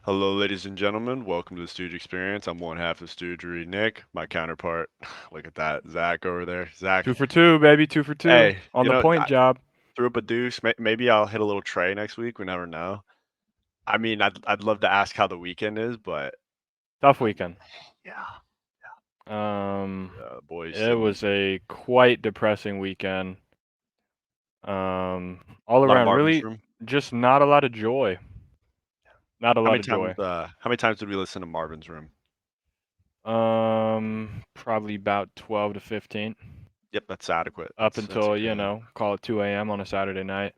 Hello, ladies and gentlemen. Welcome to the Stooge Experience. I'm one half of Stoogery, Nick. My counterpart, look at that, Zach over there. Zach, 2 for 2, baby. 2 for 2 hey, on the point I job. threw up a deuce. Maybe I'll hit a little tray next week. We never know. I mean, I'd love to ask how the weekend is, but Tough um, weekend. yeah, Um, boys, it some was a quite depressing weekend. All a lot of around, Marvin's really, Room. just not a lot of joy. Not a How lot many of times? joy. How many times did we listen to Marvin's Room? Probably about 12 to 15. Yep, that's adequate. Up That's a until good. call it 2 a.m. on a Saturday night.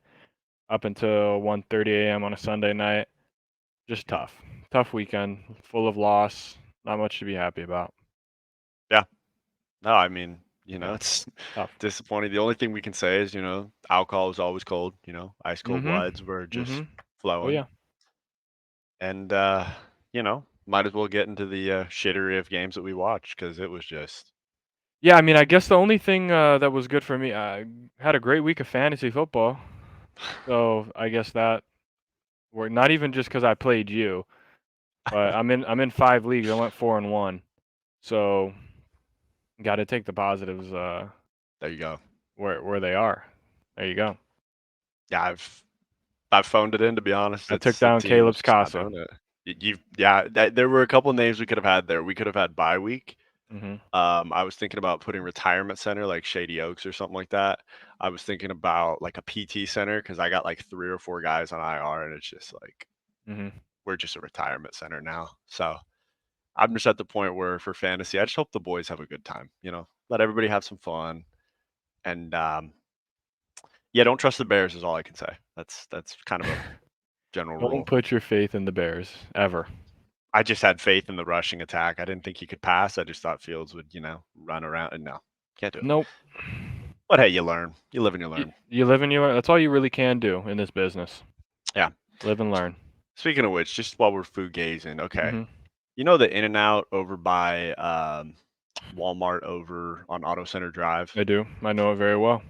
Up until 1:30 a.m. on a Sunday night. Just Yeah, tough. Tough weekend. Full of loss. Not much to be happy about. yeah. No, I mean, Yeah, it's tough. disappointing. The only thing we can say is, alcohol is always cold. Ice cold Mhm. bloods were just Mhm. Oh flowing, yeah. and might as well get into the shittery of games that we watched because it was just Yeah, I mean, I guess the only thing that was good for me, I had a great week of fantasy football. So I guess that were not even just because I played you, but I'm in 5 leagues. I went 4-1. So got to take the positives there you go. where they are. There you go. Yeah, I've phoned it in to be honest. I took It's the down team's Caleb's just not Casa. doing it. Yeah, there were a couple names we could have had there. We could have had bye week. Mhm. I was thinking about putting retirement center like Shady Oaks or something like that. I was thinking about like a PT center because I got like 3 or 4 guys on IR, and it's just like Mhm. we're just a retirement center now. So I'm just at the point where for fantasy, I just hope the boys have a good time. Let everybody have some fun, and yeah, don't trust the Bears is all I can say. That's kind of a general Don't rule. put your faith in the Bears ever. I just had faith in the rushing attack. I didn't think he could pass. I just thought Fields would, run around, and no, can't do it. Nope. But hey, you learn. You live and you learn. You live and you learn. That's all you really can do in this business. Yeah. Live and learn. Speaking of which, just while we're food gazing, okay. Mhm. You know the In and Out over by Walmart over on Auto Center Drive? I do. I know it very well.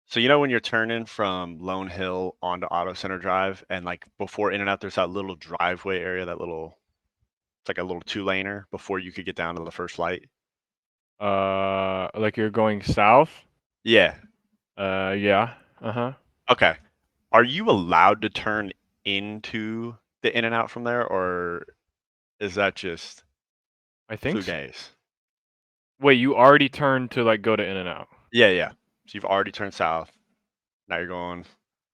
So you know when you're turning from Lone Hill onto Auto Center Drive and like before In and Out there's that little driveway area, that little it's like a little two-laner before you could get down to the first light? Like you're going south? Yeah. Yeah. Uh-huh. Okay. Are you allowed to turn into the In and Out from there, or is that just I think s fugazi? Wait, you already turned to, like, go to In-N-Out? Yeah, yeah. So you've already turned south. Now you're going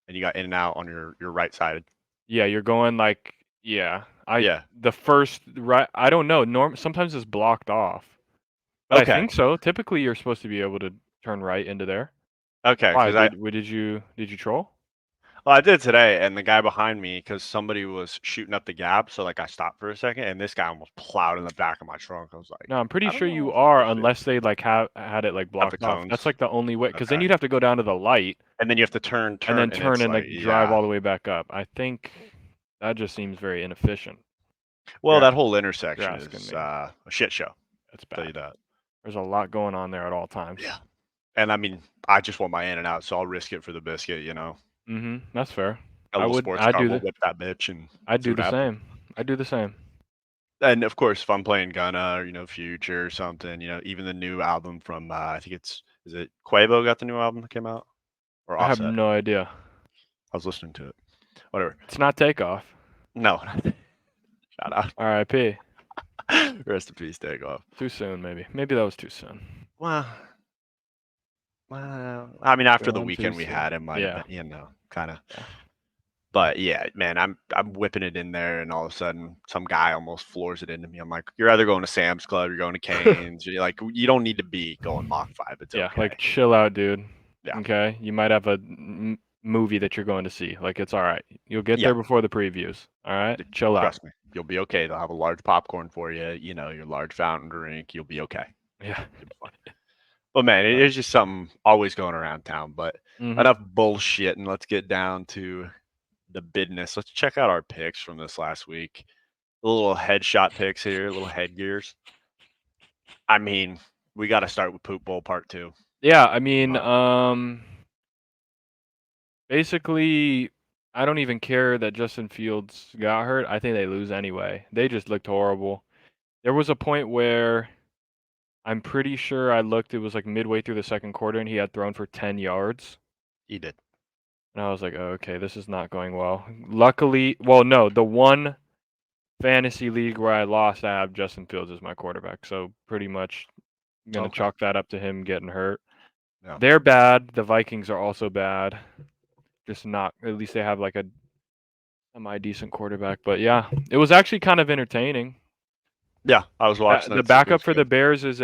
and you got In and Out on your right side. Yeah, you're going, like yeah. Yeah. The first right I don't know, sometimes it's blocked off, but I Okay. think so. Typically, you're supposed to be able to turn right into there. Okay. Why? Because Did you troll? well, I did today, and the guy behind me, because somebody was shooting up the gap, so like I stopped for a second, and this guy almost plowed in the back of my trunk. I was like, No, I'm pretty I don't sure know you if I'm are supposed to unless they, like, have had it, like, have the blocked off. That's, cones. like, the only way. Because then Okay. you'd have to go down to the light And then you have to turn, and turn, then and turn it's and, like, like, drive yeah. all the way back up. I think that just seems very inefficient. Well, You're that whole you're intersection asking is me. a shit show. That's Tell you bad. that. There's a lot going on there at all times. Yeah. And I mean, I just want my In and Out, so I'll risk it for the biscuit. Mhm, that's fair. A little sports I'd car, do we'll the whip that bitch and I'd see do what the happens. same. I'd do the same. And of course, if I'm playing Gunna or Future or something, even the new album from I think is it Quavo got the new album that came out or I have Offset? no idea. I was listening to it. Whatever. It's not Takeoff. No, shout out. R.I.P. Rest in peace, take off. Too soon, maybe. Maybe that was too soon. Well, well, I mean, after the Gone too weekend we soon. had, it might have Yeah. been, kind of. Yeah. But yeah, man, I'm whipping it in there, and all of a sudden, some guy almost floors it into me. I'm like, you're either going to Sam's Club, you're going to Cane's. You're like, you don't need to be going Mach 5. It's Yeah, okay. like chill out, dude. Yeah, Okay? You might have a movie that you're going to see. Like it's all right. You'll get yeah. there before the previews. All right? Chill out. Trust me, you'll be okay. They'll have a large popcorn for you. Your large fountain drink. You'll be okay. Yeah. You'll be fine. But man, it's just something always going around town. But Mhm. enough bullshit, and let's get down to the business. Let's check out our picks from this last week. A little headshot picks here, little headgears. I mean, we got to start with Poop Bowl Part Two. Yeah, I mean, But basically I don't even care that Justin Fields got hurt. I think they lose anyway. They just looked horrible. There was a point where I'm pretty sure I looked, it was like midway through the second quarter, and he had thrown for 10 yards. He did. And I was like, oh, okay, this is not going well. Luckily, well, no, the one fantasy league where I lost, I have Justin Fields as my quarterback. So pretty much I'm going to Okay. chalk that up to him getting hurt. Yeah. They're bad. The Vikings are also bad. Just not, at least they have like a semi decent quarterback. But yeah, it was actually kind of entertaining. Yeah, I was watching The that too. It backup was for the good. Bears is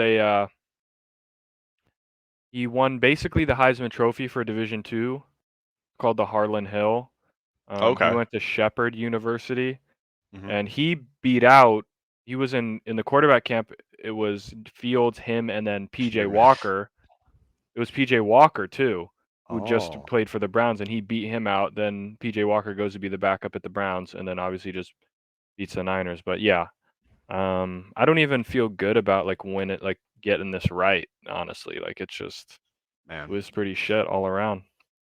he won basically the Heisman Trophy for Division II, called the Harlan Hill. He Okay. went to Shepherd University, Hmm. and he beat out. He was in the quarterback camp. It was Fields, him, and then PJ PJ Walker. Walker. It was PJ Walker too, who just Oh, played for the Browns, and he beat him out. Then PJ Walker goes to be the backup at the Browns, and then obviously just beats the Niners. But yeah, I don't even feel good about like getting this right. Honestly, like it man. was pretty shit all around.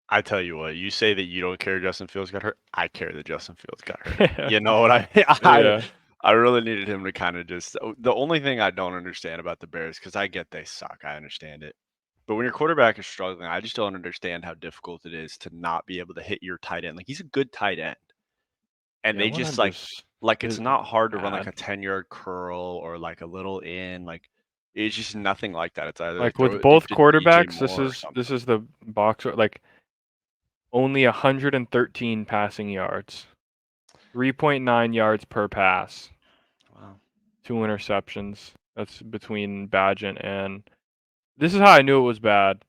I tell you what, you say that you don't care Justin Fields got hurt. I care that Justin Fields got hurt. You know what I mean? I Yeah, I really needed him to kind of just the only thing I don't understand about the Bears, because I get they suck. I understand it. But when your quarterback is struggling, I just don't understand how difficult it is to not be able to hit your tight end. Like he's a good tight end. And yeah. they One just of just like it's is not hard to run like bad. a 10-yard curl or like a little in. Like it's just nothing like that. It's either Like throw with it deep both to DJ quarterbacks, Moore or this something. is the boxer like only 113 passing yards, 3.9 yards per pass, Wow. 2 interceptions. That's between Badgett and. This is how I knew it was bad.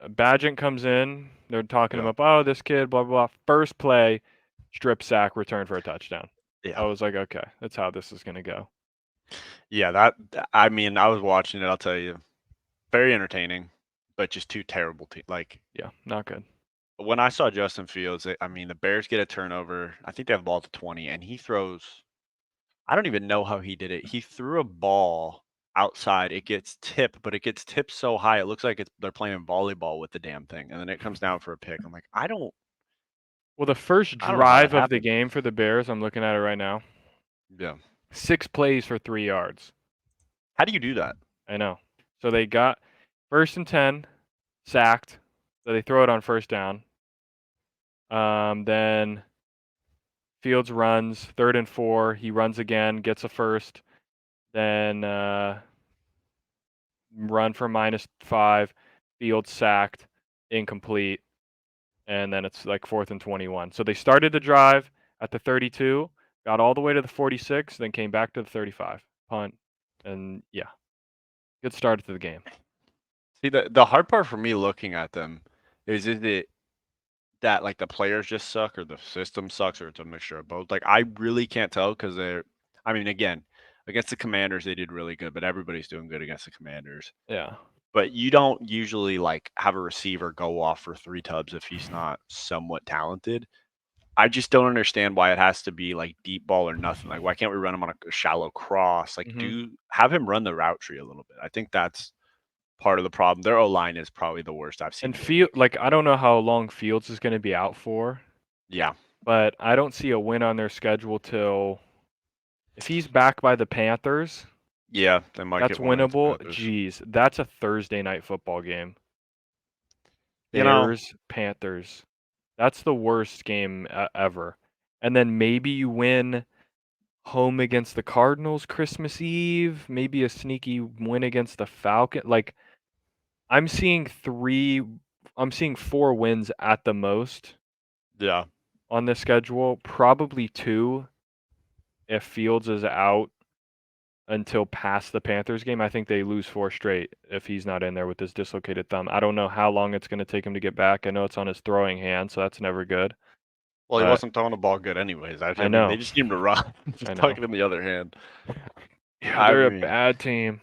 Badgett comes in. They're talking him Yeah. up. Oh, this kid, blah blah blah. First play, strip sack, return for a touchdown. I Yeah. was like, okay, that's how this is gonna go. Yeah, I mean, I was watching it, I'll tell you. Very entertaining, but just two terrible teams. Like Yeah, not good. when I saw Justin Fields, I mean, the Bears get a turnover. I think they have the ball at the 20, and he throws. I don't even know how he did it. He threw a ball outside. It gets tipped, but it gets tipped so high it looks like they're playing volleyball with the damn thing, and then it comes down for a pick. I'm like, Well, the first I don't know how that drive of the happened. game for the Bears, I'm looking at it right now. Yeah, 6 plays for 3 yards. how do you do that? I know. So they got first and 10, sacked. So they throw it on first down. Then Fields runs, 3rd and 4. He runs again, gets a first. Then run for -5. Fields sacked, incomplete. And then it's like 4th and 21. So they started the drive at the 32, got all the way to the 46, then came back to the 35. Punt. And yeah, good start to the game. See, the hard part for me looking at them is it that like the players just suck or the system sucks or it's a mixture of both. Like I really can't tell because they're. I mean, again, against the Commanders they did really good, but everybody's doing good against the Commanders. Yeah. But you don't usually like have a receiver go off for 3 tubs if he's not somewhat talented. I just don't understand why it has to be like deep ball or nothing. Like, why can't we run him on a shallow cross? Like, Hmm. have him run the route tree a little bit. I think that's part of the problem. Their O line is probably the worst I've seen And in the league. I don't know how long Fields is going to be out for, Yeah, but I don't see a win on their schedule till if he's back by the Panthers, yeah, they might that's get one against the winnable. Panthers. Jeez, that's a Thursday night football game. You know, Bears, Panthers. That's the worst game ever. And then maybe you win home against the Cardinals Christmas Eve, maybe a sneaky win against the Falcon. Like I'm seeing 3 I'm seeing 4 wins at the most yeah. on this schedule, probably 2 if Fields is out until past the Panthers game. I think they lose 4 straight if he's not in there with this dislocated thumb. I don't know how long it's going to take him to get back. I know it's on his throwing hand, so that's never good. Well, he But wasn't throwing the ball good anyways. I I mean, they know. just need him to run. I Just tuck know. it in the other hand. Yeah, I they're a mean, bad team.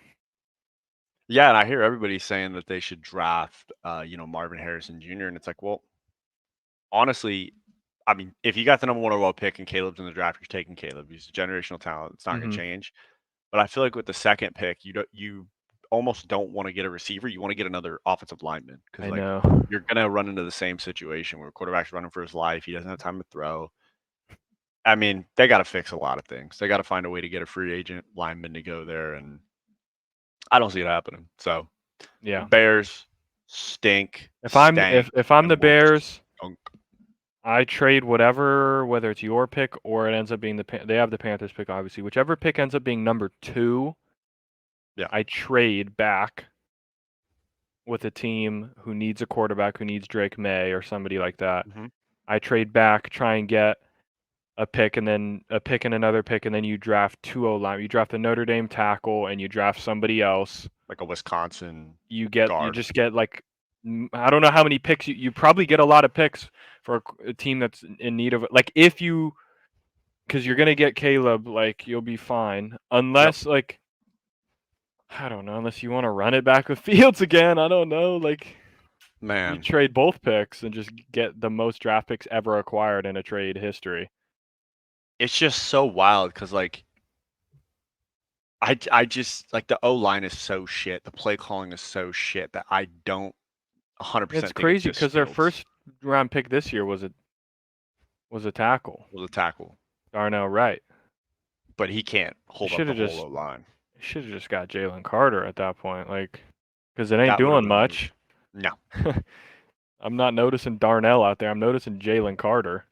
yeah, and I hear everybody saying that they should draft, Marvin Harrison Jr. And it's like, well, honestly, I mean, if you got the number one overall pick and Caleb's in the draft, you're taking Caleb. He's a generational talent. It's not going to Mhm. change. But I feel like with the second pick, you don't, you almost don't want to get a receiver. You want to get another offensive lineman because I like know. you're gonna run into the same situation where quarterback's running for his life. He doesn't have time to throw. I mean, they got to fix a lot of things. They got to find a way to get a free agent lineman to go there, and I don't see it happening. So the Yeah. Bears stink, If I'm stank, if I'm the and will Bears, stunk. I trade whatever, whether it's your pick or it ends up being they have the Panthers pick, obviously. Whichever pick ends up being number 2, Yeah. I trade back with a team who needs a quarterback, who needs Drake May or somebody like that. Hmm. I trade back, try and get a pick and then a pick and another pick, and then you draft 2 O-line. You draft a Notre Dame tackle and you draft somebody else. Like a Wisconsin You guard. just get like I don't know how many picks you probably get a lot of picks for a team that's in need of it. Like if you because you're gonna get Caleb, like you'll be fine Yep. unless like I don't know unless you want to run it back with Fields again. I don't know like. You Man, trade both picks and just get the most draft picks ever acquired in a trade history. it's just so wild because like I just like the O line is so shit. The play calling is so shit that I don't It's 100% think it's crazy just because their Fields first round pick this year was a tackle, with a tackle, Darnell Wright. but he can't You hold up should the have whole just O line. got Jalen Carter at that point, like, because it ain't That would have doing been the move. much. No. I'm not noticing Darnell out there. I'm noticing Jalen Carter.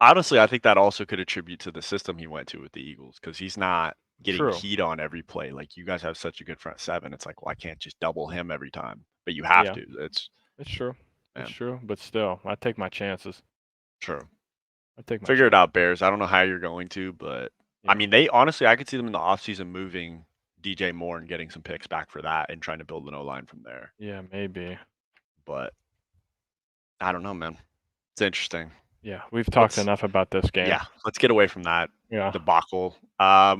Honestly, I think that also could attribute to the system he went to with the Eagles because he's not getting True. heat on every play. Like you guys have such a good front seven. It's like, well, I can't just double him every time, but you have Yeah, to. It's it's true. It's man, true. But still, I take my chances. true. I take my Figure it chances. out, Bears. I don't know how you're going to, but I Yeah. mean, they honestly, I could see them in the offseason moving DJ Moore and getting some picks back for that and trying to build an O line from there. Yeah, maybe. But I don't know, man. It's interesting. Yeah, we've talked Let's enough about this game. yeah, let's get away from that Yeah. debacle.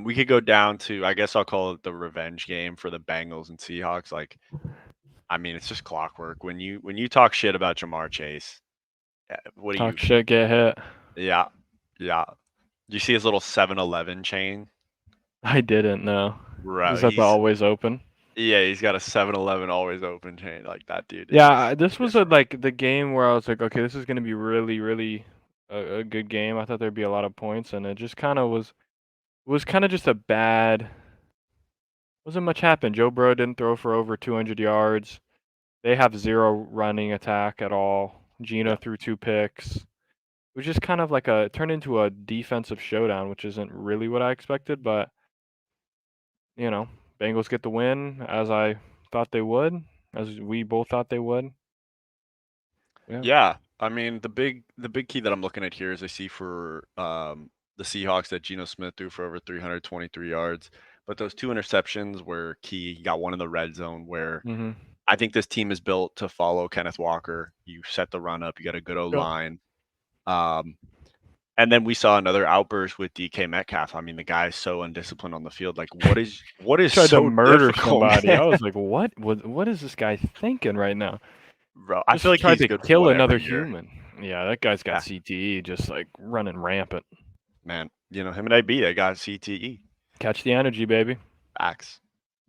We could go down to I guess I'll call it the revenge game for the Bengals and Seahawks. Like, I mean, it's just clockwork. When you talk shit about Jamar Chase, what do Talk you? shit, get hit. Yeah, yeah. Do you see his little 7-Eleven chain? I didn't know. Bro, Is that the he's always open? yeah, he's got a 7-Eleven always open chain. Like that dude Yeah, is this was different. like the game where I was like, okay, this is gonna be really, really a good game. I thought there'd be a lot of points, and it just kind of was kind of just a bad. Wasn't much happened. Joe Burrow didn't throw for over 200 yards. They have zero running attack at all. Gino Yeah, threw 2 picks. It was just kind of like a turned into a defensive showdown, which isn't really what I expected, but you know, Bengals get the win as I thought they would, as we both thought they would. Yeah. yeah. I mean, the big key that I'm looking at here is I see for the Seahawks that Geno Smith threw for over 323 yards, but those two interceptions were key. He got one in the red zone where Mhm. I think this team is built to follow Kenneth Walker. You set the run up, you got a good O Yeah. line. Um, and then we saw another outburst with DK Metcalf. I mean, the guy is so undisciplined on the field. Like, what is Tried to so murder difficult, somebody. I man? was like, what is this guy thinking right now? Bro, I feel Just like tried he's to good for kill what another every year. human. Yeah, that guy's got Yeah, CTE, just like running rampant. man. Him and AB, they got CTE. Catch the energy, baby. Facts.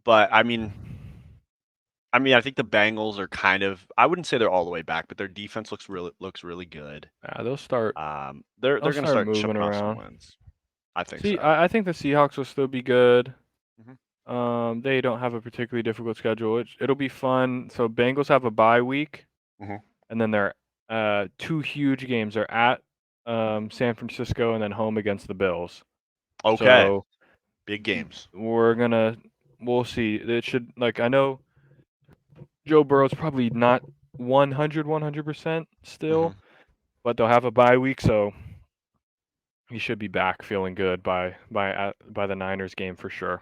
But I think the Bengals are kind of. I wouldn't say they're all the way back, but their defense looks really good. Yeah, they'll start. They'll They're gonna start start moving chipping off some around. wins. I think See, so. I think the Seahawks will still be good. Hmm. They don't have a particularly difficult schedule. It'll be fun. So Bengals have a bye week, Hmm. and then they're 2 huge games. They're at San Francisco and then home against the Bills. Okay, So big games. we'll see. It should like I know Joe Burrow's probably not 100% Hmm. still, but they'll have a bye week, so he should be back feeling good by the Niners game for sure.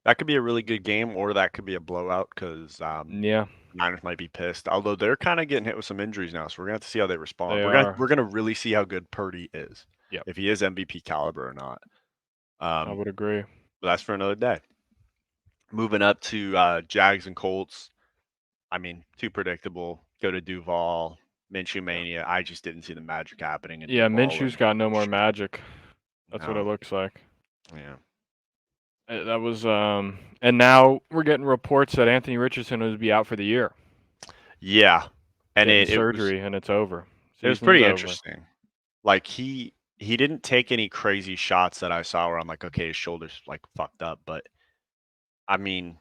That could be a really good game, or that could be a blowout because Yeah, Niners might be pissed. Although they're kind of getting hit with some injuries now, so we're gonna have to see how they respond. they We're gonna are. we're gonna really see how good Purdy is, Yep, if he is MVP caliber or not. I Um, would agree. but that's for another day. Moving up to Jags and Colts. I mean, too predictable. Go to Duval, Minshew mania. I just didn't see the magic happening in Yeah, Duval Minshew's and got no more Minshew. magic. That's what it No, looks like. yeah. That was and now we're getting reports that Anthony Richardson would be out for the year, Yeah, and getting it was surgery, and it's over. it was Season's pretty over. interesting. Like he didn't take any crazy shots that I saw where I'm like, okay, his shoulder's like fucked up. But I mean,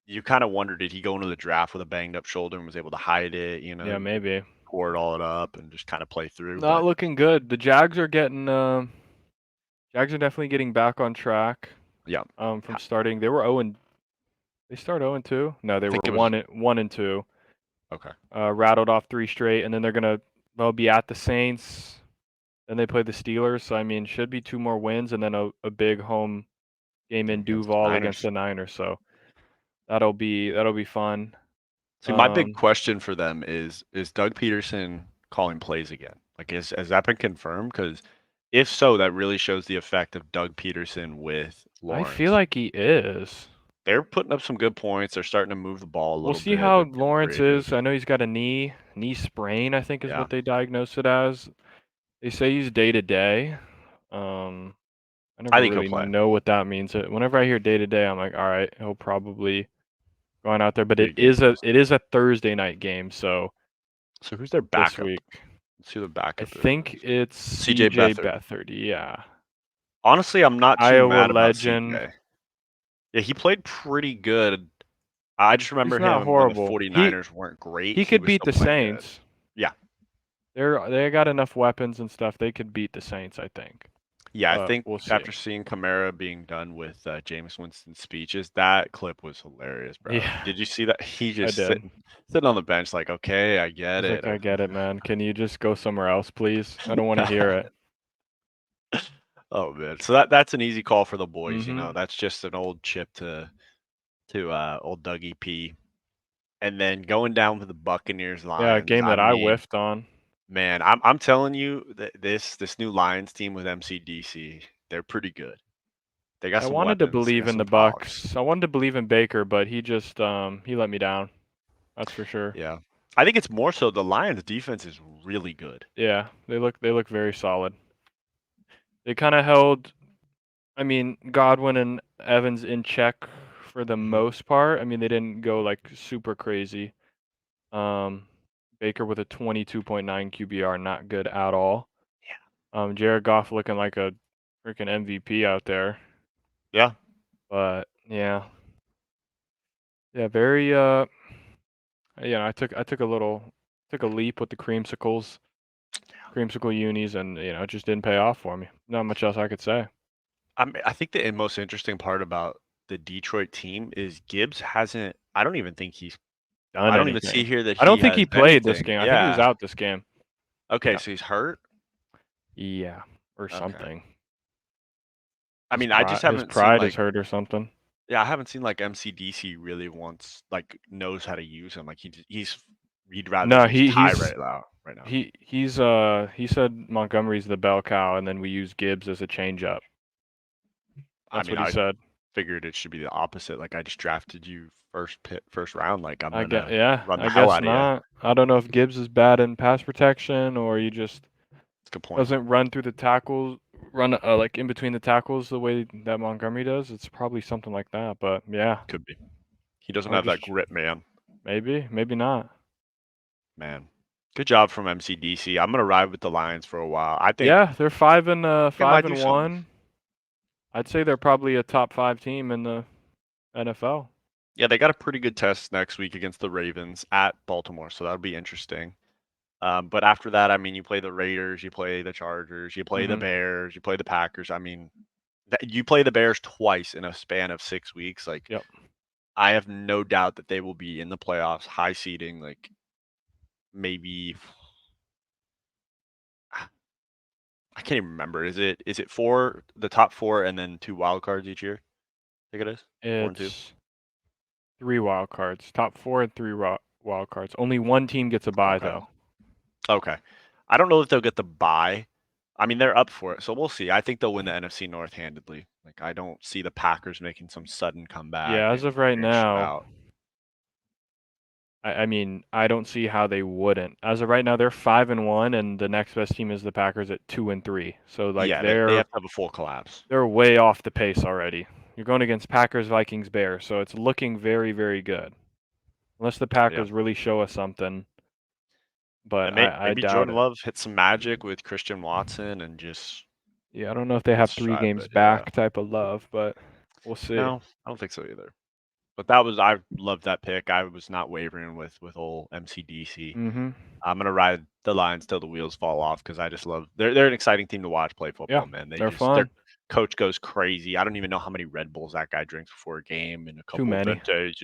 you kind of wonder, did he go into the draft with a banged up shoulder and was able to hide it? You know, Yeah, just maybe. pour it all up and just kind of play through. Not But looking good. The Jags are getting Jags are definitely getting back on track. yeah, From starting, they were 0 and they start 0 and 2. No, I they were think it was 1 and 2. okay. Rattled off 3 straight, and then they'll be at the Saints. Then they play the Steelers. So I mean, should be 2 more wins, and then a big home game in Game against the Duval against Niners. the Niners. So that'll be fun. See, my big Um, question for them is Doug Peterson calling plays again? Like, has that been confirmed? Because if so, that really shows the effect of Doug Peterson with I feel Lawrence. like he is. They're putting up some good points. They're starting to move the ball a We'll little see bit. how They're getting Lawrence creative. is. I know he's got a knee sprain, I think is Yeah, what they diagnosed it as. They say he's day to day. I I never think he'll really play. know what that means. Whenever I hear day to day, I'm like, all right, he'll probably go on out there. But Be a game time it is a Thursday night game, so So who's their this backup? week Let's see who the I backup think is. it's CJ CJ Beathard. Beathard. Yeah, Honestly, I'm not too Iowa mad about legend. CJ. Yeah, he played pretty good. I just He's remember not him when the horrible. 49ers weren't great. He He could was beat still the playing good. Saints. Yeah. They got enough weapons and stuff. They could beat the Saints, I think. Yeah, I But think we'll see. after seeing Kamara being done with Jameis Winston's speeches, that clip was hilarious, bro. Yeah, Did you see that? He I just did. sitting on the bench like, okay, I get He's it. like, I get it, man. Can you just go somewhere else, please? I don't want to hear it. Oh man, so that's an easy call for the boys. You Mm-hmm. know, that's just an old chip to old Dougie P. And then going down with the Buccaneers Yeah, a Lions. game I that I mean, whiffed on. man, I'm telling you that this new Lions team with MCDC, they're pretty good. They got I some wanted to weapons. They believe got in the some dogs. Bucks. I wanted to believe in Baker, but he just he let me down. That's for sure. Yeah. I think it's more so the Lions defense is really good. Yeah, they look very solid. They kind of held, I mean, Godwin and Evans in check for the Hmm. most part. I mean, they didn't go like super crazy. Um, Baker with a 22.9 QBR, not good at all. Jared Goff looking like a freaking MVP out there. Yeah. But yeah, yeah, very I took a leap with the creamsicle unis, and it just didn't pay off for me. Not much else I could say. I think the most interesting part about the Detroit team is Gibbs hasn't. I don't even think he's. Done I don't even see anything. here that I don't he think has he played this anything. game. I think he was Yeah. out this game. Okay, Yeah. so he's hurt. Yeah, or Okay. something. I mean, I just His haven't seen pride is like. hurt or something. Yeah, I haven't seen like MCDC really wants like knows how to use him. Like he'd rather No, use he Ty he's right now. Right now. he said Montgomery's the bell cow, and then we use Gibbs as a changeup. I That's mean, what he I said. figured it should be the opposite. Like I just drafted you first round. Like I'm I get gonna yeah, run the I hell guess out of you. not. I don't know if Gibbs is bad in pass protection or he just That's a good point. doesn't run through the tackles, run like in between the tackles the way that Montgomery does. It's probably something like that. But yeah, Could be. He doesn't I would have just that grit, man. maybe not. Man, good job from MCDC. I'm gonna ride with the Lions for a while. I think Yeah, they're they five might do and something. one. I'd say they're probably a top 5 team in the NFL. Yeah, they got a pretty good test next week against the Ravens at Baltimore, so that'll be interesting. But after that, I mean, you play the Raiders, you play the Chargers, you play the Mhm. Bears, you play the Packers. I mean, you play the Bears twice in a span of 6 weeks. Like, Yep. I have no doubt that they will be in the playoffs, high seeding, like maybe I can't even remember. Is it four, the top four, and then two wild cards each year? I think it is 4 and 2. It's 3 wild cards. Top 4 and 3 wild cards. Only one team gets a bye Okay. though. Okay. I don't know if they'll get the bye. I mean, they're up for it, so we'll see. I think they'll win the NFC North handedly. Like, I don't see the Packers making some sudden comeback Yeah, as and of right getting shut now, out. I mean, I don't see how they wouldn't. As of right now, they're 5 and 1, and the next best team is the Packers at 2 and 3. So like Yeah, they have to have a full collapse. they're way off the pace already. You're going against Packers, Vikings, Bears, so it's looking very, very good. Unless the Yeah. Packers really show us something, but And I maybe doubt Jordan it. Love hit some magic with Christian Watson and just Yeah, I don't know if they hit have 3 stride, games but yeah. back type of love, but we'll see. No, I don't think so either. But that was I loved that pick. I was not wavering with old MCDC. Mhm. I'm gonna ride the Lions till the wheels fall off because I just love they're an exciting team to watch play Yeah, football, man. they're Their fun. coach goes crazy. I don't even know how many Red Bulls that guy drinks before a game and a Too couple of many. ventes,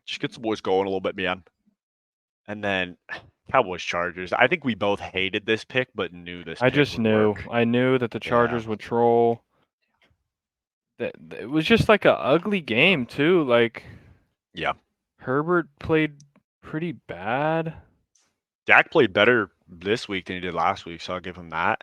Just gets the boys going a little bit, man. And then Cowboys Chargers. I think we both hated this pick, but knew this I pick just would knew. work. I knew that the Yeah. Chargers would troll. That it was just like a ugly game too. Like Yeah. Herbert played pretty bad. Dak played better this week than he did last week, so I'll give him that.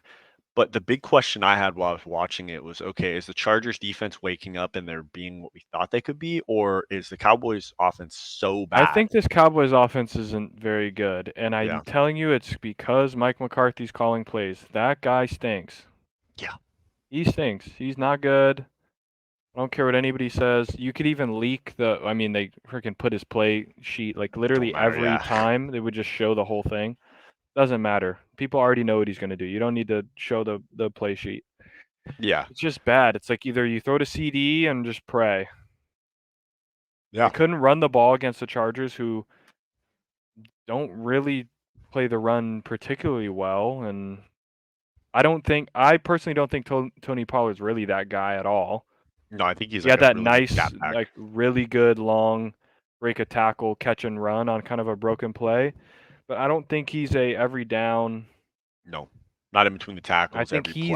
But the big question I had while I was watching it was, okay, is the Chargers defense waking up and they're being what we thought they could be, or is the Cowboys offense so I bad? think this Cowboys offense isn't very good, and I'm Yeah. telling you it's because Mike McCarthy's calling plays. That guy stinks. Yeah. He stinks. He's not good. I don't care what anybody says. You could even leak I mean, they freaking put his play sheet, like, Don't literally matter. every Yeah. time, they would just show the whole thing. Doesn't matter. People already know what he's gonna do. You don't need to show the play sheet. Yeah. It's just bad. It's like either you throw to CD and just pray. They Yeah. couldn't run the ball against the Chargers, who don't really play the run particularly well, and I personally don't think Tony Pollard's really that guy at all. No, I think he's He like had a that really good nice, gap back. like, really good long break a tackle, catch and run on kind of a broken play, but I don't think he's a every down. No, not in between the tackles, every play.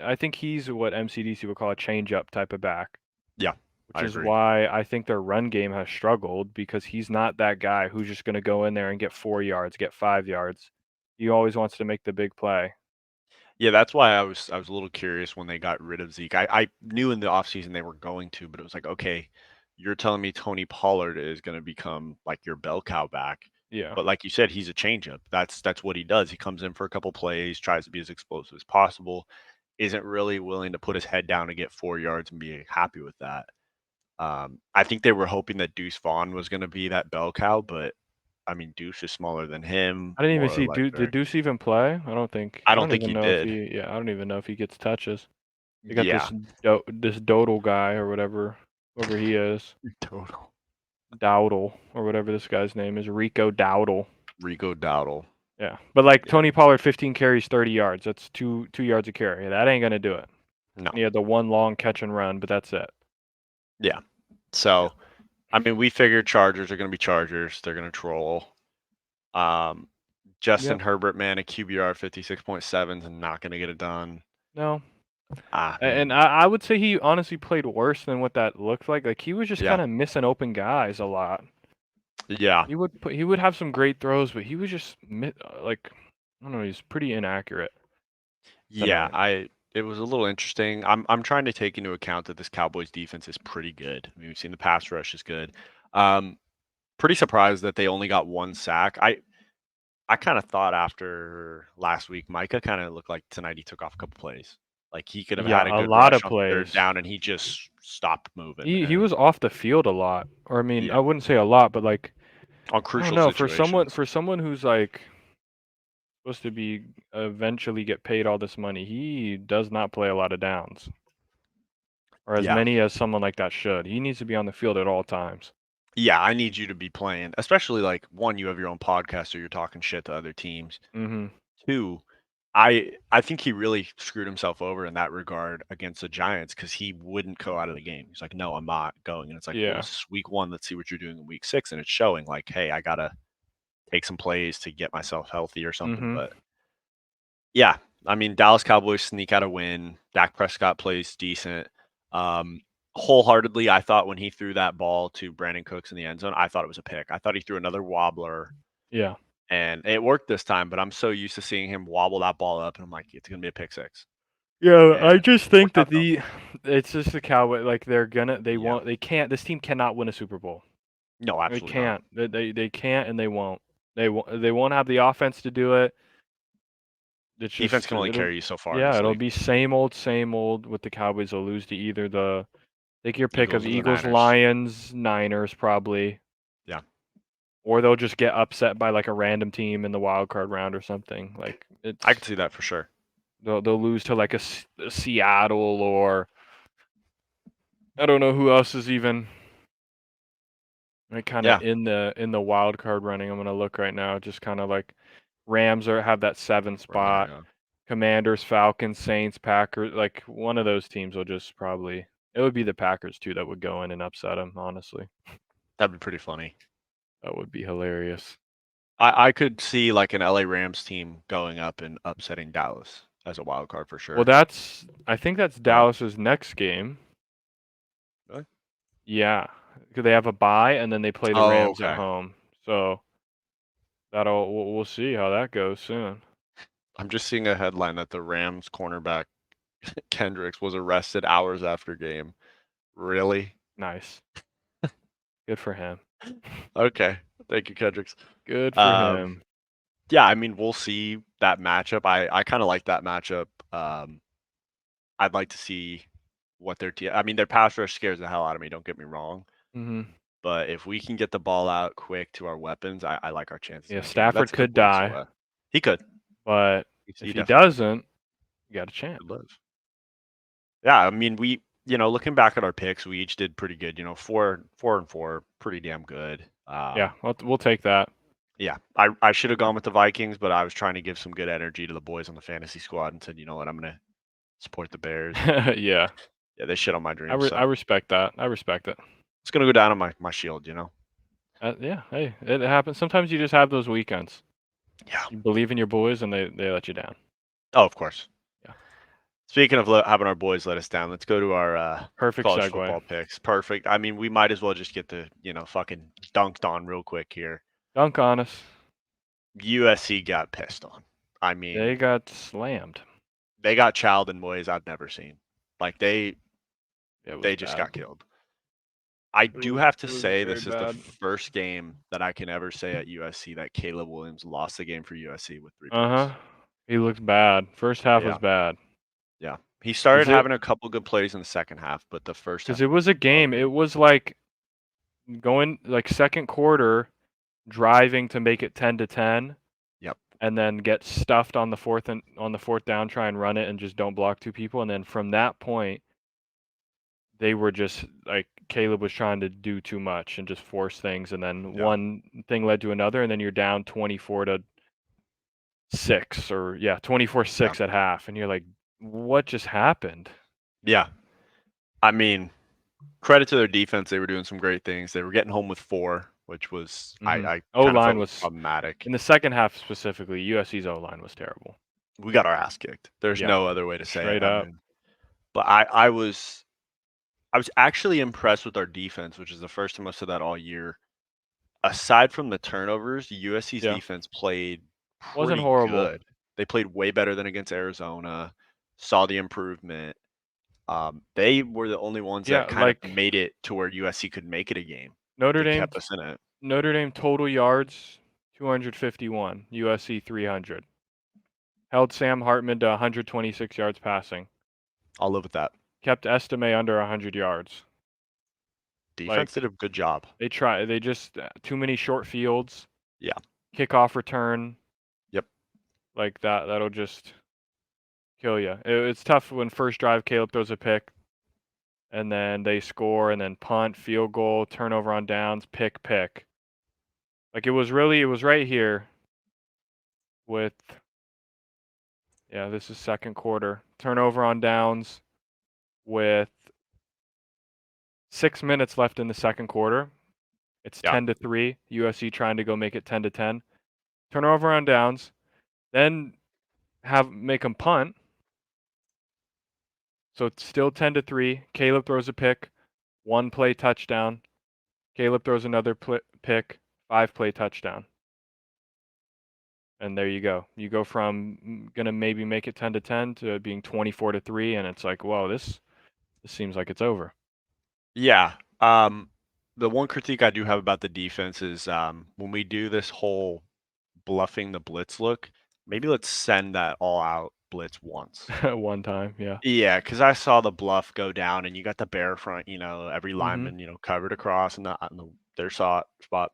I think he's what MCDC would call a change up type of back, Yeah, which I is agree. why I think their run game has struggled because he's not that guy who's just gonna go in there and get 4 yards, get 5 yards. He always wants to make the big play. Yeah, that's why I was a little curious when they got rid of Zeke. I knew in the offseason they were going to, but it was like, okay, you're telling me Tony Pollard is going to become like your bell cow back. Yeah. But like you said, he's a changeup. That's what he does. He comes in for a couple plays, tries to be as explosive as possible, isn't really willing to put his head down and get 4 yards and be happy with that. I think they were hoping that Deuce Vaughn was going to be that bell cow, but I mean, Deuce is smaller than him, I didn't even more see did electric. Deuce even play? I I don't don't think even he know if did. he yeah, I don't even know if he gets touches. They got Yeah. this Dodal guy or whatever, whoever he is. Total. Dowdle or whatever this guy's name is, Rico Dowdle. Rico Dowdle. Yeah. But like Yeah. Tony Pollard 15 carries, 30 yards. That's 2 yards a carry. That ain't going to do it. No. And he had the one long catch and run, but that's it. Yeah. Yeah. So, I mean, we figured Chargers are going to be Chargers. They're going to troll. Um, Justin Yep. Herbert, man, a QBR 56.7 is not going to get it done. No. I And mean, I would say he honestly played worse than what that looked like. Like he was just yeah. kind of missing open guys a lot. Yeah. He would have some great throws, but he was just like I don't know, he's pretty inaccurate. It's Yeah, annoying. it was a little interesting. I'm trying to take into account that this Cowboys defense is pretty good. I mean, we've seen the pass rush is good. Um, Pretty surprised that they only got one sack. I kind of thought after last week, Micah kind of looked like tonight he took off a couple plays. Like he could have Yeah, had a a good lot rush of on third plays. down and he just stopped moving He was and off the field a lot. Or I mean, I yeah, wouldn't say a lot, but like on I don't crucial know, situations. for someone who's like supposed to be eventually get paid all this money, he does not play a lot of downs. Or as Yeah. many as someone like that should. He needs to be on the field at all times. Yeah, I need you to be playing, especially like one, you have your own podcast so you're talking shit to other teams. Mhm. Two, I think he really screwed himself over in that regard against the Giants because he wouldn't go out of the game. He's like, "No, I'm not going." And it's like, "Well, Yeah. this is week 1. Let's see what you're doing in week 6." And it's showing like, "Hey, I gotta take some plays to get myself healthy or something." Mhm. But yeah, I mean, Dallas Cowboys sneak out a win. Dak Prescott plays decent. Wholeheartedly, I thought when he threw that ball to Brandon Cooks in the end zone, I thought it was a pick. I thought he threw another wobbler Yeah. and it worked this time, but I'm so used to seeing him wobble that ball up, and I'm like, it's gonna be a pick six, Yeah, and I just it think worked out that though. it's just the Cowboy like Yeah, they can't this team cannot win a Super Bowl. no, They absolutely not. can't. They can't and they won't. They won't have the offense to do it. it's Defense just can only it'll carry you so far in yeah, this it'll league. be same old with the Cowboys. They'll lose to either the take your pick of Eagles or the Eagles, Niners. Lions, Niners probably, Yeah, or they'll just get upset by like a random team in the wild card round or something. Like I it's can see that for sure. they'll lose to like a Seattle or I don't know who else is even like kind of Yeah, in the wild card running. I'm gonna look right now. Just kind of like Rams are have that 7 right there. spot. Yeah, Commanders, Falcons, Saints, Packers. Like one of those teams will just probably. It would be the Packers too that would go in and upset them. Honestly, that'd be pretty funny. that would be hilarious. I could see like an LA Rams team going up and upsetting Dallas as a wild card for Well, sure. I think that's Right? Dallas's next game. Really? Yeah, because they have a bye and then they play the Oh, Rams at okay. home. So that'll we'll see how that goes soon. I'm just seeing a headline that the Rams cornerback Kendricks was arrested hours after game. Really? Nice, good for him. Okay. Thank you, Kendricks. Good for Um, him. yeah, I mean, we'll see that matchup. I kind of like that matchup. I'd like to see what their team. I mean, their pass rush scares the hell out of me. Don't get me wrong, Hmm. but if we can get the ball out quick to our weapons, I like our chances in Yeah, that game. Stafford That's a could couple weeks die, away. He could. but if He he definitely doesn't, you got a chance. could live. Yeah, I mean, looking back at our picks, we each did pretty good. 4 and 4, pretty damn good. Yeah, we'll take that. Yeah, I should have gone with the Vikings, but I was trying to give some good energy to the boys on the fantasy squad and said, you know what, I'm gonna support the Bears, and Yeah, yeah, they shit on my dreams. I So respect that. I respect it. it's gonna go down on my shield. Yeah, hey, it happens. Sometimes you just have those weekends. Yeah. You believe in your boys, and they let you down. Oh, of course. Yeah, Speaking of having our boys let us down, let's go to our perfect college segue. football picks. Perfect. I mean, we might as well just get the fucking dunked on real quick here. Dunk on us. USC got pissed on. I They mean, got slammed. they got chowed in ways I've never seen. Like It was they just bad. got killed. I do have to It was say very this is the bad. first game that I can ever say at USC that Caleb Williams lost the game for USC with 3 Uh-huh. picks. He looked bad. First half was Yeah, bad. yeah. He Cause started it, having a couple good plays in the second half, but the first cause half it was a was game. ugly. It was like going like second quarter, driving to make it 10-10, Yep. and then get stuffed on the fourth down, try and run it, and just don't block two people. And then from that point, they were just like Caleb was trying to do too much and just force things, and then Yeah. one thing led to another, and then you're down 24-6, or yeah, Yeah. 24-6 at half, and you're like, what just happened? Yeah. I mean, credit to their defense. They were doing some great things. They were getting home with 4, which was Hmm. I O kind of line felt was was problematic. in the second half specifically. USC's O line was terrible. We got our ass kicked. There's Yeah, no other way to say it. straight I up. mean, but I was actually impressed with our defense, which is the first time I've said that all year. Aside from the turnovers, USC's Yeah, defense played wasn't pretty horrible. good. They played way better than against Arizona. Saw the improvement. They were the only ones that Yeah, kind of like made it to where USC could make it a game. Notre They Dame. kept us in it. Notre Dame total yards 251. USC 300. Held Sam Hartman to 126 yards passing. I'll live with that. Kept Estime under 100 yards. Defense did Like a good job. they just too many short fields. Yeah. Kickoff return Yep. like that'll just kill you. It's tough when first drive Caleb throws a pick and then they score and then punt, field goal, turnover on downs, pick. Like it was right here with yeah, this is second quarter. Turnover on downs with 6 minutes left in the second quarter. It's Yeah. 10-3. USC trying to go make it 10-10. Turnover on downs, then make them punt. So it's still 10-3. Caleb throws a pick, 1 play touchdown. Caleb throws another pick, 5 play touchdown. And there you go. You go from gonna maybe make it 10-10 to being 24-3, and it's like, whoa, this seems like it's over. Yeah. The one critique I do have about the defense is when we do this whole bluffing the blitz look, maybe let's send that all out blitz once. One time, yeah. Yeah, because I saw the bluff go down, and you got the bear front, every Mhm. lineman, covered across in their spot,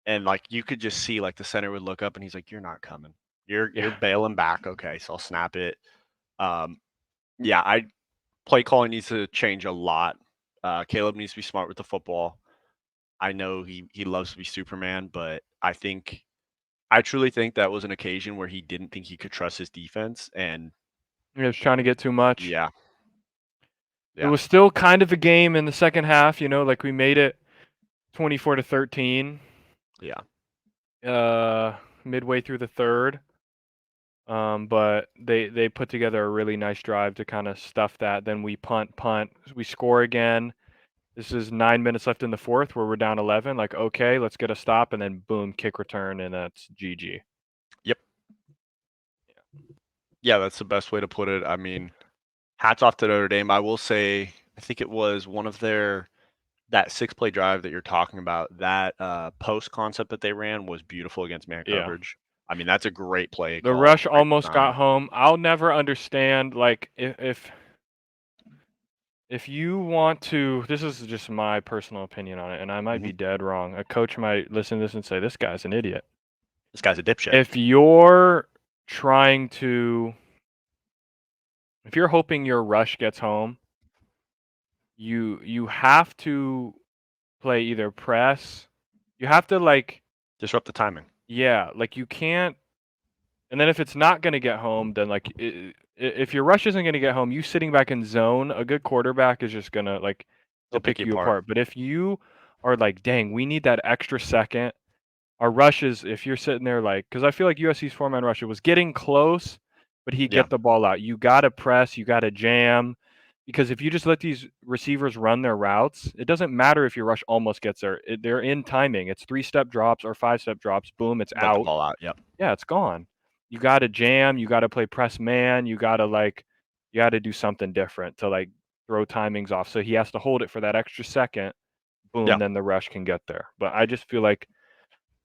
and like you could just see like the center would look up, and he's like, "You're not coming. You're Yeah. bailing back. Okay, so I'll snap it." Um, yeah, I play calling needs to change a lot. Caleb needs to be smart with the football. I know he loves to be Superman, but I truly think that was an occasion where he didn't think he could trust his defense, and He was trying to get too much. yeah, It yeah, was still kind of a game in the second half, like we made it 24-13, yeah. uh, midway through the third. But they put together a really nice drive to kind of stuff that. Then we punt, we score again. This is 9 minutes left in the fourth where we're down 11. Like, okay, let's get a stop, and then boom, kick return, and that's GG. Yep. Yeah, that's the best way to put it. I mean, hats off to Notre Dame. I will say, I think it was one of their that 6-play drive that you're talking about, that, post concept that they ran was beautiful against man Yeah. coverage. I mean, that's a great play The call, rush great almost design. got home. I'll never understand, like, if you want to, this is just my personal opinion on it, and I might Mhm. be dead wrong. A coach might listen to this and say, "This guy's an idiot." This guy's a dipshit. If you're trying to if you're hoping your rush gets home, you have to play either press. You have to, like, Disrupt the timing. yeah, like, you can't. And then if it's not gonna get home, then, like, if your rush isn't gonna get home, you sitting back in zone, a good quarterback is just gonna, like, he'll They'll pick pick you you apart. apart. But if you are like, "Dang, we need that extra second," our rushes, if you're sitting there, like, because I feel like USC's four-man rush, it was getting close, but he'd Yeah, get the ball out. You gotta press, you gotta jam, because if you just let these receivers run their routes, it doesn't matter if your rush almost gets there. They're in timing. It's three-step drops or five-step drops. Boom, it's let the out. ball out, yep. Yeah, it's gone. You gotta jam, you gotta play press man, you gotta do something different to, like, throw timings off. So he has to hold it for that extra second. Boom, Yeah, then the rush can get there. But I just feel like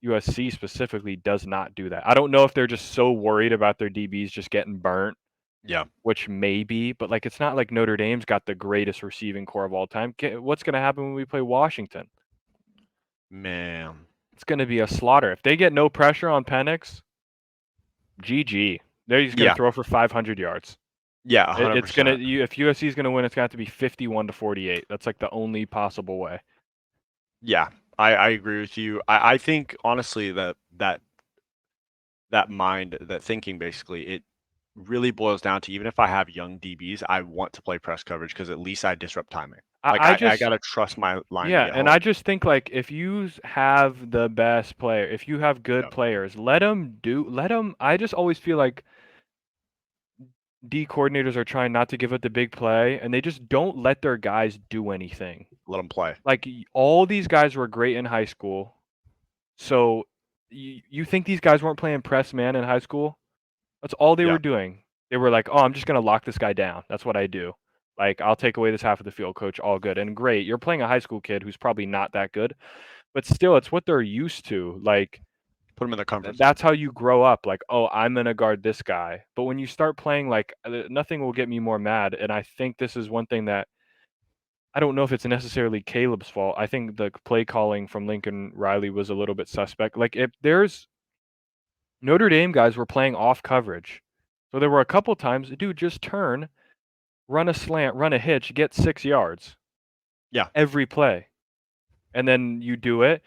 USC specifically does not do that. I don't know if they're just so worried about their DBs just getting burnt, yeah. which may be, but, like, it's not like Notre Dame's got the greatest receiving core of all time. What's gonna happen when we play Washington? Man. It's gonna be a slaughter. If they get no pressure on Penix, GG. They're just gonna Yeah, throw for 500 yards. yeah, It's gonna 100%. if USC is gonna win, it's gonna have to be 51-48. That's, like, the only possible way. Yeah, I agree with you. I think honestly that mind, that thinking basically, it really boils down to even if I have young DBs, I want to play press coverage because at least I disrupt timing. Like I I just gotta trust my line to Yeah, get and home. I just think, like, if you have the best player, if you have good Yeah, players, let them. I just always feel like D coordinators are trying not to give up the big play, and they just don't let their guys do anything. let them play. Like, all these guys were great in high school, so you think these guys weren't playing press man in high school? That's all they Yeah, were doing. They were like, "Oh, I'm just gonna lock this guy down. That's what I do. Like, I'll take away this half of the field, coach. All good." And great, you're playing a high school kid who's probably not that good, but still, it's what they're used to. Like, put them in their comfort zone. that's how you grow up. Like, "Oh, I'm gonna guard this guy." But when you start playing, like, nothing will get me more mad. And I think this is one thing that I don't know if it's necessarily Caleb's fault. I think the play calling from Lincoln Riley was a little bit suspect. Like, if there's Notre Dame guys were playing off coverage. So there were a couple times, dude, just turn, run a slant, run a hitch, get 6 yards Yeah, every play. And then you do it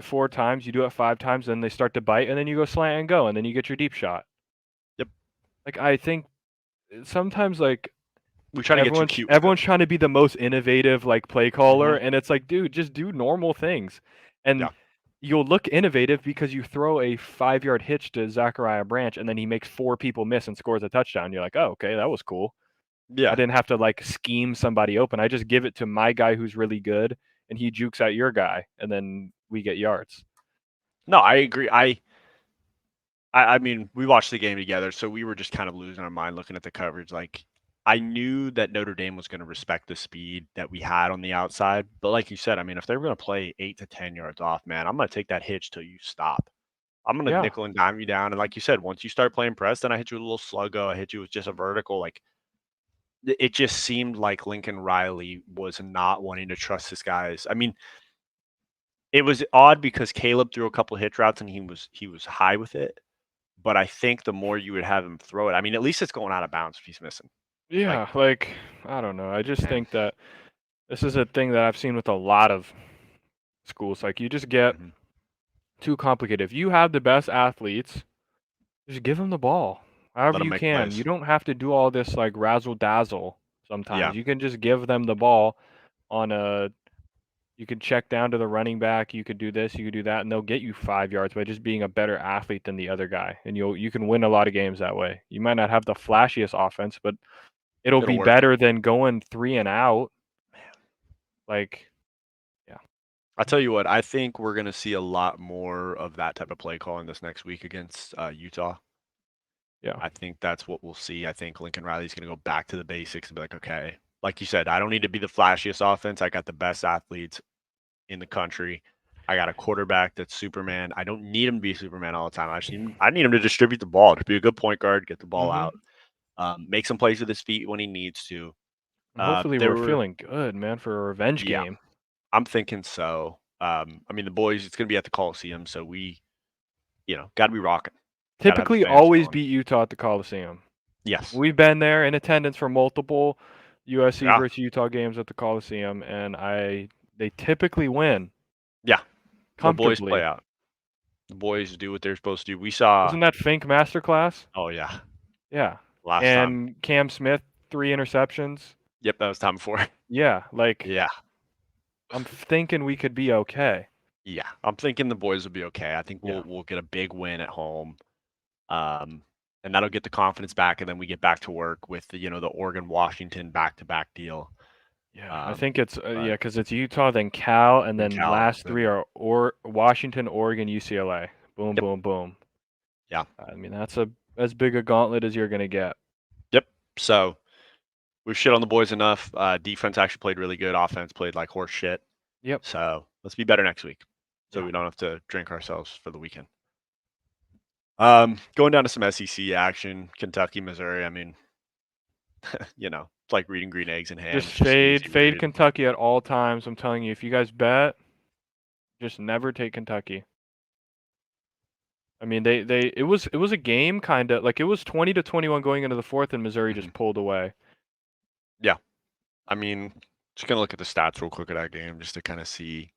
4 times, you do it 5 times, then they start to bite, and then you go slant and go, and then you get your deep shot. yep. Like, I think sometimes, like, We try to get too cute with it. everyone's trying to be the most innovative, like, play caller, Mhm. and it's like, dude, just do normal things. And Yeah, you'll look innovative because you throw a 5-yard hitch to Zachariah Branch, and then he makes 4 people miss and scores a touchdown. You're like, "Oh, okay, that was cool." I yeah. didn't have to, like, scheme somebody open. I just give it to my guy who's really good, and he jukes out your guy, and then we get yards. No, I agree. I mean, we watched the game together, so we were just kind of losing our mind looking at the coverage. Like, I knew that Notre Dame was going to respect the speed that we had on the outside, but like you said, I mean, if they were going to play 8 to 10 yards off, man, I'm going to take that hitch till you stop. I'm gonna Yeah. nickel and dime you down, and like you said, once you start playing press, then I hit you with a little sluggo, I hit you with just a vertical, like, it just seemed like Lincoln Riley was not wanting to trust his guys. I mean, it was odd because Caleb threw a couple hitch routes and he was high with it, but I think the more you would have him throw it, I mean, at least it's going out of bounds if he's missing. Like, Yeah, like, I don't know, I just man. think that this is a thing that I've seen with a lot of schools, like, you just get Mhm. too complicated. If you have the best athletes, just give them the ball, Let however him you make can. You plays. don't have to do all this, like, razzle-dazzle Yeah, sometimes. You can just give them the ball on a you could check down to the running back, you could do this, you could do that, and they'll get you 5 yards by just being a better athlete than the other guy, and you can win a lot of games that way. You might not have the flashiest offense, but it'll it'll be work. better than going 3 and out, like yeah, I tell you what, I think we're gonna see a lot more of that type of play calling this next week against Utah. yeah, I think that's what we'll see. I think Lincoln Riley's gonna go back to the basics and be like, okay, like you said, I don't need to be the flashiest offense. I got the best athletes in the country. I got a quarterback that's Superman. I don't need him to be Superman all the time. I need him to distribute the ball, to be a good point guard, get the ball mhm, out, make some plays with his feet when he needs to. and hopefully There we're were, feeling good, man, for a revenge yeah, game. I'm thinking so. I mean, the boys, it's gonna be at the Coliseum, so got to be rocking. Got to have the Typically fans always going. beat Utah at the Coliseum. Yes. We've been there in attendance for multiple USC Yeah. versus Utah games at the Coliseum, and they typically win Yeah. The boys play comfortably. out. The boys do what they're supposed to do. We saw. Wasn't that Fink masterclass? Oh yeah, Yeah, last time. and Cam Smith, 3 interceptions. Yep, that was time before. Yeah, like, Yeah. I'm thinking we could be okay. Yeah. I'm thinking the boys will be okay. I think we'll Yeah. we'll get a big win at home. Um, and that'll get the confidence back, and then we get back to work with the Oregon Washington back to back deal. Yeah, I Um, think it's, but yeah, 'cause it's Utah, then Cal, and then then Cal, last 3 then are Washington, Oregon, UCLA. Boom, yep, boom, boom. yeah, I mean, that's as big a gauntlet as you're gonna get. yep. So we've shit on the boys enough. Defense actually played really good. Offense played like horse shit. Yep. So let's be better next week, so Yeah. we don't have to drink ourselves for the weekend. Going down to some SEC action, Kentucky, Missouri. I mean, it's like reading green eggs and ham. Just It's just an easy fade read. Kentucky at all times, I'm telling you, if you guys bet, just never take Kentucky. I mean, they it was a game kinda like, it was 20-21 going into the 4th, and Missouri Mhm. just pulled away. Yeah, I mean, just gonna look at the stats real quick of that game just to kind of see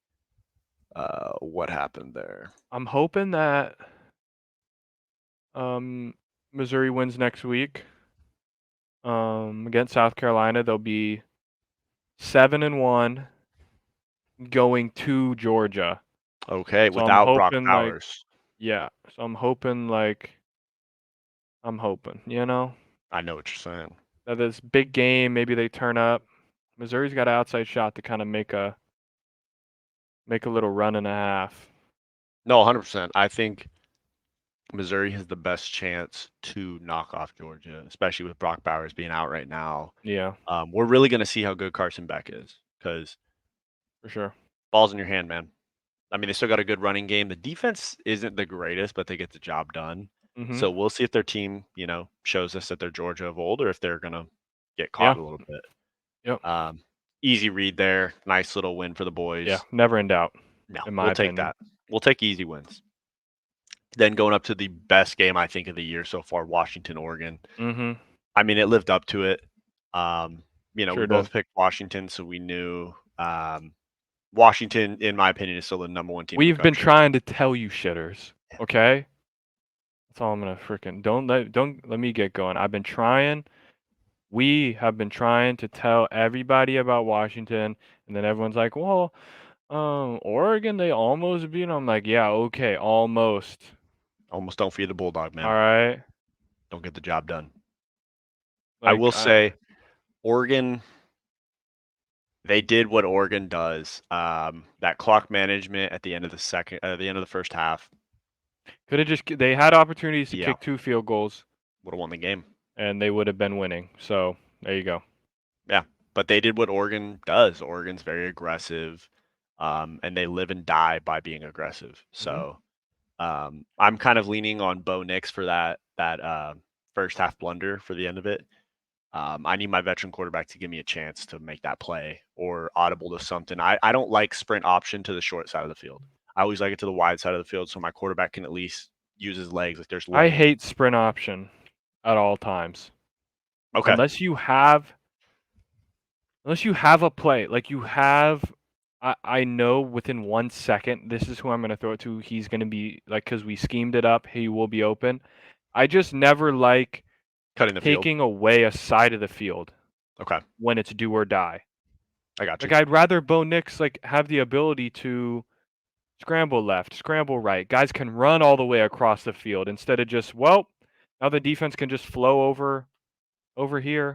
what happened there. I'm hoping that, um, Missouri wins next week, against South Carolina. They'll be 7-1 going to Georgia. Okay, So I'm without Brock hoping, like Bowers, yeah, so I'm hoping, like I'm hoping, I know what you're saying. that this big game, maybe they turn up. Missouri's got an outside shot to kinda make a little run and a half. No, 100%. I think Missouri has the best chance to knock off Georgia, especially with Brock Bowers being out right now. Yeah, We're really going to see how good Carson Beck is because for sure. ball's in your hand, man. I mean, they still got a good running game. The defense isn't the greatest, but they get the job done. Mhm. So we'll see if their team, shows us that they're Georgia of old or if they're going to get Yeah. caught a little bit. Yep. Easy read there. Nice little win for the Yeah, boys. never in doubt, No, in my we'll take opinion. that. We'll take easy wins. Then going up to the best game I think of the year so far, Washington, Oregon. Mhm. I mean, it lived up to it. We Sure did. both picked Washington, so we knew Washington, in my opinion, is still the number one team in the We've been country. trying to tell you shitters, okay? That's all I'm gonna fricking don't let me get going. I've been trying. We have been trying to tell everybody about Washington, and then everyone's like, "Well, Oregon, they almost beat 'em." I'm like, "Yeah, okay, almost. Almost don't feed the bulldog, man. Alright?" Don't get the job done. I Like, will say, Oregon, they did what Oregon does. That clock management at the end of the end of the first half. coulda just they had opportunities to Yeah, kick 2 field goals, would have won the game. and they would have been winning. So, there you go. Yeah, but they did what Oregon does. Oregon's very aggressive, and they live and die by being aggressive. Mhm. So I'm kind of leaning on Bo Nix for that first half blunder for the end of it. I need my veteran quarterback to give me a chance to make that play or audible to something. I don't like sprint option to the short side of the field. I always like it to the wide side of the field so my quarterback can at least use his legs. Like there's I lane. hate sprint option at all times. Okay. Unless you have a play, like you have I know within 1 second this is who I'm gonna throw it to. He's gonna be like, because we schemed it up, he will be open. I just never like Cutting the field. taking away a side of the field Okay. when it's do or die. I got Like you. I'd rather Bo Nix like have the ability to scramble left, scramble right. Guys can run all the way across the field instead of just, well, now the defense can just flow over here.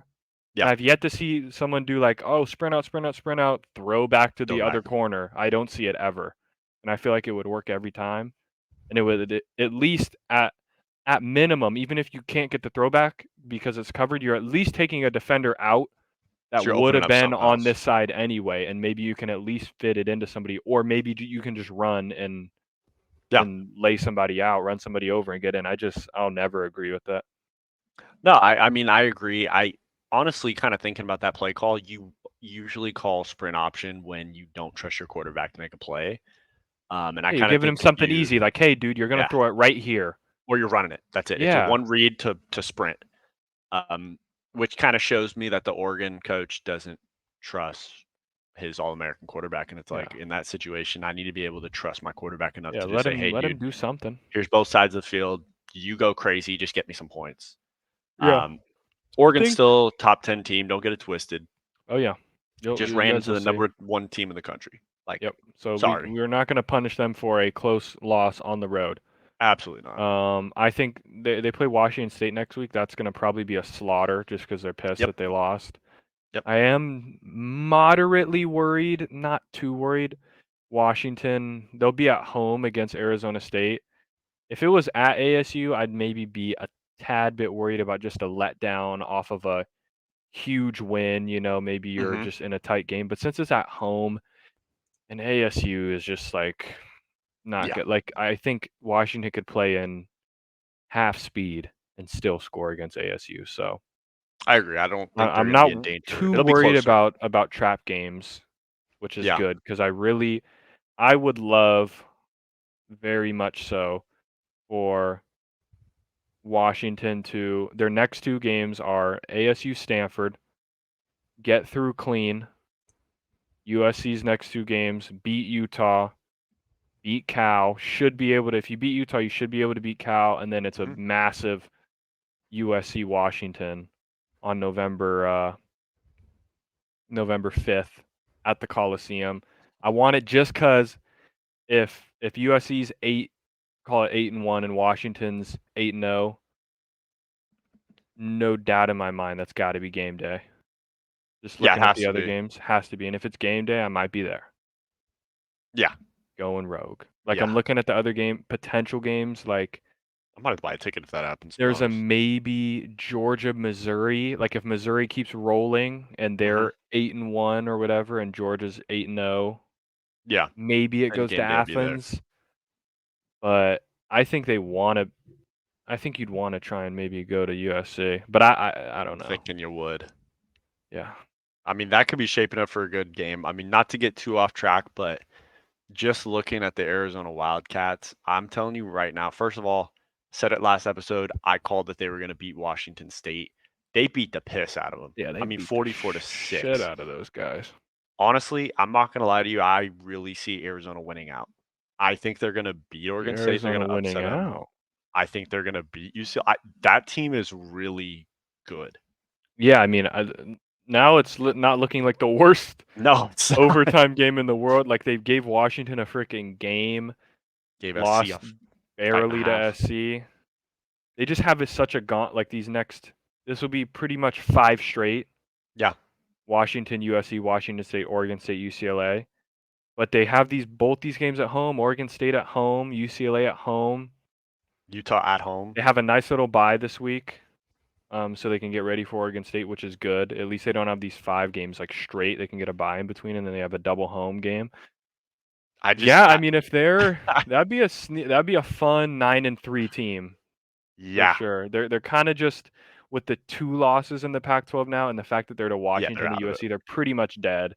And Yeah. I've yet to see someone do like, oh, sprint out, sprint out, sprint out, throw back to Throw the it back. other corner. I don't see it ever. And I feel like it would work every time. And it would at least at minimum, even if you can't get the throwback because it's covered, you're at least taking a defender out that So you're would opening have up been something on else. this side anyway, and maybe you can at least fit it into somebody, or maybe you can just run Yeah. and lay somebody out, run somebody over and get in. I'll never agree with that. No, I mean I agree. I honestly kind of thinking about that play call, you usually call sprint option when you don't trust your quarterback to make a play. And I Yeah, you're kind of giving him think something you easy, like, hey, dude, you're gonna yeah, throw it right here. or you're running it. That's it. It's a Yeah, one read to sprint. Which kind of shows me that the Oregon coach doesn't trust his All-American quarterback. And it's yeah, like in that situation, I need to be able to trust my quarterback enough yeah. to just say, "Hey, Let him dude, do something. here's both sides of the field. You go crazy. Just get me some points." Yeah, Um, I Oregon's think. still top 10 team. Don't get it twisted. Oh yeah, Just you ran guys into will the see. number one team in the country. Like, Yep. So sorry, we're not gonna punish them for a close loss on the road. absolutely not. I think they play Washington State next week. That's gonna probably be a slaughter just because they're pissed Yep, that they lost. yep. I am moderately worried, not too worried. Washington, they'll be at home against Arizona State. If it was at ASU, I'd maybe be a tad bit worried about just a letdown off of a huge win. Maybe you're Hmm. just in a tight game. But since it's at home and ASU is just like not Yeah, good, like I think Washington could play in half speed and still score against ASU. So I agree. I don't think they're I'm going to not be in danger. too It'll be worried closer. about trap games, which is Yeah. good because I would love very much so for Washington to their next two games are ASU Stanford, get through clean. USC's next two games, beat Utah, beat Cal. Should be able to, if you beat Utah, you should be able to beat Cal, and then it's a Hmm. massive USC Washington on November 5th at the Coliseum. I want it just because if USC's 8, call it 8-1, and Washington's 8-0, no doubt in my mind that's got to be game day. Just Yeah, it looking at has the to other be. games, has to be. And if it's game day, I might be there Yeah, going rogue. Like yeah. I'm looking at the other potential games. Like I might have to buy a ticket if that happens, to be there's a honest. maybe Georgia Missouri. Like if Missouri keeps rolling and Hmm. they're 8-1 or whatever, and Georgia's 8-0, Yeah, maybe it and goes to game day would be there. Athens. But I think they want to. I think you'd want to try and maybe go to USC. But I don't I'm know. thinking you would. Yeah. I mean, that could be shaping up for a good game. I mean, not to get too off track, but just looking at the Arizona Wildcats, I'm telling you right now, first of all, said it last episode, I called that they were going to beat Washington State. They beat the piss out of them. Yeah, I they mean, beat the 44 to shit 6. out of those guys. Honestly, I'm not going to lie to you. I really see Arizona winning out. I think they're going to beat Oregon State. They're Arizona going to winning upset them. out. I think they're going to beat UCLA. That team is really good. Yeah, I mean, now it's not looking like the worst No, it's not. overtime game in the world. Like they gave Washington a freaking game, Gave SC a lost fight and a barely to half. SC. They just have such a gaunt. Like these next, this will be pretty much 5 straight. Yeah, Washington, USC, Washington State, Oregon State, UCLA. But they have both these games at home. Oregon State at home, UCLA at home. Utah at home. They have a nice little bye this week. So they can get ready for Oregon State, which is good. At least they don't have these 5 games like straight. They can get a bye in between, and then they have a double home game. I just Yeah, I mean, if they're that'd be a fun 9-3 team for yeah, sure. They're kinda just with the 2 losses in the Pac-12 now and the fact that they're to yeah, they're Washington and out of it. USC, they're pretty much dead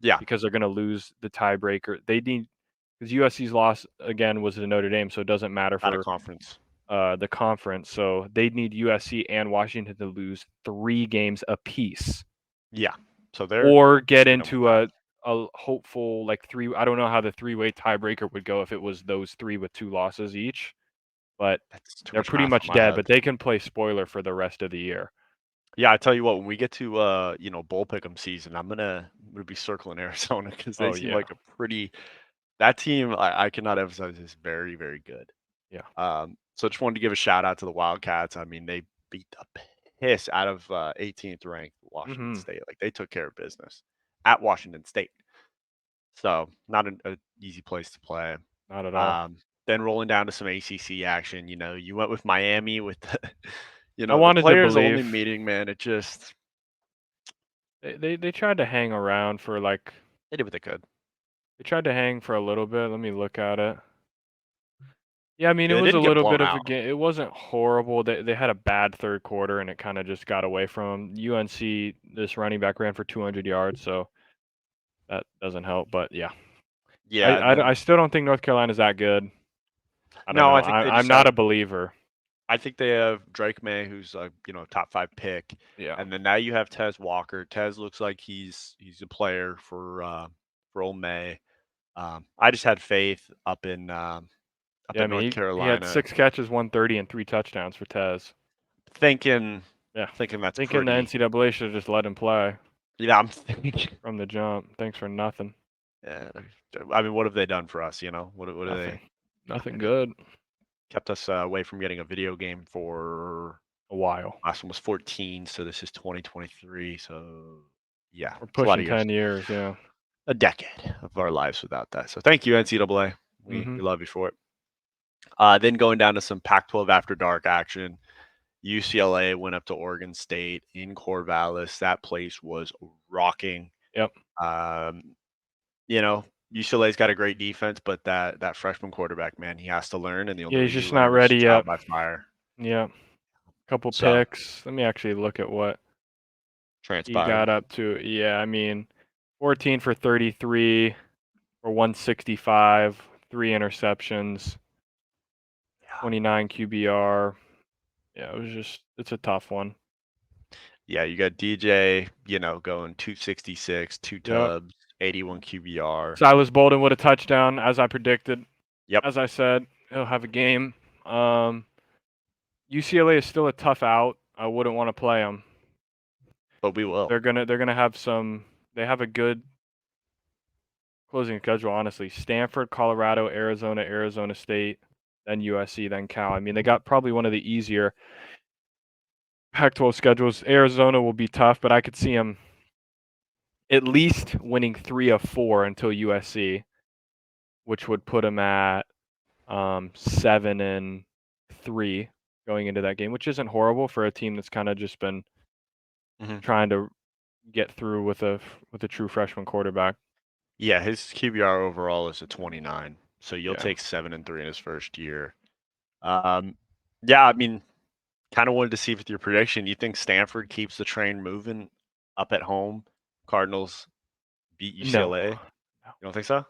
Yeah, because they're gonna lose the tiebreaker. They need because USC's loss again was to Notre Dame, so it doesn't matter out of for, conference. the conference, so they'd need USC and Washington to lose 3 games apiece Yeah, so they're or get freedom into without. a hopeful, like, 3 I don't know how the three-way tiebreaker would go if it was those 3 with 2 losses each, but That's too they're much pretty math on much my dead, head. but they can play spoiler for the rest of the year. Yeah, I tell you what, when we get to bowl pick'em season, I'm gonna be circling Arizona because they Oh, seem yeah. like a pretty that team I cannot emphasize is very, very good. Yeah. So just wanted to give a shout out to the Wildcats. I mean, they beat the piss out of 18th ranked Washington Mhm. State. Like they took care of business at Washington State. So not a easy place to play. Not at all. Um, then rolling down to some ACC action. You went with Miami with the, I the wanted to players only believe. meeting. Man, it just They tried to hang around for, like they did what they could. they tried to hang for a little bit, let me look at it. Yeah, I mean, it Yeah, they was a didn't get little bit blown of a out. game. It wasn't horrible. They had a bad 3rd quarter, and it kinda just got away from 'em. UNC, this running back ran for 200 yards, so that doesn't help, but yeah. Yeah, and I then still don't think North Carolina's that good. I don't no, I know. think they I'm just not have. a believer. I think they have Drake May, who's a top 5 pick, Yeah. and then now you have Tez Walker. Tez looks like he's a player for Ole May. I just had faith up Yeah, I in North mean, he had Carolina, 6 catches, 130, and 3 touchdowns for Tez. thinking Yeah. thinking that's Thinking the pretty. NCAA should have just let him play Yeah, I'm thinking. from the jump. Thanks for nothing. Yeah, I mean, what have they done for us? What are they? Nothing. Nothing Nothing. good. Kept us away from getting a video game for A while. last one was 14, so this is 2023. So yeah, We're it's a lot pushing of years. 10 years, yeah. A decade of our lives without that. So thank you, NCAA. We Mhm. love you for it. Then going down to some Pac-12 after dark action. UCLA went up to Oregon State in Corvallis. That place was rocking. Yep. Um, you know, UCLA's got a great defense, but that freshman quarterback, man, he has to learn, and the Yeah, only he's way you just not learn is ready trial yet. by fire. Yeah. Couple So picks. Let me actually look at what he transpired. got up to. Yeah, I mean, 14 for 33 for 165, 3 interceptions, Yeah, 29 QBR. Yeah, it's a tough one. yeah, you got DJ, going 266, two Yep. tubs, 81 QBR. Silas Bolden with a touchdown, as I predicted. Yep, As I said, he'll have a game. UCLA is still a tough out. I wouldn't want to play them. but we will. They're gonna have some. They have a good closing schedule, honestly. Stanford, Colorado, Arizona, Arizona State, then USC, then Cal. I mean, they got probably one of the easier Pac-12 schedules. Arizona will be tough, but I could see them at least winning 3 of 4 until USC, which would put them at 7-3 going into that game, which isn't horrible for a team that's kind of just been Mhm. trying to get through with a true freshman quarterback. Yeah, his QBR overall is a 29, so you'll Yeah. take 7-3 in his first year. Um, yeah, I mean, kind of wanted to see with your prediction. You think Stanford keeps the train moving up at home? Cardinals beat No. UCLA. You don't think so?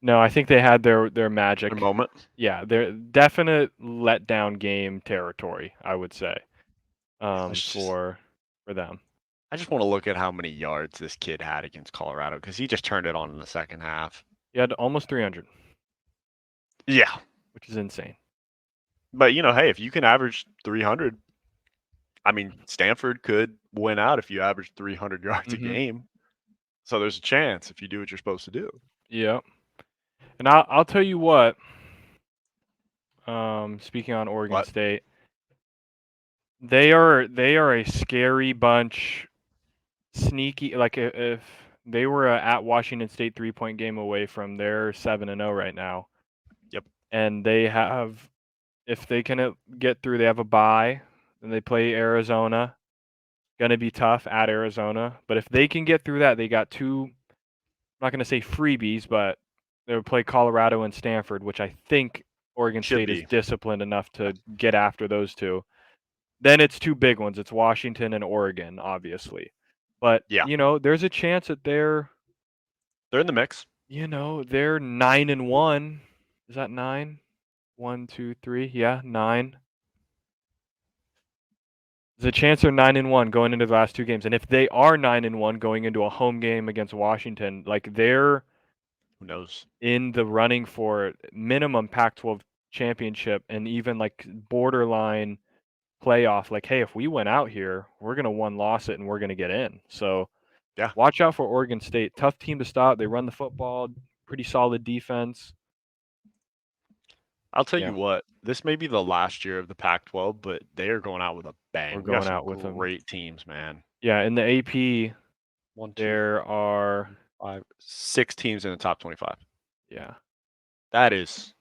No, I think they had their Their magic. moment. Yeah, they're definite letdown game territory, I would say, Let's just. for them. I just want to look at how many yards this kid had against Colorado because he just turned it on in the second half. He had almost 300, Yeah, which is insane. but hey, if you can average 300, I mean, Stanford could win out if you average 300 yards a Mhm. game. So there's a chance if you do what you're supposed to do. Yeah. And I'll tell you what, speaking on Oregon What? State, they are a scary bunch. Sneaky, like if they were at Washington State 3-point game away from their 7-0 right now, Yep. and they have if they can get through, they have a bye, and they play Arizona. Gonna be tough at Arizona, but if they can get through that, they got 2. I'm not gonna say freebies, but They would play Colorado and Stanford, which I think Oregon Should State is be. disciplined enough to Yes. get after those 2. Then it's 2 big ones. It's Washington and Oregon, obviously. But, Yeah. there's a chance that They're in the mix. they're 9-1. Is that 9? 1, 2, 3. Yeah, 9. There's a chance they're 9-1 going into the last 2 games. And if they are 9-1 going into a home game against Washington, like they're Who knows? in the running for minimum Pac-12 championship and even like borderline playoff. Like, hey, if we went out here, we're gonna one loss it and we're gonna get in. So Yeah. watch out for Oregon State. Tough team to stop. They run the football, pretty solid defense. I'll tell Yeah, you what, this may be the last year of the Pac-12, but they are going out with a we're bang. We got going some out with them. great teams, man. Yeah, in the AP, One, two, there are 5, 6 teams in the top 25. yeah. That is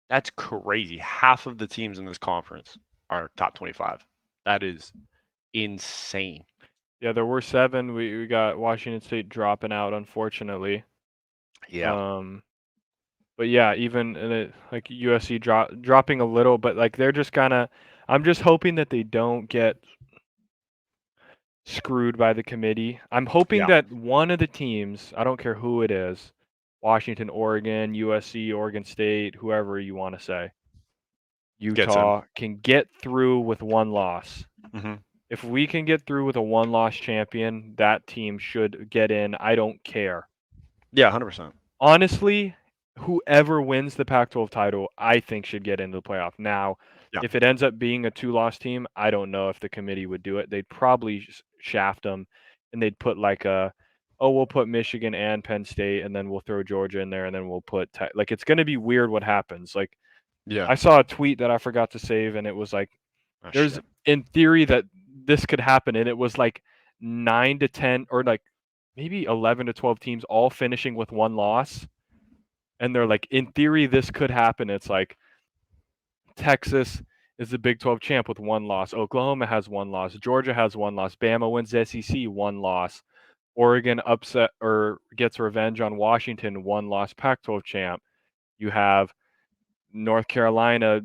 that's crazy. Half of the teams in this conference are top 25. That is insane. Yeah, there were 7. We got Washington State dropping out, unfortunately. Yeah. Um, but yeah, even in it, like USC dropping a little, but like they're just kind of. I'm just hoping that they don't get screwed by the committee. I'm hoping Yeah. that one of the teams, I don't care who it is, Washington, Oregon, USC, Oregon State, whoever you want to say, Gets in. Utah, can get through with 1 loss. Mhm. If we can get through with a 1-loss champion, that team should get in. I don't care. Yeah, 100%. Honestly, whoever wins the Pac-12 title, I think should get into the playoff. Now, Yeah. if it ends up being a 2-loss team, I don't know if the committee would do it. They'd probably shaft them, and they'd put like oh, we'll put Michigan and Penn State, and then we'll throw Georgia in there, and then we'll put like it's going to be weird what happens. Like Yeah. I saw a tweet that I forgot to save, and it was like Oh, there's shit. in theory that this could happen, and it was like 9 to 10 or like maybe 11 to 12 teams all finishing with 1 loss. And they're like, in theory, this could happen. It's like Texas is the Big 12 champ with 1 loss. Oklahoma has 1 loss. Georgia has 1 loss. Bama wins the SEC, 1 loss. Oregon upset or gets revenge on Washington, 1 loss. Pac-12 champ. You have North Carolina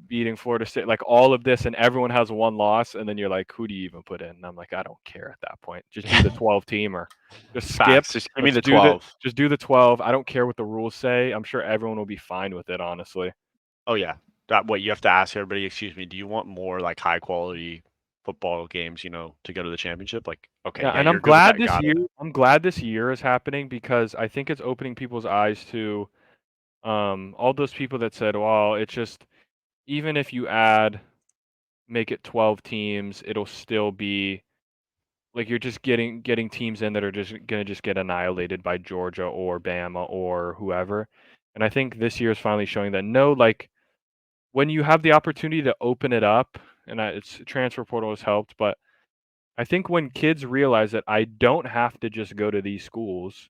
beating Florida State, like all of this, and everyone has 1 loss. And then you're like, who do you even put in? And I'm like, I don't care at that point. Just do the 12 teamer. Just skip. Facts. Just give me Let's the do the 12. just do the 12. I don't care what the rules say. I'm sure everyone will be fine with it, honestly. Oh, yeah. That what you have to ask everybody, excuse me, do you want more like high quality football games, to go to the championship? Like, okay, Yeah, yeah, and you're good with that. Got it. I'm glad this year is happening because I think it's opening people's eyes to all those people that said, well, it's just even if you make it 12 teams, it'll still be like you're just getting teams in that are just gonna just get annihilated by Georgia or Bama or whoever. And I think this year is finally showing that no, like when you have the opportunity to open it up, and it's transfer portal has helped, but I think when kids realize that I don't have to just go to these schools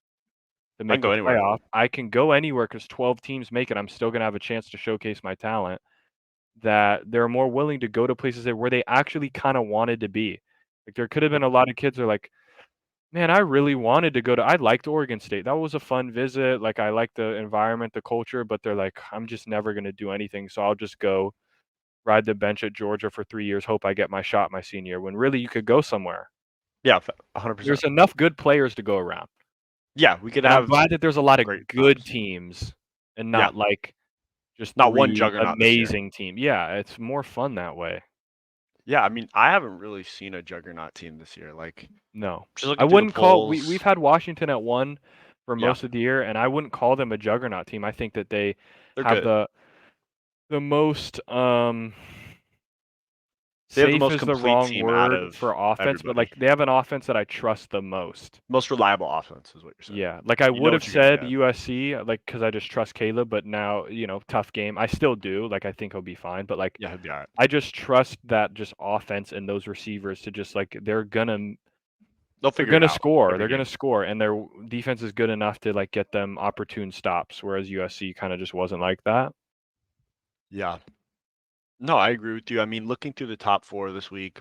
to I can make the go anywhere. playoff, I can go anywhere because 12 teams make it. I'm still gonna have a chance to showcase my talent. That they're more willing to go to places where they actually kind of wanted to be. Like there could have been a lot of kids who are like, man, I really wanted to go to I liked Oregon State. That was a fun visit. Like I like the environment, the culture, but they're like, I'm just never gonna do anything. So I'll just go ride the bench at Georgia for 3 years, hope I get my shot my senior year, when really you could go somewhere. Yeah, 100%. There's enough good players to go around. Yeah, we could And I'm have glad that there's a lot of great good times. teams and Yeah, not like just not one 3 juggernaut this year. amazing team. Yeah, it's more fun that way. Yeah, I mean, I haven't really seen a juggernaut team this year. Like, No. just I looking through the wouldn't call polls. we've had Washington at 1 for Yeah, most of the year, and I wouldn't call them a juggernaut team. I think that they they're have good. the most, They have the safe most is the complete wrong team out word of for offense, but, everybody. like, they have an offense that I trust the most. Most reliable offense is what you're saying. Yeah, like, I You know would have what you're gonna said get. USC, like, because I just trust Caleb, but now, tough game. I still do, like, I think he'll be fine, but, like, Yeah, he'll be all right. I just trust that just offense and those receivers to just, like, They'll they're figure it gonna out score, every they're gonna game. score, and their defense is good enough to, like, get them opportune stops, whereas USC kinda just wasn't like that. Yeah. No, I agree with you. I mean, looking through the top 4 this week,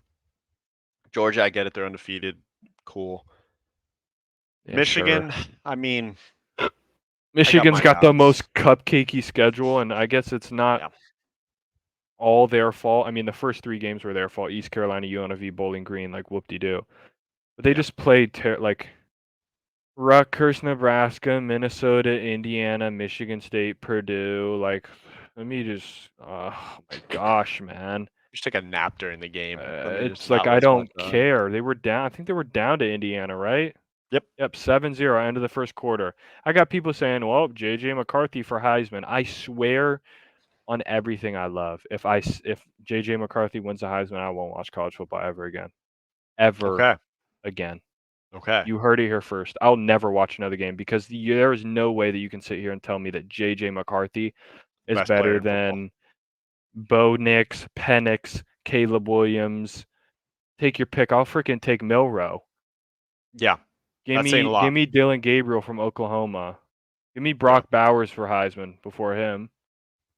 Georgia, I get it, they're undefeated. Cool. Yeah, sure. Michigan, I mean, I got Michigan's my got the doubts. most cupcakey schedule, and I guess it's not Yeah. all their fault. I mean, the first 3 games were their fault. East Carolina, UNLV, Bowling Green, like, whoop-de-doo. But they Yeah. just played like, Rutgers, Nebraska, Minnesota, Indiana, Michigan State, Purdue, like, let me just oh my gosh, man. Just take a nap during the game. Let me just It's like, not I waste my don't time. care. They were down I think they were down to Indiana, right? Yep. Yep, 7-0 end of the first quarter. I got people saying, "Well, JJ McCarthy for Heisman." I swear on everything I love, if JJ McCarthy wins the Heisman, I won't watch college football ever again. Ever Okay. again. Okay. You heard it here first. I'll never watch another game because there is no way that you can sit here and tell me that JJ McCarthy is Best player better in football. than Bo Nix, Penix, Caleb Williams. Take your pick. I'll freaking take Milrow. Yeah. Give That's saying a me give lot. me Dylan Gabriel from Oklahoma. Give me Yeah. Brock Bowers for Heisman before him.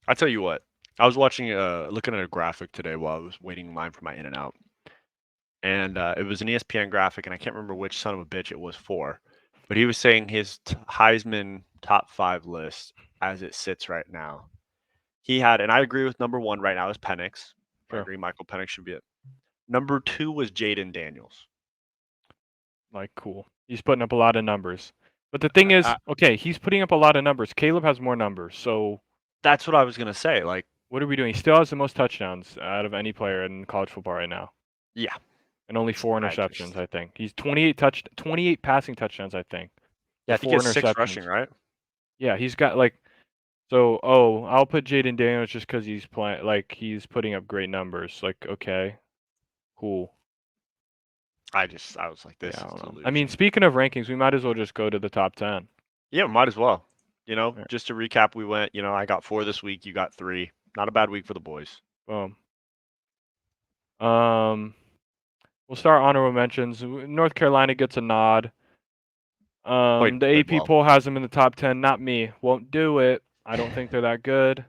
I tell you what. I was watching looking at a graphic today while I was waiting in line for my In and Out. And it was an ESPN graphic, and I can't remember which son of a bitch it was for, but he was saying his Heisman top 5 list as it sits right now. He had, and I agree with number 1 right now is Penix. I Sure. agree Michael Penix should be it. Number 2 was Jaden Daniels. Like, cool. He's putting up a lot of numbers. But the thing is, I okay, he's putting up a lot of numbers. Caleb has more numbers. So That's what I was gonna say. Like, what are we doing? He still has the most touchdowns out of any player in college football right now, yeah, and only 4 I interceptions, just I think. He's 28 passing touchdowns, I think, yeah, with I think he 4 has 6 rushing, interceptions. right? Yeah, he's got like I'll put Jaden Daniels just because he's playing like he's putting up great numbers. Like, okay, cool. I was like, Yeah, this I is don't know. I mean, delusion. speaking of rankings, we might as well just go to the top 10. Yeah, might as well. Right. Just to recap, we went. I got 4 this week. You got 3. Not a bad week for the boys. Boom. Um, we'll start honorable mentions. North Carolina gets a nod. The Played AP well. poll has them in the top 10. Not me. Won't do it. I don't think they're that good.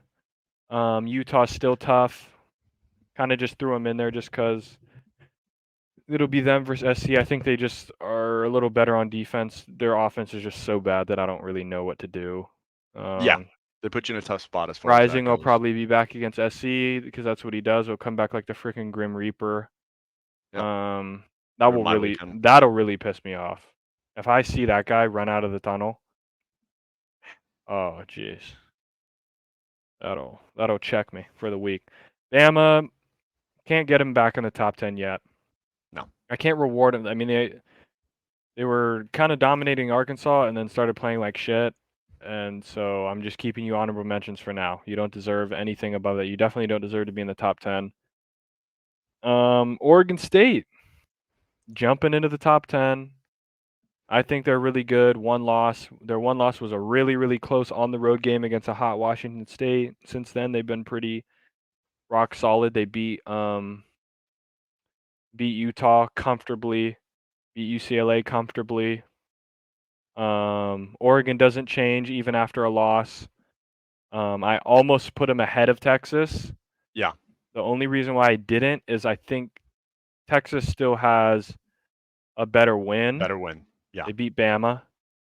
Utah's still tough. Kind of just threw them in there just because it'll be them versus SC. I think they just are a little better on defense. Their offense is just so bad that I don't really know what to do. Yeah, Um, they put you in a tough spot as far as that Rising will goes. probably be back against SC because that's what he does. He'll come back like the freaking Grim Reaper. Yep, Um, ruined my weekend. that'll really piss me off. If I see that guy run out of the tunnel, oh jeez, that'll check me for the week. Bama can't get him back in the top 10 yet. No. I can't reward him. I mean, they were kind of dominating Arkansas and then started playing like shit. And so I'm just keeping you honorable mentions for now. You don't deserve anything above that. You definitely don't deserve to be in the top 10. Oregon State jumping into the top 10. I think they're really good. One loss. Their one loss was a really, really close on the road game against a hot Washington State. Since then, they've been pretty rock solid. They beat Utah comfortably, beat UCLA comfortably. Oregon doesn't change even after a loss. I almost put them ahead of Texas. Yeah, The only reason why I didn't is I think Texas still has a better win. better win. Yeah, They beat Bama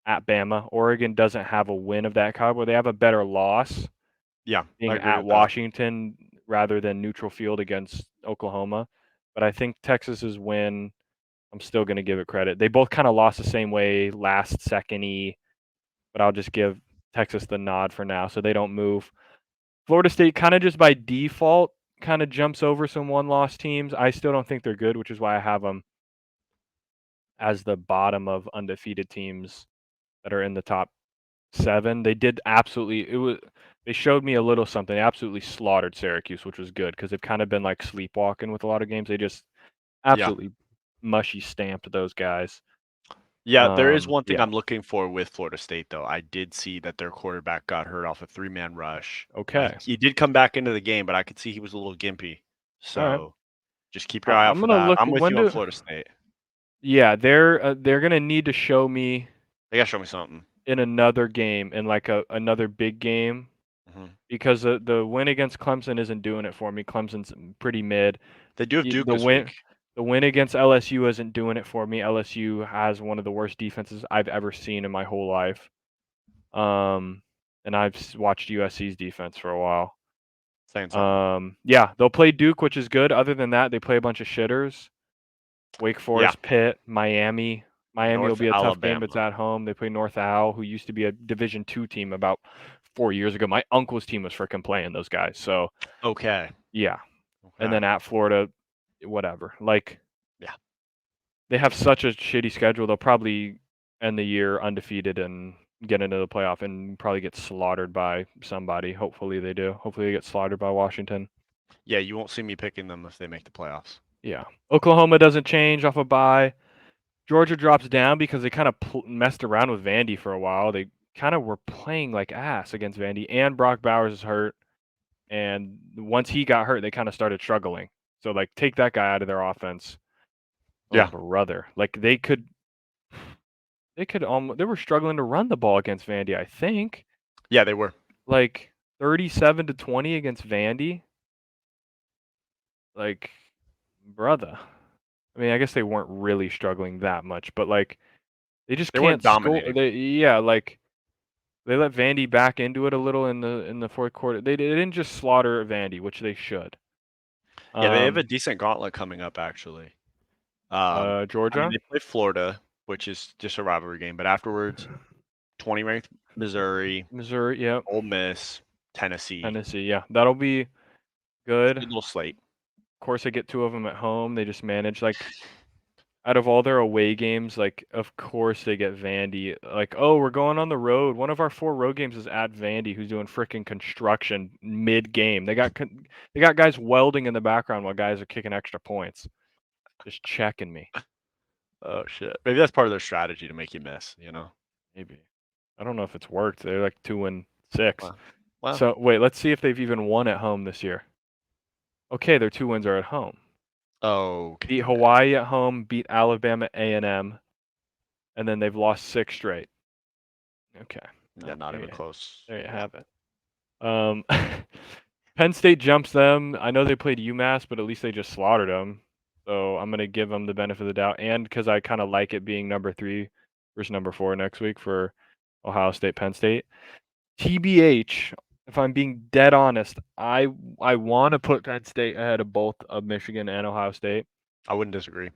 at Bama. Oregon doesn't have a win of that caliber. They have a better loss yeah, I being agree at with that. Washington rather than neutral field against Oklahoma. But I think Texas's win, I'm still going to give it credit. They both kind of lost the same way, last second-y, but I'll just give Texas the nod for now so they don't move. Florida State kind of just by default kind of jumps over some one-loss teams. I still don't think they're good, which is why I have them as the bottom of undefeated teams that are in the top 7. They did absolutely they showed me a little something. They absolutely slaughtered Syracuse, which was good because they've kind of been like sleepwalking with a lot of games. They just Yeah, absolutely mushy stamped those guys. yeah. There is one thing Yeah. I'm looking for with Florida State, though. I did see that their quarterback got hurt off a 3-man rush. Okay. He did come back into the game, but I could see he was a little gimpy. All right. So just keep your eye out I'm for gonna that. look I'm with when you on do. Florida State. Yeah, they're gonna need to show me They gotta show me something. in another game, in like another big game, Hmm. because the win against Clemson isn't doing it for me. Clemson's pretty mid. They do have Y Duke the this win week. the win against LSU isn't doing it for me. LSU has one of the worst defenses I've ever seen in my whole life. And I've watched USC's defense for a while. Saying something. Yeah, they'll play Duke, which is good. Other than that, they play a bunch of shitters. Wake Yeah, Forest, Pitt, Miami. Miami will North be a tough game, but it's Alabama. at home. They play North Al, who used to be a Division II team about 4 years ago. My uncle's team was freaking playing those guys. So, Okay. yeah. And Okay. then at Florida, whatever. Like, Yeah. they have such a shitty schedule. They'll probably end the year undefeated and get into the playoff and probably get slaughtered by somebody. Hopefully they do. Hopefully they get slaughtered by Washington. Yeah, you won't see me picking them if they make the playoffs. Yeah. Oklahoma doesn't change off a bye. Georgia drops down because they kind of messed around with Vandy for a while. They kind of were playing like ass against Vandy, and Brock Bowers is hurt. And once he got hurt, they kind of started struggling. So like, take that guy out of their offense. Oh Yeah. brother, like they could almost they were struggling to run the ball against Vandy. I think Yeah, they were. like 37-20 against Vandy. Like, brother. I mean, I guess they weren't really struggling that much, but like they just They weren't can't score. dominating. Like they let Vandy back into it a little in the fourth quarter. They didn't just slaughter Vandy, which they should. Yeah, they have a decent gauntlet coming up actually. I mean, Georgia, they play Florida, which is just a rivalry game, but afterwards, 20 ranked Missouri, Missouri, yep, Ole Miss, Tennessee. Tennessee, yeah, that'll be It's a good. good Of little slate. course, they get two of them at home. They just manage like out of all their away games, like of course they get Vandy. Like, oh, we're going on the road. One of our 4 road games is at Vandy, who's doing freaking construction mid game. They got guys welding in the background while guys are kicking extra points, just checking me. Oh shit. Maybe that's part of their strategy to make you miss, you know? Maybe. I don't know if it's worked. They're like 2-6. Well, well, So wait, let's see if they've even won at home this year. Okay, their 2 wins are at home. Beat okay. Hawaii at home, beat Alabama A&M, and then they've lost 6 straight. Okay. Yeah, not There even you, close. there you Yeah. have it. Penn State jumps them. I know they played UMass, but at least they just slaughtered them. So I'm gonna give them the benefit of the doubt, and because I kind of like it being number 3 versus number 4 next week for Ohio State, Penn State. TBH, if I'm being dead honest, I want to put Penn State ahead of both of Michigan and Ohio State. I wouldn't disagree.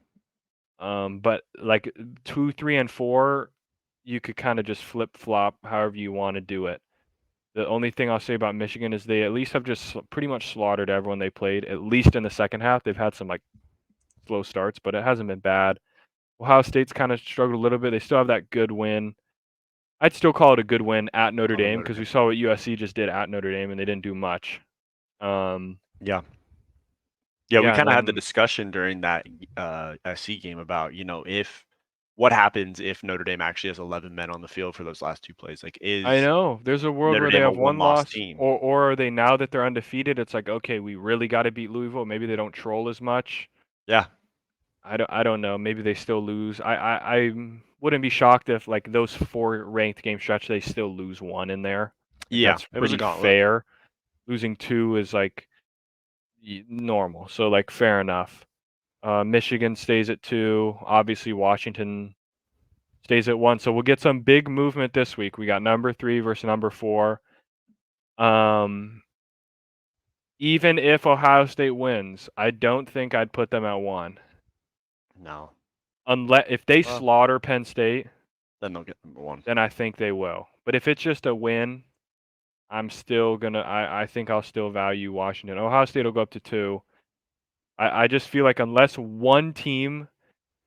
But like 2, 3, and 4, you could kind of just flip flop however you want to do it. The only thing I'll say about Michigan is they at least have just pretty much slaughtered everyone they played, at least in the second half. They've had some like slow starts, but it hasn't been bad. Ohio State's kind of struggled a little bit. They still have that good win. I'd still call it a good win at Notre On Dame Notre because we Dame. saw what USC just did at Notre Dame and they didn't do much. Um, Yeah. Yeah, we yeah, and kind of had the then discussion during that SC game about, if what happens if Notre Dame actually has 11 men on the field for those last two plays? Like, I is know there's a world Notre where they Dame a have one one-loss loss, team? or are they now that they're undefeated? It's like okay, we really got to beat Louisville. Maybe they don't troll as much. Yeah. I don't know. Maybe they still lose. I wouldn't be shocked if like those 4 ranked game stretch they still lose 1 in there. Like Yeah, that's it was a pretty gauntlet. fair. Losing 2 is like normal. So like fair enough. Michigan stays at 2. Obviously Washington stays at 1. So we'll get some big movement this week. We got number 3 versus number 4. Um, even if Ohio State wins, I don't think I'd put them at 1. No. Unless if they Well, slaughter Penn State, then they'll get number one. then I think they will. But if it's just a win, I'm still gonna. I think I'll still value Washington. Ohio State will go up to 2. I just feel like unless one team,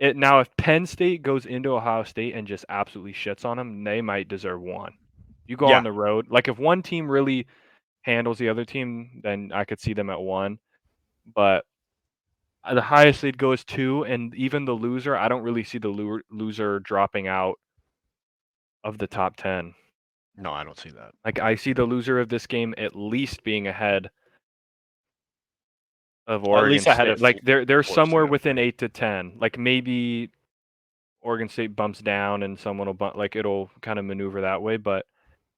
now if Penn State goes into Ohio State and just absolutely shits on them, they might deserve 1. You go on Yeah. the road, like if one team really handles the other team, then I could see them at 1. But the highest they'd go is 2, and even the loser, I don't really see the loser dropping out of the top 10. No, I don't see that. Like I see the loser of this game at least being ahead of Well, at Oregon least ahead State. of Like they're Florida State, somewhere I would within say. 8 to 10. Like maybe Oregon State bumps down and someone will like it'll kind of maneuver that way. But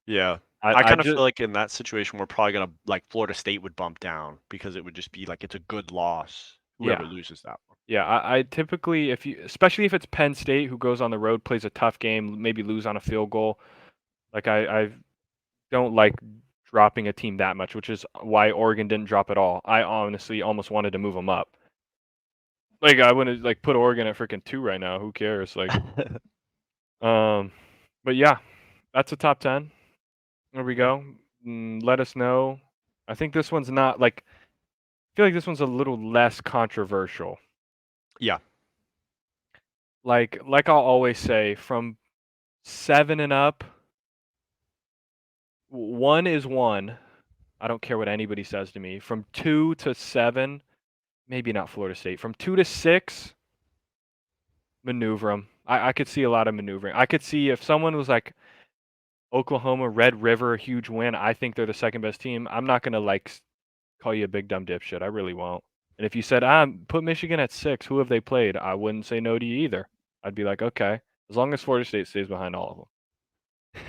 Yeah. I I kind of just feel like in that situation, we're probably gonna like Florida State would bump down because it would just be like it's a good loss. yeah Whoever loses that one. yeah I typically if you especially if it's Penn State who goes on the road plays a tough game maybe lose on a field goal. Like I don't like dropping a team that much, which is why Oregon didn't drop at all. I honestly almost wanted to move them up. Like I wouldn't like put Oregon at freaking 2 right now. Who cares? Like, um, but yeah, that's a top 10. There we Yeah. go. Let us know. I think this one's not like. I feel like this one's a little less controversial. Yeah. Like I'll always say, from 7 and up, one is one. I don't care what anybody says to me. From 2 to 7, maybe not Florida State. From 2 to 6, maneuver them. I could see a lot of maneuvering. I could see if someone was like Oklahoma, Red River, a huge win. I think they're the second best team. I'm not gonna like call you a big dumb dipshit. I really won't. And if you said, put Michigan at 6, who have they played? I wouldn't say no to you either. I'd be like, okay, as long as Florida State stays behind all of them.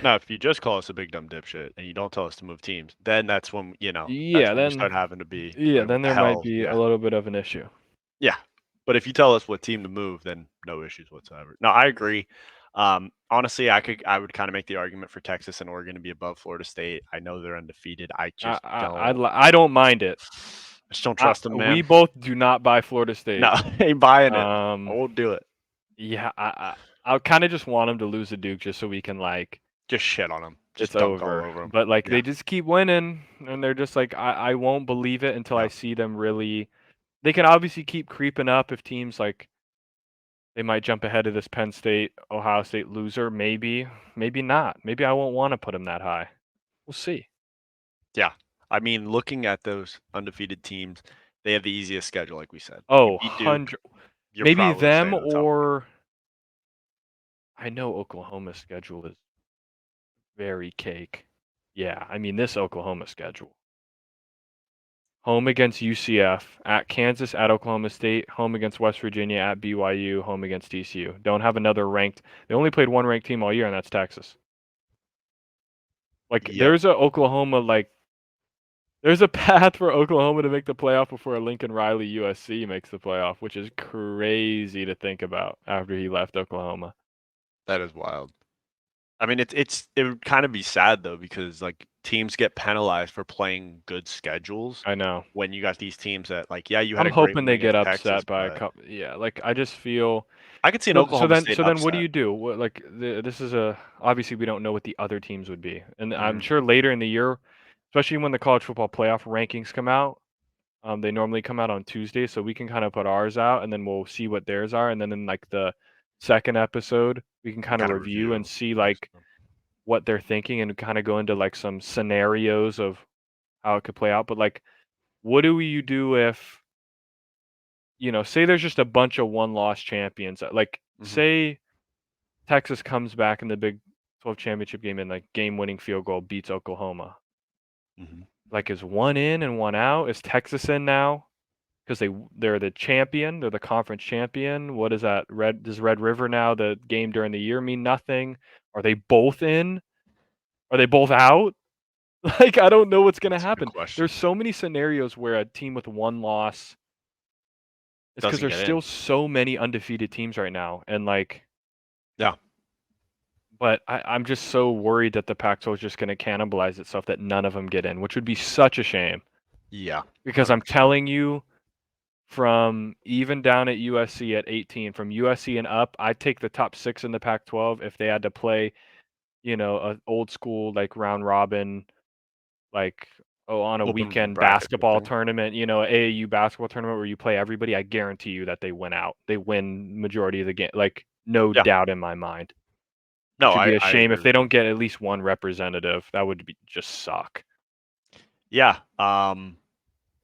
Now, if you just call us a big dumb dipshit and you don't tell us to move teams, then that's when that's Yeah, when we then start having to be yeah, like, what then the there might hell? be a Yeah. little bit of an issue. Yeah. But if you tell us what team to move, then no issues whatsoever. No, I agree. Honestly, I would kind of make the argument for Texas and Oregon to be above Florida State. I know they're undefeated. I don't mind it. I just don't trust them, We man. both do not buy Florida No, State. ain't buying it. I Um, won't do it. yeah, I kind of just want them to lose to Duke just so we can like Just shit on them. it's Just dunk all over. over them. But like Yeah. they just keep winning, and they're just like I won't believe it until I No. see them really. They can obviously keep creeping up if teams like they might jump ahead of this Penn State, Ohio State loser. Maybe, maybe not. Maybe I won't want to put them that high. We'll see. Yeah. I mean, looking at those undefeated teams, they have the easiest schedule, like we said. You Oh, beat Duke, 100. you're Maybe probably them staying at the top. or I know Oklahoma's schedule is very cake. Yeah, I mean this Oklahoma schedule. Home against UCF, at Kansas, at Oklahoma State, home against West Virginia, at BYU, home against TCU. Don't have another ranked. They only played one ranked team all year, and that's Texas. Like Yep. there's a Oklahoma like there's a path for Oklahoma to make the playoff before Lincoln Riley USC makes the playoff, which is crazy to think about after he left Oklahoma. That is wild. I mean, it would kind of be sad though because like teams get penalized for playing good schedules I know. when you got these teams that like, yeah, you had I'm a great hoping win they get against Texas, upset by a but couple. Yeah, like I just feel. I could see an So, so Oklahoma then, State so then, what do upset. you do? What, like, this is a obviously we don't know what the other teams would be, and I'm Mhm. sure later in the year, especially when the college football playoff rankings come out, they normally come out on Tuesday, so we can kind of put ours out, and then we'll see what theirs are, and then in like the second episode, we can And kind of kind of review and review. see like what they're thinking, and kind of go into like some scenarios of how it could play out. But like, what do you do if say there's just a bunch of one-loss champions, like Mhm. say Texas comes back in the Big 12 championship game and like game-winning field goal beats Oklahoma. Mhm. Like, is one in and one out? Is Texas in now? Because they're the champion, they're the conference champion. What is that? Does Red River now the game during the year mean nothing? Are they both in? Are they both out? Like, I don't know what's gonna That's a good happen. question. There's so many scenarios where a team with one loss. It's because Doesn't there's get in. still so many undefeated teams right now, and like Yeah. but I'm just so worried that the Pac-12 is just gonna cannibalize itself that none of them get in, which would be such a shame. Yeah. Because I'm 100%. telling you, from even down at USC at 18, from USC and up, I'd take the top 6 in the Pac-12 if they had to play, a old school, like, round robin, like, on a Open weekend bracket type basketball thing. tournament, AAU basketball tournament where you play everybody. I guarantee you that they win out. They win majority of the game, like, no Yeah. doubt in my mind. No, Which would be a I shame agree if they with you. don't get at least one representative. That would just suck. Yeah.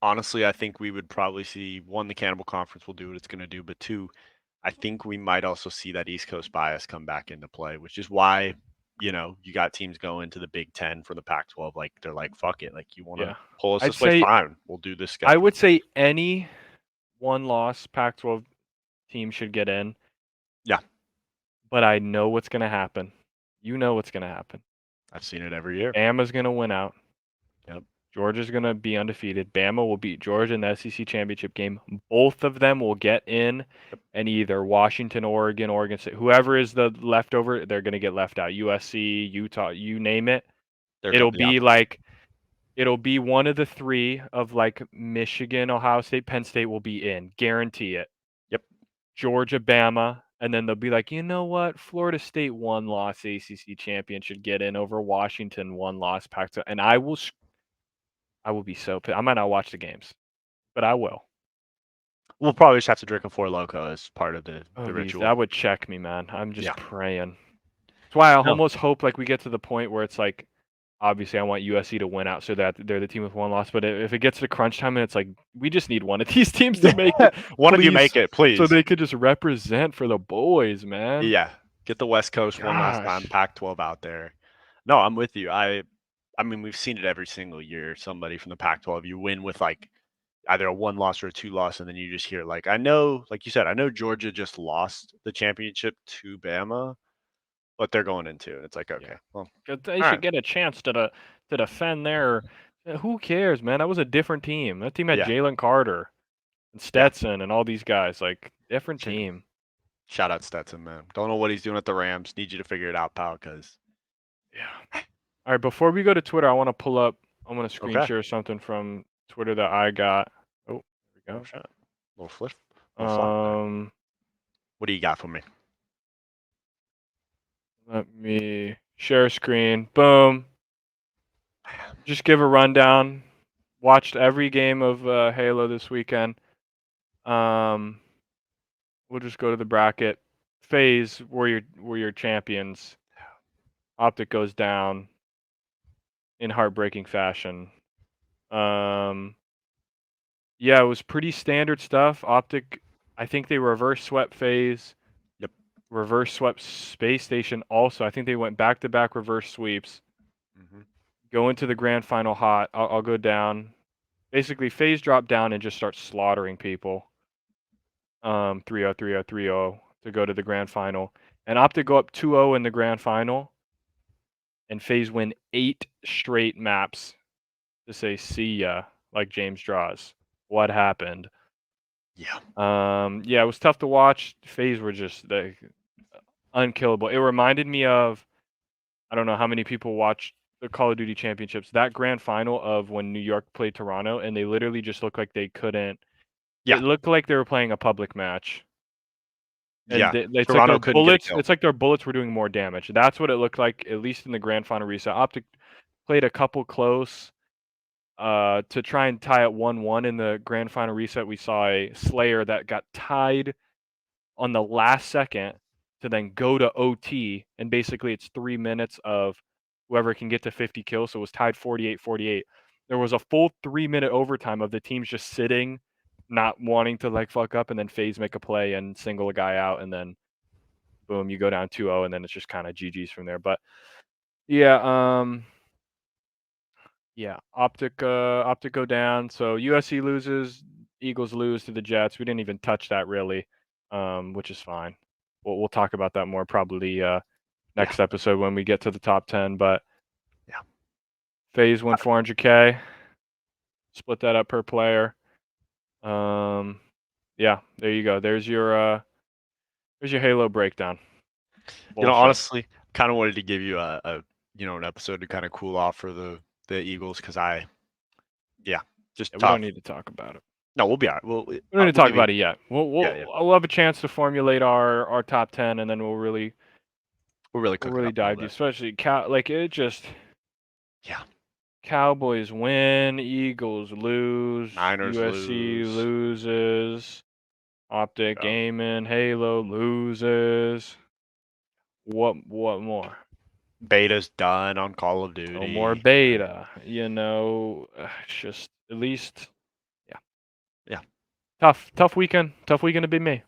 Honestly, I think we would probably see one, the Cannibal Conference will do what it's going to do, but two, I think we might also see that East Coast bias come back into play, which is why you got teams going to the Big Ten for the Pac-12. Like they're like, fuck it, like you want to Yeah. pull us I'd this way, say fine, we'll do this I schedule. would say any one-loss Pac-12 team should get in, Yeah, but I know what's gonna happen. You know what's gonna happen. I've seen it every year. Bama's gonna win out. Yep. Georgia's gonna be undefeated. Bama will beat Georgia in the SEC championship game. Both of them will get in, Yep. and either Washington, Oregon State, whoever is the leftover, they're gonna get left out. USC, Utah, you name it. They're It'll coming out. be like it'll be one of the three of like Michigan, Ohio State, Penn State will be in. Guarantee it. Yep. Georgia, Bama, and then they'll be like, you know what? Florida State one loss ACC champion should get in over Washington one loss Pac-12, and I will be so pissed. I might not watch the games, but I will. We'll probably just have to drink a Four Loko as part of the ritual. That would check me, man. I'm just Yeah. praying. That's why I No. almost hope like we get to the point where it's like, obviously I want USC to win out so that they're the team with one loss. But if it gets to crunch time and it's like we just need one of these teams to make it, One of you please, make it, please. so they could just represent for the boys, man. Yeah. Get the West Coast one last time, Gosh. Pac-12 out there. No, I'm with you. I mean, we've seen it every single year. Somebody from the Pac-12, you win with like either a one loss or a two loss, and then you just hear like, I know, like you said, I know Georgia just lost the championship to Bama, but they're going into it. It's like, okay, Yeah. well, 'Cause they all should right, get a chance to defend their. Who cares, man? That was a different team. That team had yeah, Jalen Carter and yeah. Stetson and all these guys. Like different Should team. shout out Stetson, man. Don't know what he's doing at the Rams. Need you to figure it out, pal. Because Yeah. All right. Before we go to Twitter, I want to pull up. I want to screen okay, share something from Twitter that I got. Oh, there oh we shot, little flip, go. little flop there. What do you got for me? Let me share screen. Boom. Just give a rundown. Watched every game of Halo this weekend. Um, we'll just go to the bracket. Phase were your champions. Optic goes down in heartbreaking fashion. Yeah, it was pretty standard stuff. Optic, I think they reverse swept Phase. Yep. Reverse swept Space Station also. I think they went back to back reverse sweeps. Mm-hmm. Go into the grand final hot. I'll go down. Basically, Phase drop down and just start slaughtering people. 3-0, 3-0, 3-0 to go to the grand final. And Optic go up 2-0 in the grand final. And FaZe win 8 straight maps to say see ya, like James draws. What happened? Yeah. Yeah, it was tough to watch. FaZe were just unkillable. It reminded me of, I don't know how many people watched the Call of Duty Championships, that grand final of when New York played Toronto, and they literally just looked like they couldn't. Yeah. It looked like they were playing a public match. And Yeah. it's like their Toronto couldn't get a bullets. kill. It's like their bullets were doing more damage. That's what it looked like, at least in the grand final reset. Optic played a couple close to try and tie it 1-1 in the grand final reset. We saw a Slayer that got tied on the last second to then go to OT, and basically it's 3 minutes of whoever can get to 50 kills. So it was tied 48-48. There was a full 3-minute overtime of the teams just sitting, not wanting to like fuck up, and then FaZe make a play and single a guy out, and then boom, you go down 2-0, and then it's just kind of GG's from there. But yeah, Optic go down. So USC loses, Eagles lose to the Jets. We didn't even touch that really, which is fine. We'll talk about that more probably Yeah. next episode when we get to the top 10. But Yeah. FaZe won 400K. Split that up per player. Yeah, there you go. There's your Halo breakdown. Bullshit. Honestly, kind of wanted to give you a an episode to kind of cool off for the Eagles because just Yeah, we tough. don't need to talk about it. No, we'll be all right. We don't need to talk about it yet. Yeah. We'll have a chance to formulate our top 10, and then we'll really cook it up a dive little deep. bit. Especially it just. Yeah. Cowboys win, Eagles lose, Niners USC lose. loses, Optic Yeah. Gaming, Halo loses. What more? Beta's done on Call of Duty. No more beta. It's just at least, yeah. Yeah. Tough weekend. Tough weekend to be me.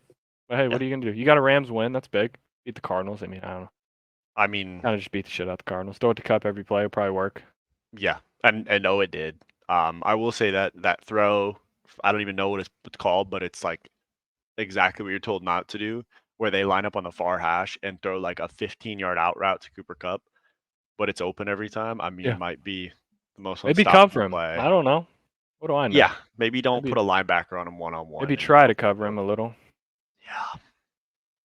But hey, what are you gonna do? You got a Rams win. That's big. Beat the Cardinals. I mean, I don't know. I mean, Kind of just beat the shit out the Cardinals. Throw it to Cup every play. It'll probably work. yeah, and no, it did. I will say that throw, I don't even know what it's called, but it's like exactly what you're told not to do, where they line up on the far hash and throw like a 15-yard out route to Cooper Cup, but it's open every time. I mean, Yeah. might be the most Maybe cover unstoppable him. play. I don't know. What do I know? Yeah, maybe don't Maybe put a linebacker on him one-on-one maybe and try to force him cover to him a little. Yeah.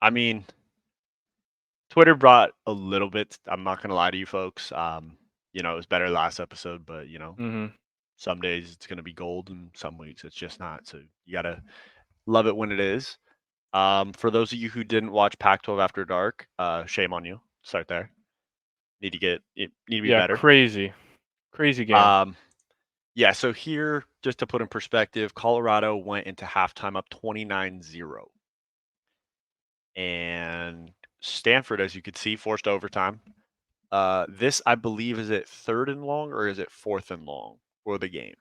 I mean, Twitter brought a little bit. I'm not gonna lie to you folks. It was better last episode, but Mhm. some days it's gonna be gold, and some weeks it's just not. So you gotta love it when it is. For those of you who didn't watch Pac-12 After Dark, shame on you. Start there. Need to be Yeah, better. crazy. Crazy game. Um, yeah. So here, just to put in perspective, Colorado went into halftime up 29-0, and Stanford, as you could see, forced overtime. This, I believe, is it third and long or is it fourth and long for the game?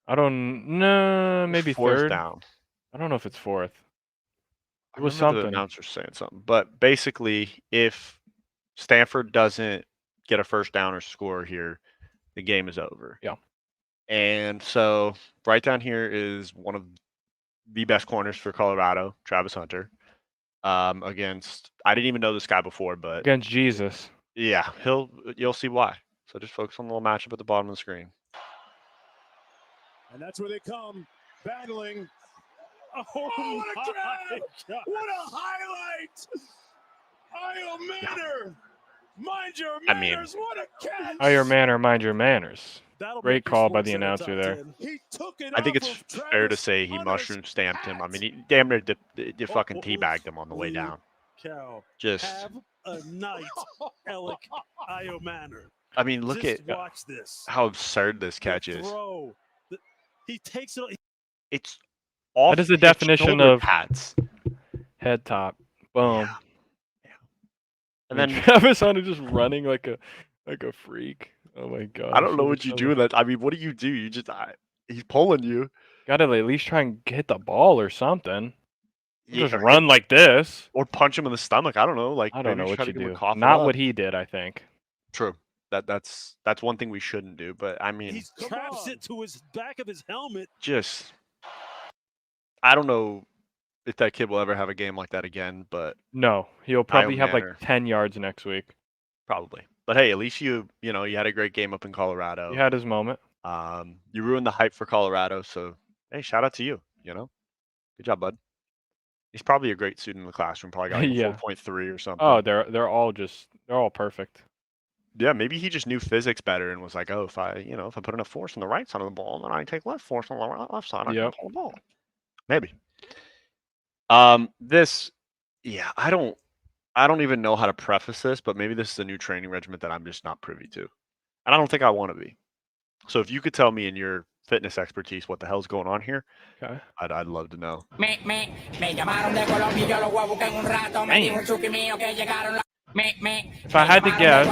I don't know, It's maybe fourth third. down. I don't know if it's fourth. I It was remember the something. announcer saying something, but basically, if Stanford doesn't get a first down or score here, the game is over. Yeah. And so, right down here is one of the best corners for Colorado, Travis Hunter. Against, I didn't even know this guy before, but Against Jesus. yeah, you'll see why. So just focus on the little matchup at the bottom of the screen. And that's where they come, battling. Oh what a grab! God. What a highlight! Io Manor! Mind your manners, what a catch! Eye your manner, mind your manners. That'll Great call by the announcer there. He took it I think off it's of fair to Travis say he Hunter's mushroom stamped him. I hat. mean, he damn near fucking teabagged him on the way down. Cow. Just, Have a night, Alec Io Manor. I mean, look Just at watch this. how absurd this catch The is. throw. He takes it. It's off That is the his definition shoulder of pads. head top. Boom. Yeah. And And then then Travis Hunter just running like a freak. Oh my gosh. I don't know what you do with that. I mean, what do? You just he's pulling you. Gotta at least try and hit the ball or something. Don't just Yeah, run like this. or punch him in the stomach. I don't know. Like I don't maybe know just try what to you give him a do. cough it Not up. what he did, I think. True. That's one thing we shouldn't do. But I mean, He traps it to his back of his helmet. just I don't know if that kid will ever have a game like that again. But No, he'll Io probably have like Manor, 10 yards next week. probably. But hey, at least you had a great game up in Colorado. He had his moment. You ruined the hype for Colorado, so hey, shout out to you. Good job, bud. He's probably a great student in the classroom. Probably got like a Yeah. 4.3 or something. Oh, they're all perfect. Yeah, maybe he just knew physics better and was like, oh, if I put enough force on the right side of the ball, then I take less force on the left side, I can Yep. pull the ball. Maybe. Yeah, I don't even know how to preface this, but maybe this is a new training regimen that I'm just not privy to, and I don't think I want to be. So if you could tell me in your fitness expertise what the hell's going on here, Okay. I'd love to know. If I had to guess,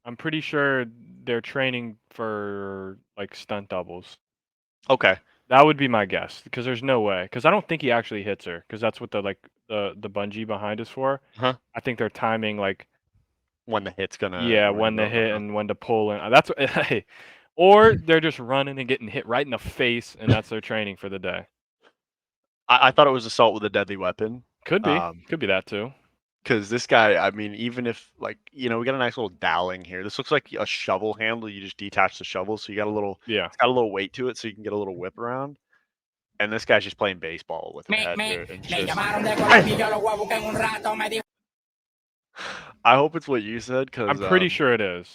I'm pretty sure they're training for like stunt doubles. Okay. That would be my guess because there's no way. Because I don't think he actually hits her because that's what the bungee behind is for. Huh? I think they're timing like When the hit's gonna. yeah when to hit and when to pull and that's what, or they're just running and getting hit right in the face and that's their training for the day. I thought it was assault with a deadly weapon. Could be that too. Because this guy, I mean, even if we got a nice little doweling here. This looks like a shovel handle. You just detach the shovel, so you got a little. Yeah. It's got a little weight to it, so you can get a little whip around. And this guy's just playing baseball with her head here. And just, I hope it's what you said, because I'm pretty sure it is.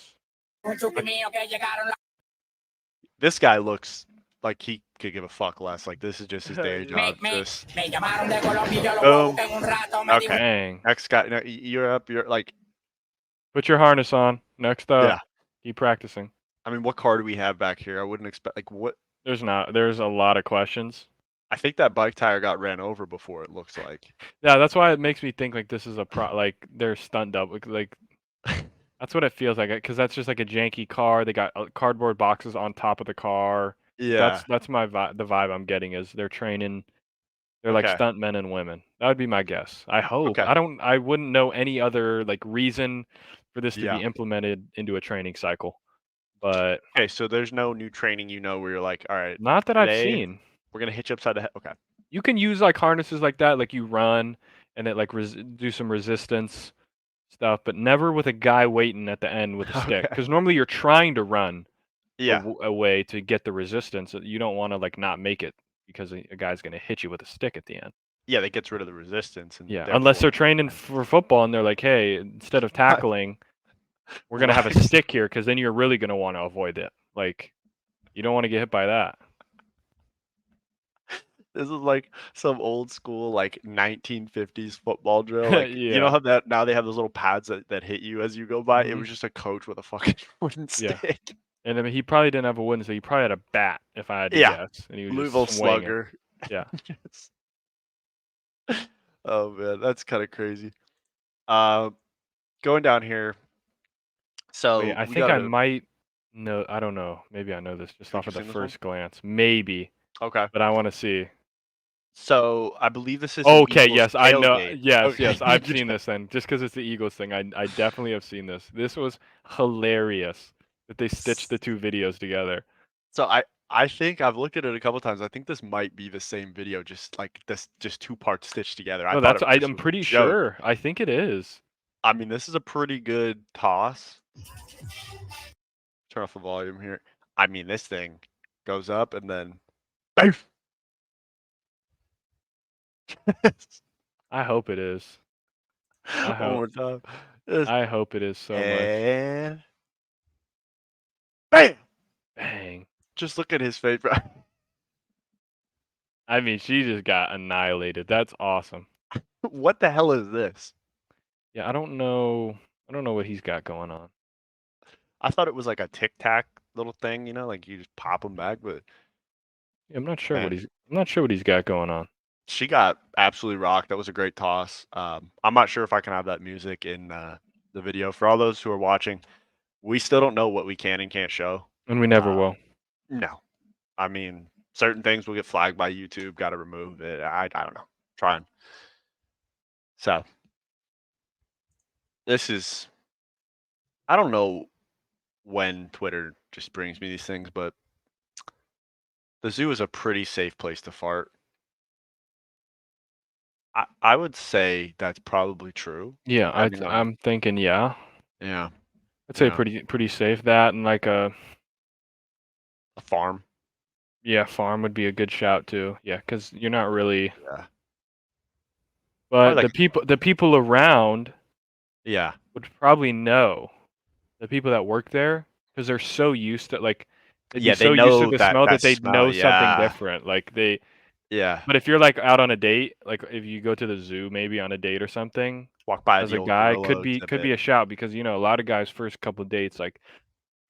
This guy looks like he could give a fuck less. Like this is just his day job. Just boom. Okay. Dang. Next guy. No, you're up. You're like. Put your harness on. Next up. Yeah. Keep practicing. I mean, what car do we have back here? I wouldn't expect what. There's a lot of questions. I think that bike tire got ran over before. It looks like. Yeah, that's why it makes me think like this is like they're stunt double. Like that's what it feels like because that's just like a janky car. They got cardboard boxes on top of the car. Yeah. That's my vibe. The vibe I'm getting is they're training. They're like stunt men and women. That would be my guess. I hope. Okay. I wouldn't know any other like reason for this to Yeah. be implemented into a training cycle. But okay, so there's no new training, where you're like, all right, not that I've seen. We're gonna hit you upside the head. Okay. You can use like harnesses like that, like you run and it like do some resistance stuff, but never with a guy waiting at the end with a stick. Okay. Because normally you're trying to run Yeah. away to get the resistance. You don't want to like not make it because a guy's going to hit you with a stick at the end. Yeah, that gets rid of the resistance and Yeah, unless therefore they're training for football and they're like, hey, instead of tackling, we're going to have a Right. stick here because then you're really going to want to avoid it. Like, you don't want to get hit by that. This is like some old school, like 1950s football drill. Like, you know Yeah. how that now they have those little pads that hit you as you go by? It Mhm. was just a coach with a fucking wooden Yeah. stick. And I mean, he probably didn't have a wooden stick. He probably had a bat, if I had to Yeah. guess, and he was Louisville just swinging. Slugger. Yeah. Yes. Oh man, that's kind of crazy. Uh, Going down here. Wait, So I we think got I a. might know. I don't know. Maybe I know this just Think off you've of the seen this one? first glance. Maybe, Okay. but I want to see. So I believe this is an Okay, Eagles yes, I know. tailgate. Yes, Okay. yes, I've seen this then. Just because it's the Eagles thing, I definitely have seen this. This was hilarious that they stitched the two videos together. So I think I've looked at it a couple times. I think this might be the same video, just like this, just two parts stitched together. I No, thought that's it just I'm was a pretty joke. sure. I think it is. I mean, this is a pretty good toss. Turn off the volume here. I mean, this thing goes up and then bam! I hope it is. I One hope more time. Just- I hope it is so much. And bam! Bang. Just look at his face, bro. I mean, she just got annihilated. That's awesome. What the hell is this? Yeah, I don't know. I don't know what he's got going on. I thought it was like a tic tac little thing, you know, like you just pop them back, but Yeah, I'm not sure what man, he's got going on. she got absolutely rocked. That was a great toss. I'm not sure if I can have that music in the video. For all those who are watching, we still don't know what we can and can't show. And we never Uh, will. no, I mean certain things will get flagged by YouTube. Got to remove it. I don't know. Trying. So this is. I don't know when Twitter just brings me these things, but the zoo is a pretty safe place to fart. I would say that's probably true, Yeah, depending on. I'm thinking, yeah. Yeah, I'd say yeah, pretty safe. That and like a a farm. farm would be a good shout too. Yeah, because you're not really. Yeah, But probably like the people around yeah, would probably know the people that work there because they're so used to like they'd be yeah. They so used to know the that smell that that they'd smell. know something Yeah, different. Like they. yeah. But if you're like out on a date, like if you go to the zoo maybe on a date or something, Walk by as the a old guy, gorilla could exhibit. be a shout because you know a lot of guys first couple dates like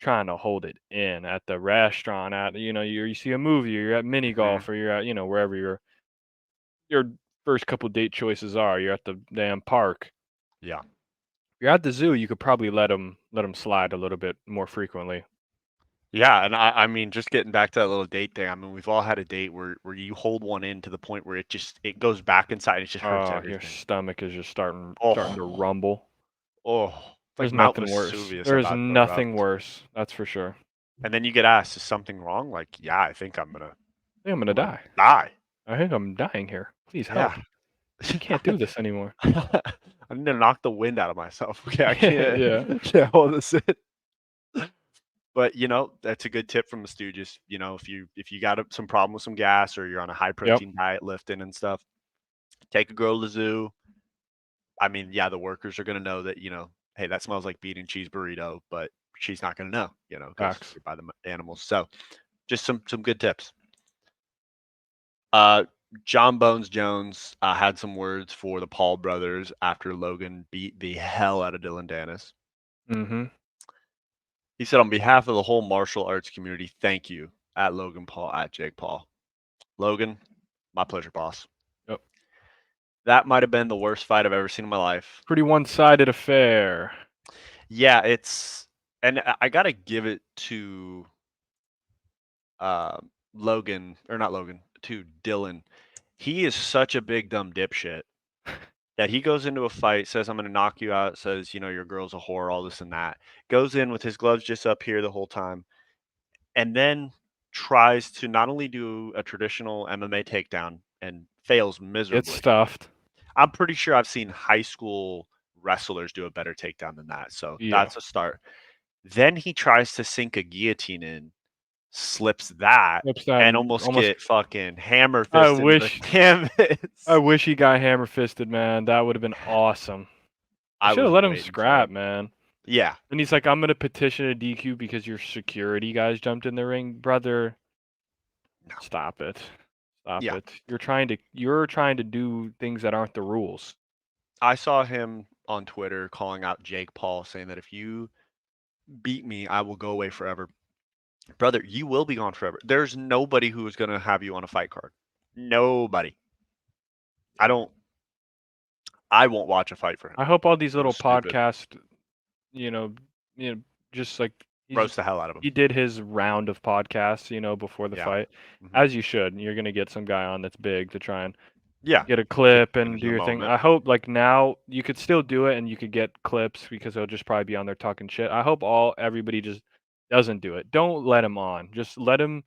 trying to hold it in at the restaurant, at you know, you see a movie, or you're at mini Mhm. golf, or you're at, you know, wherever your first couple date choices are. You're at the damn park. Yeah, You're at the zoo, you could probably let them slide a little bit more frequently. yeah. And I mean, just getting back to that little date thing. I mean, we've all had a date where you hold one in to the point where it goes back inside. And it just hurts Oh, your everything. stomach is just starting to Oh, rumble. oh. It's like There's Mount nothing worse. Vesuvius There is about to nothing erupt. worse. That's for sure. And then you get asked, is something wrong? Like, yeah, I think I think I'm gonna I'm gonna die. die. I think I'm dying here. Please Yeah. help. I can't do this anymore. I need to knock the wind out of myself. Okay, I Yeah. can't hold this in. But you know, that's a good tip from the Stooges. You know, if you got some problem with some gas or you're on a high Yep. protein diet lifting and stuff, take a girl to the zoo. I mean, yeah, the workers are gonna know that, you know, hey, that smells like bean and cheese burrito, but she's not gonna know, you know, because Facts. you're by the animals. So just some good tips. Uh John Bones Jones had some words for the Paul brothers after Logan beat the hell out of Dylan Dennis. Mm-hmm. He said, on behalf of the whole martial arts community, thank you at Logan Paul, at Jake Paul. Logan, my pleasure, boss. Yep. That might have been the worst fight I've ever seen in my life. Pretty one-sided affair. Yeah, and I got to give it to Logan, or not Logan, to Dylan. He is such a big dumb dipshit that he goes into a fight, says, I'm going to knock you out, says, you know, your girl's a whore, all this and that. Goes in with his gloves just up here the whole time, and then tries to not only do a traditional MMA takedown and fails It's miserably. stuffed. I'm pretty sure I've seen high school wrestlers do a better takedown than that. So Yeah. that's a start. Then he tries to sink a guillotine in, slips that, Flips that and and almost almost get fucking hammer I fisted into the wish canvas. I wish he got hammer fisted, man. That would have been awesome. I I should have was let him waiting for scrap, it. man. Yeah. And he's like, I'm gonna petition a DQ because your security guys jumped in the ring, brother. No. Stop it. Stop Yeah. it. You're trying to do things that aren't the rules. I saw him on Twitter calling out Jake Paul, saying that if you beat me, I will go away forever. Brother, you will be gone forever. There's nobody who is going to have you on a fight card. Nobody. I won't watch a fight for him. I hope all these little Stupid. podcasts, you know, just like Roast the hell out of him. he did his round of podcasts, before the Yeah. fight, Mhm. as you should. You're gonna get some guy on that's big to try and Yeah. get a clip Get and into do the your thing. moment. I hope like now you could still do it and you could get clips because they'll just probably be on there talking shit. I hope everybody just doesn't do it. Don't let him on. Just let him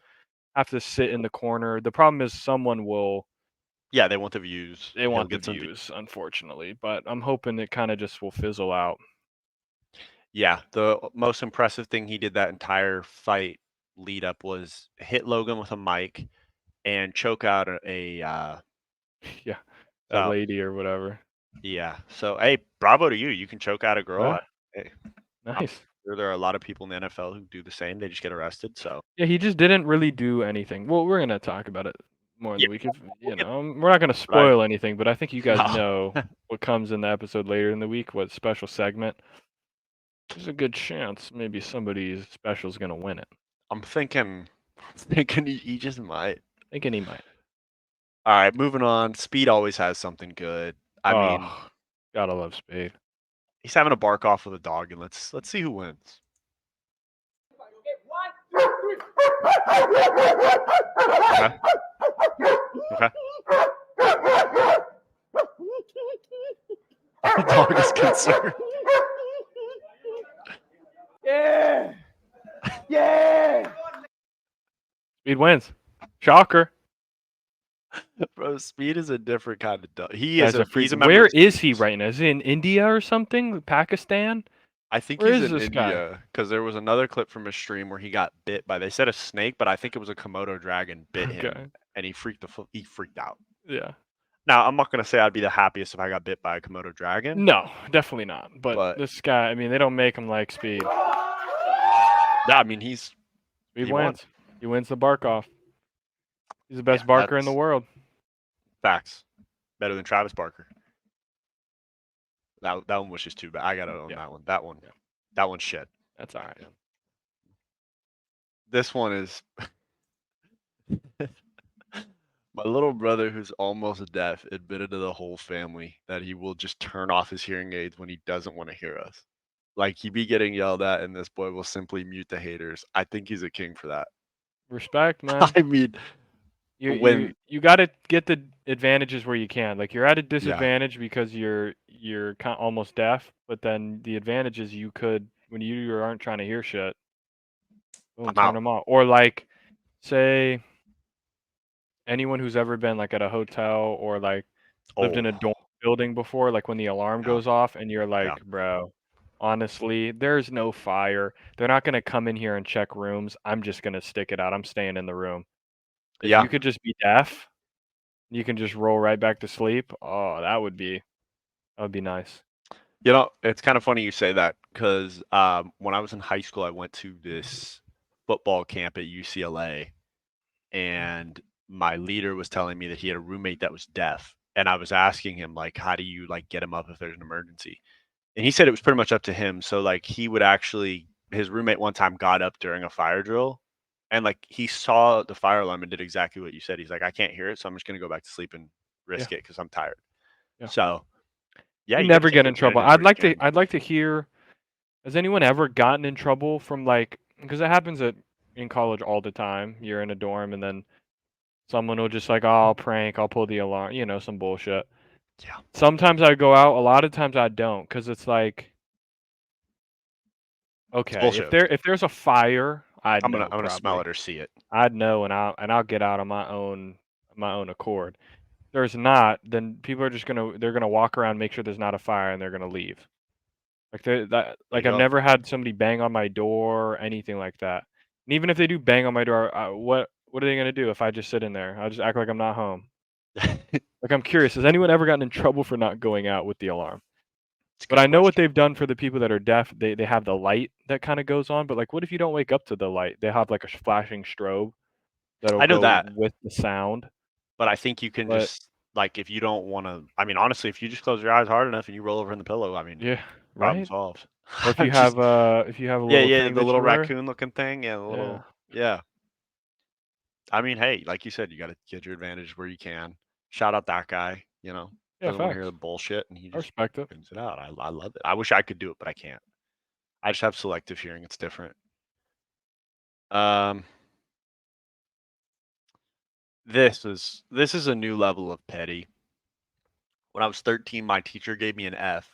have to sit in the corner. The problem is someone will. Yeah, they want the views. They He'll want the get some views, unfortunately, but I'm hoping it kind of just will fizzle out. Yeah, the most impressive thing he did that entire fight lead up was hit Logan with a mic and choke out Yeah, that so lady or whatever. yeah. So hey, bravo to you. You can choke out a girl. Yeah, Hey, I'm nice. sure there are a lot of people in the NFL who do the same. They just get arrested. So Yeah, he just didn't really do anything. Well, we're gonna talk about it more in yeah, the week. If, we'll get we're not gonna but I spoil anything, but I think you guys no. know what comes in the episode later in the week. What special segment? There's a good chance maybe somebody special is gonna win it. I'm thinking he just might. Thinking he might. All right, moving on. Speed always has something good. I mean, Oh, gotta love Spade. he's having a bark off with a dog, and let's see who wins. Okay. Okay. The dog is concerned. Yeah! Yeah! Speed wins. Shocker. Bro, Speed is a different kind of dog. Guy's a freak. He's a member Where of is he Stooges. right now? Is he in India or something? Pakistan? I think Where he's is in this guy? India because there was another clip from his stream where he got bit by, they said a snake, but I think it was a Komodo dragon bit Okay. him, and he freaked out. Yeah. Now, I'm not gonna say I'd be the happiest if I got bit by a Komodo dragon. No, definitely not. But But this guy, I mean, they don't make him like Speed. yeah, I mean Speed he won. wins. He wins the bark off. He's the best Yeah, barker in the that's world. facts. Better than Travis Barker. That one was just too bad. I gotta own Yeah. that one. Yeah. That one's shit. That's all right. This one is my little brother, who's almost deaf, admitted to the whole family that he will just turn off his hearing aids when he doesn't want to hear us. Like, he be getting yelled at, and this boy will simply mute the haters. I think he's a king for that. Respect, man. I mean, You got to get the advantages where you can. Like you're at a yeah, disadvantage because you're almost deaf, but then the advantage is you could when you aren't trying to hear shit, boom, I'm turn out. them off. Or like, say anyone who's ever been like at a hotel or like lived in a Oh, dorm building before, like when the alarm yeah, goes off and you're yeah, like, bro, honestly, there's no fire. They're not gonna come in here and check rooms. I'm just gonna stick it out. I'm staying in the room. If yeah. you could just be deaf, you can just roll right back to sleep. Oh, that would be nice. You know, it's kind of funny you say that because when I was in high school, I went to this football camp at UCLA, and my leader was telling me that he had a roommate that was deaf, and I was asking him like, how do you like get him up if there's an emergency? And he said it was pretty much up to him. So like he would actually, his roommate one time got up during a fire drill, and like he saw the fire alarm and did exactly what you said. He's like, I can't hear it, so I'm just gonna go back to sleep and risk it because I'm tired. Yeah. So yeah, You you got to never take get in trouble. advantages where you can. I'd like to hear. Has anyone ever gotten in trouble from like? Because it happens in college all the time. You're in a dorm and then someone will just like, oh, I'll prank. I'll pull the alarm. Some bullshit. Yeah. Sometimes I go out. A lot of times I don't because it's like, It's okay, bullshit. if there's a fire, I'd I'm know gonna smell probably. it or see it. I'd know and I'll get out on my own accord. there's not, then people are just they're gonna walk around, make sure there's not a fire, and they're gonna leave. There you I've go. never had somebody bang on my door or anything like that. And even if they do bang on my door, what are they gonna do if I just sit in there? I'll just act like I'm not home. Like, I'm curious, has anyone ever gotten in trouble for not going out with the alarm? It's a But good I know what question. they've done for the people that are deaf. They have the light that kinda goes on, but, like, what if you don't wake up to the light? They have, like, a flashing strobe that'll I know go that, with the sound. but I think you can But just like if you don't want to. I mean, honestly, if you just close your eyes hard enough and you roll over in the pillow, I mean, yeah, problem right? solved. Or if I'm you just have a yeah, little yeah, thing the that little you wear. raccoon looking thing, yeah, the Yeah. little yeah. I mean, hey, like you said, you got to get your advantage where you can. Shout out that guy, Yeah, doesn't want to hear facts. the bullshit and he I just respect it. spins it out. I love it. I wish I could do it, but I can't. I just have selective hearing. It's different. Um, this is a new level of petty. When I was 13, my teacher gave me an F.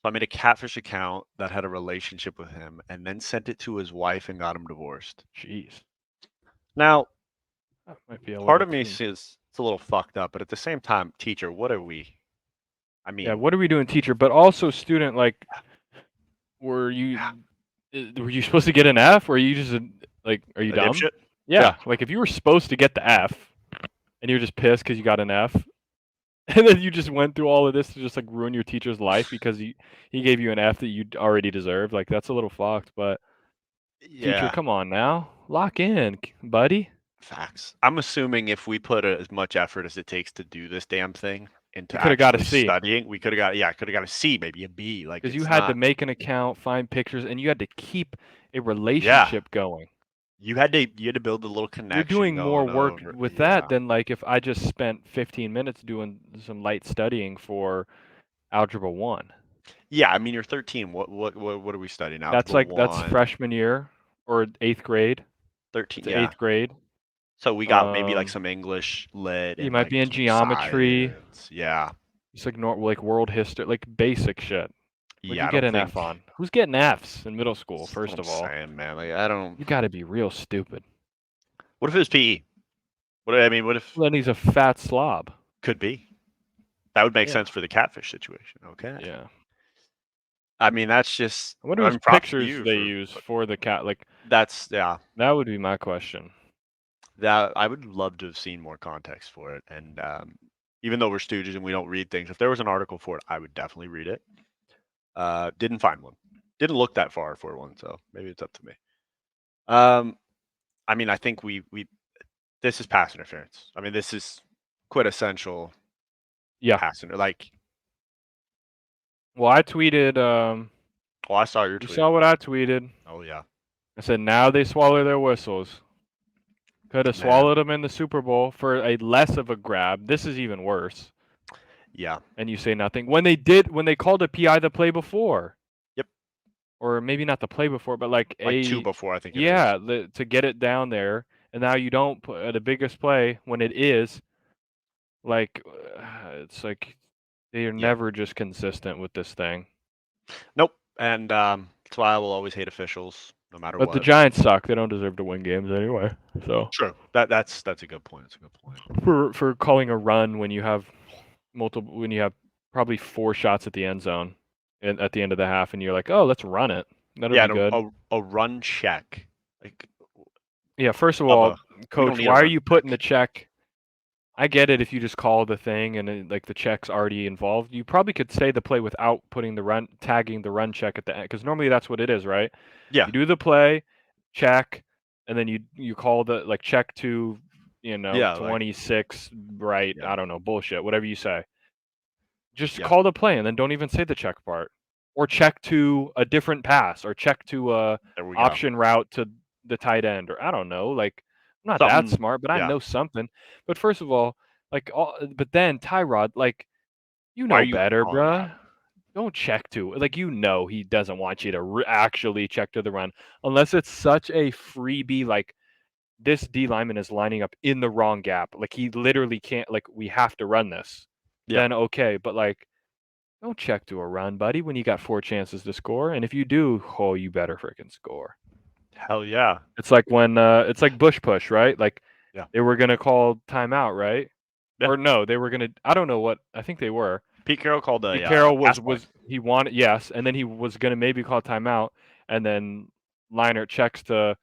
So I made a catfish account that had a relationship with him and then sent it to his wife and got him divorced. Jeez. Now, That might be a part little of me too. says it's a little fucked up, but at the same time, teacher, what are we? I Yeah, mean, what are we doing, teacher? But also student, like, were yeah, you supposed to get an F, or are you just are you a dumb? dipshit? Yeah. Yeah, like if you were supposed to get the F and you're just pissed because you got an F, and then you just went through all of this to just like ruin your teacher's life because he gave you an F that you already deserved. Like, that's a little fucked. But teacher, Yeah, come on now, lock in, buddy. facts. I'm assuming if we put as much effort as it takes to do this damn thing You into could have got a actually C. studying, we could have got, yeah, I could have got a C, maybe a B. Like, Because you it's had to not, make an account, find pictures, and you had to keep a yeah, relationship going. you had to build a little You're connection doing more going work over. with that Yeah. than like if I just spent 15 minutes doing some light studying for Algebra 1. Yeah, I mean, you're 13. What are we studying? That's Algebra like that's 1, freshman year or 8th grade. 13, It's yeah. 8th grade. So we got maybe like Um, some English lit you and might like be in some geometry. science. Yeah. It's like world history, like basic shit. What'd Yeah, you I get don't an F think on? Who's getting Fs in middle school, that's what first I'm of all? saying, man. Like, I don't. You gotta be real stupid. What if it was PE? What if Well, then he's a fat slob. could be? That would make Yeah. sense for the catfish situation. Okay. Yeah. I mean, that's just, I wonder I whose mean, props to pictures you they for, use for the cat. Like, yeah, that would be my question. that I would love to have seen more context for it. And even though we're Stooges and we don't read things, if there was an article for it, I would definitely read it. Didn't find one. Didn't look that far for one, so maybe it's up to me. I mean, I think we this is pass interference. I mean, this is quintessential Yeah. pass inter like. Well, I tweeted. Oh, I saw your You tweet. saw what I tweeted. Oh yeah, I said now they swallow their whistles. Could have man. swallowed them in the Super Bowl for a less of a grab. This is even worse. Yeah. And you say nothing. When they called a PI the play before. Yep. Or maybe not the play before, but like Like a 2 before, I think it is. to get it down there. And now you don't put the biggest play when it is like it's like they are Yeah. never just consistent with this thing. Nope. And that's why I will always hate officials, no matter But the what. Giants suck. They don't deserve to win games anyway. So True. That's a good point. That's a good point. for calling a run when you have probably 4 shots at the end zone and at the end of the half, and you're like, oh, let's run it. That'll Yeah, be good. a run check. Like Yeah. First of of all, a we don't coach, need a why are run you putting the check. check? I get it if you just call the thing and like the check's already involved. You probably could say the play without putting tagging the run check at the end, because normally that's what it is, right? Yeah. You do the play, check, and then you call the like check to, Yeah, like 26 right. yeah. I don't know, bullshit, whatever you say. Just Yeah. call the play and then don't even say the check part, or check to a different pass, or check to a There we go. option route to the tight end, or I don't know. Like, I'm not that Something smart, but I yeah. know something. But first of all, but then Tyrod, like, you Why are know you better, calling that? bruh. Don't check to like, he doesn't want you to actually check to the run unless it's such a freebie, like this D lineman is lining up in the wrong gap, like he literally can't, like we have to run this. Yeah. Then okay, but like, don't check to a run, buddy, when you got 4 chances to score, and if you do, oh, you better freaking score. Hell yeah. It's like when it's like Bush push, right? Like Yeah. they were gonna call timeout, right? Yeah. Or no, they were gonna. I don't know what. I think they were. Pete Carroll called a Pete Carroll pass play. was he wanted yes, and then he was gonna maybe call timeout, and then Liner checks to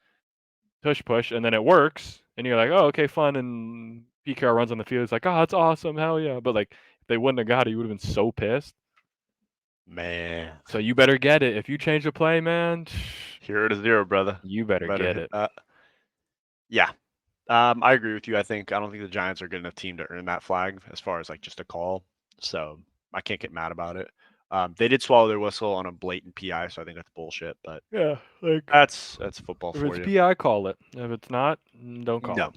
push, and then it works, and you're like, oh, okay, fun, and Pete Carroll runs on the field. It's like, oh, it's awesome, hell yeah! But like, if they wouldn't have got it, you would have been so pissed. Man, So you better get it. If you change the play, man, 0 brother. you better get hit it. that. Yeah. I agree with you. I don't think the Giants are a good enough team to earn that flag as far as like just a call. So I can't get mad about it. They did swallow their whistle on a blatant PI, so I think that's bullshit. But Yeah, like that's football if for it's you. PI, call it. If it's not, don't call No,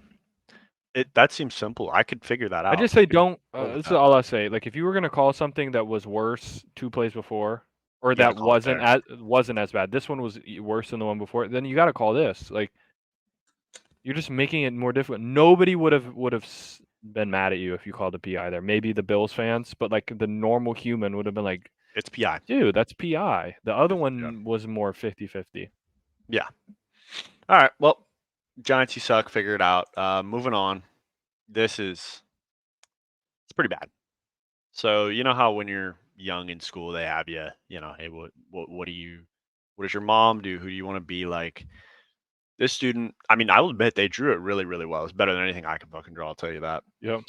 it. that seems simple. I could figure that out. I just say I could don't. live with This is that. all I say. Like if you were gonna call something that was worse 2 plays before, or You gotta that call it there. wasn't as bad. This one was worse than the one before. Then you got to call this. Like you're just making it more difficult. Nobody would have been mad at you if you called a PI there. Maybe the Bills fans, but like the normal human would have been like, It's PI. dude, that's PI. The other Yeah. one was more 50-50. Yeah. All right. Well, Giants, you suck. Figure it out. Moving on. It's pretty bad. So you know how when you're young in school, they have you, hey, what does your mom do? Who do you want to be like? This student, I mean, I will admit they drew it really, really well. It's better than anything I can fucking draw. I'll tell you that. Yep.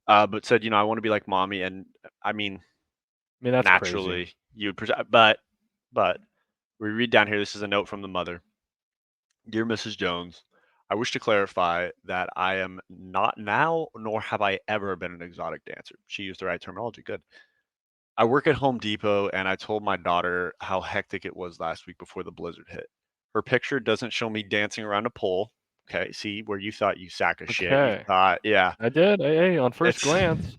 But said, I want to be like mommy, and I mean, That's naturally crazy. you would present, but we read down here. This is a note from the mother. Dear Mrs. Jones, I wish to clarify that I am not now, nor have I ever been an exotic dancer. She used the right terminology. Good. I work at Home Depot, and I told my daughter how hectic it was last week before the blizzard hit. Her picture doesn't show me dancing around a pole. Okay, see where you thought, you sack of shit. You Okay. thought, yeah, I did. Hey, on first it's. glance.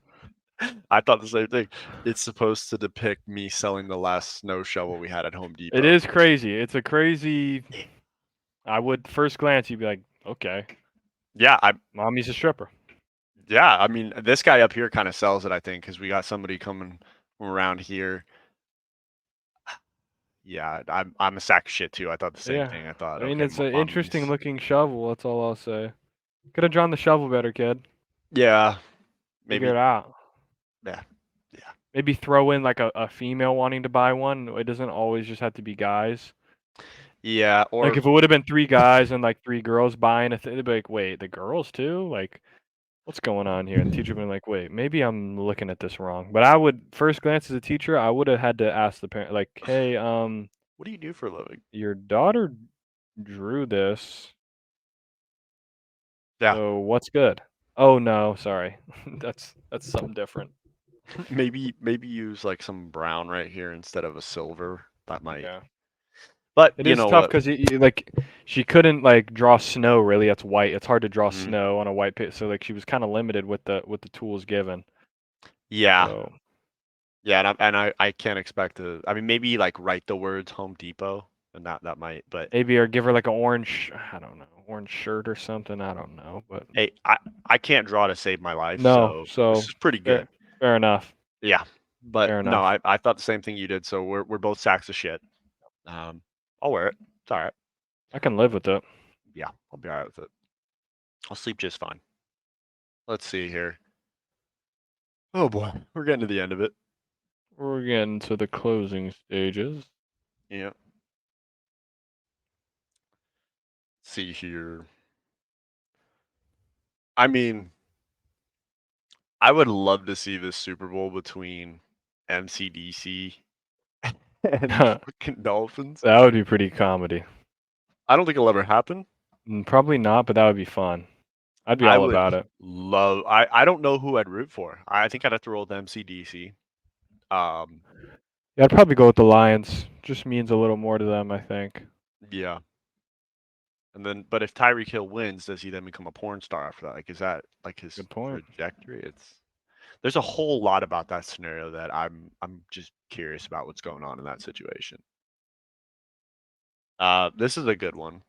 I thought the same thing. It's supposed to depict me selling the last snow shovel we had at Home Depot. It is crazy. It's a crazy. I would first glance, you'd be like, okay, Yeah, mommy's a stripper. yeah. I mean, this guy up here kind of sells it, I think, because we got somebody coming from around here. Yeah, I'm a sack of shit too. I thought the same thing. I thought, I mean, okay, it's an interesting mommy's. looking shovel. That's all I'll say. Could have drawn the shovel better, kid. Yeah, Figure maybe. it out. Yeah. Maybe throw in like a female wanting to buy one. It doesn't always just have to be guys. Yeah, or Like if it would have been 3 guys and like 3 girls buying a thing, they'd be like, wait, the girls too? Like, what's going on here? And the teacher would be like, wait, maybe I'm looking at this wrong. But I would first glance as a teacher, I would have had to ask the parent, like, hey, what do you do for a living? your daughter drew this. Yeah, So what's good? Oh no, sorry. that's something different. maybe use like some brown right here instead of a silver. That might. Yeah. But It you is know tough what? because like she couldn't like draw snow really. It's white. It's hard to draw Mhm. snow on a white pit. So like she was kind of limited with the tools given. Yeah, So yeah, and I can't expect to. I mean, maybe like write the words Home Depot, and that might. But maybe or give her like an orange, I don't know, orange shirt or something. I don't know, but hey, I can't draw to save my life, no. so So this is pretty fair, good. fair enough. Yeah, but Fair no, enough. I thought the same thing you did. So we're both sacks of shit. I'll wear it. It's all right. I can live with it. Yeah, I'll be all right with it. I'll sleep just fine. Let's see here. Oh boy, we're getting to the end of it. We're getting to the closing stages. Yeah. See here. I mean, I would love to see this Super Bowl between MCDC and That fucking Dolphins. would be pretty comedy. I don't think it'll ever happen. Probably not, but that would be fun. I'd be I all would about it. love. I don't know who I'd root for. I think I'd have to roll with MCDC. Yeah, I'd probably go with the Lions. Just means a little more to them, I think. Yeah. And then, but if Tyreek Hill wins, does he then become a porn star after that? Like, is that like his Good point. trajectory? There's a whole lot about that scenario that I'm just curious about what's going on in that situation. This is a good one.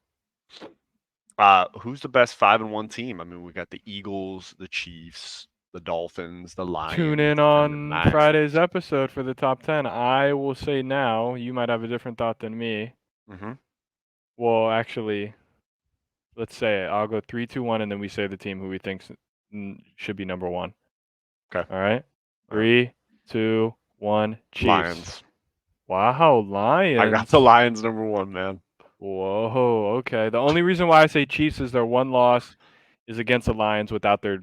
Who's the best 5-1 team? I mean, we got the Eagles, the Chiefs, the Dolphins, the Lions, Tune in and the on Friday's Niners. episode for the top 10. I will say now, you might have a different thought than me. Mm-hmm. Well, actually, let's say it. I'll go 3, 2, 1, and then we say the team who we think should be number 1. Okay. All right. 3, 2, 1. Chiefs. Lions. Wow, I got Lions. the Lions number 1, man. Whoa. Okay. The only reason why I say Chiefs is their one loss is against the Lions without their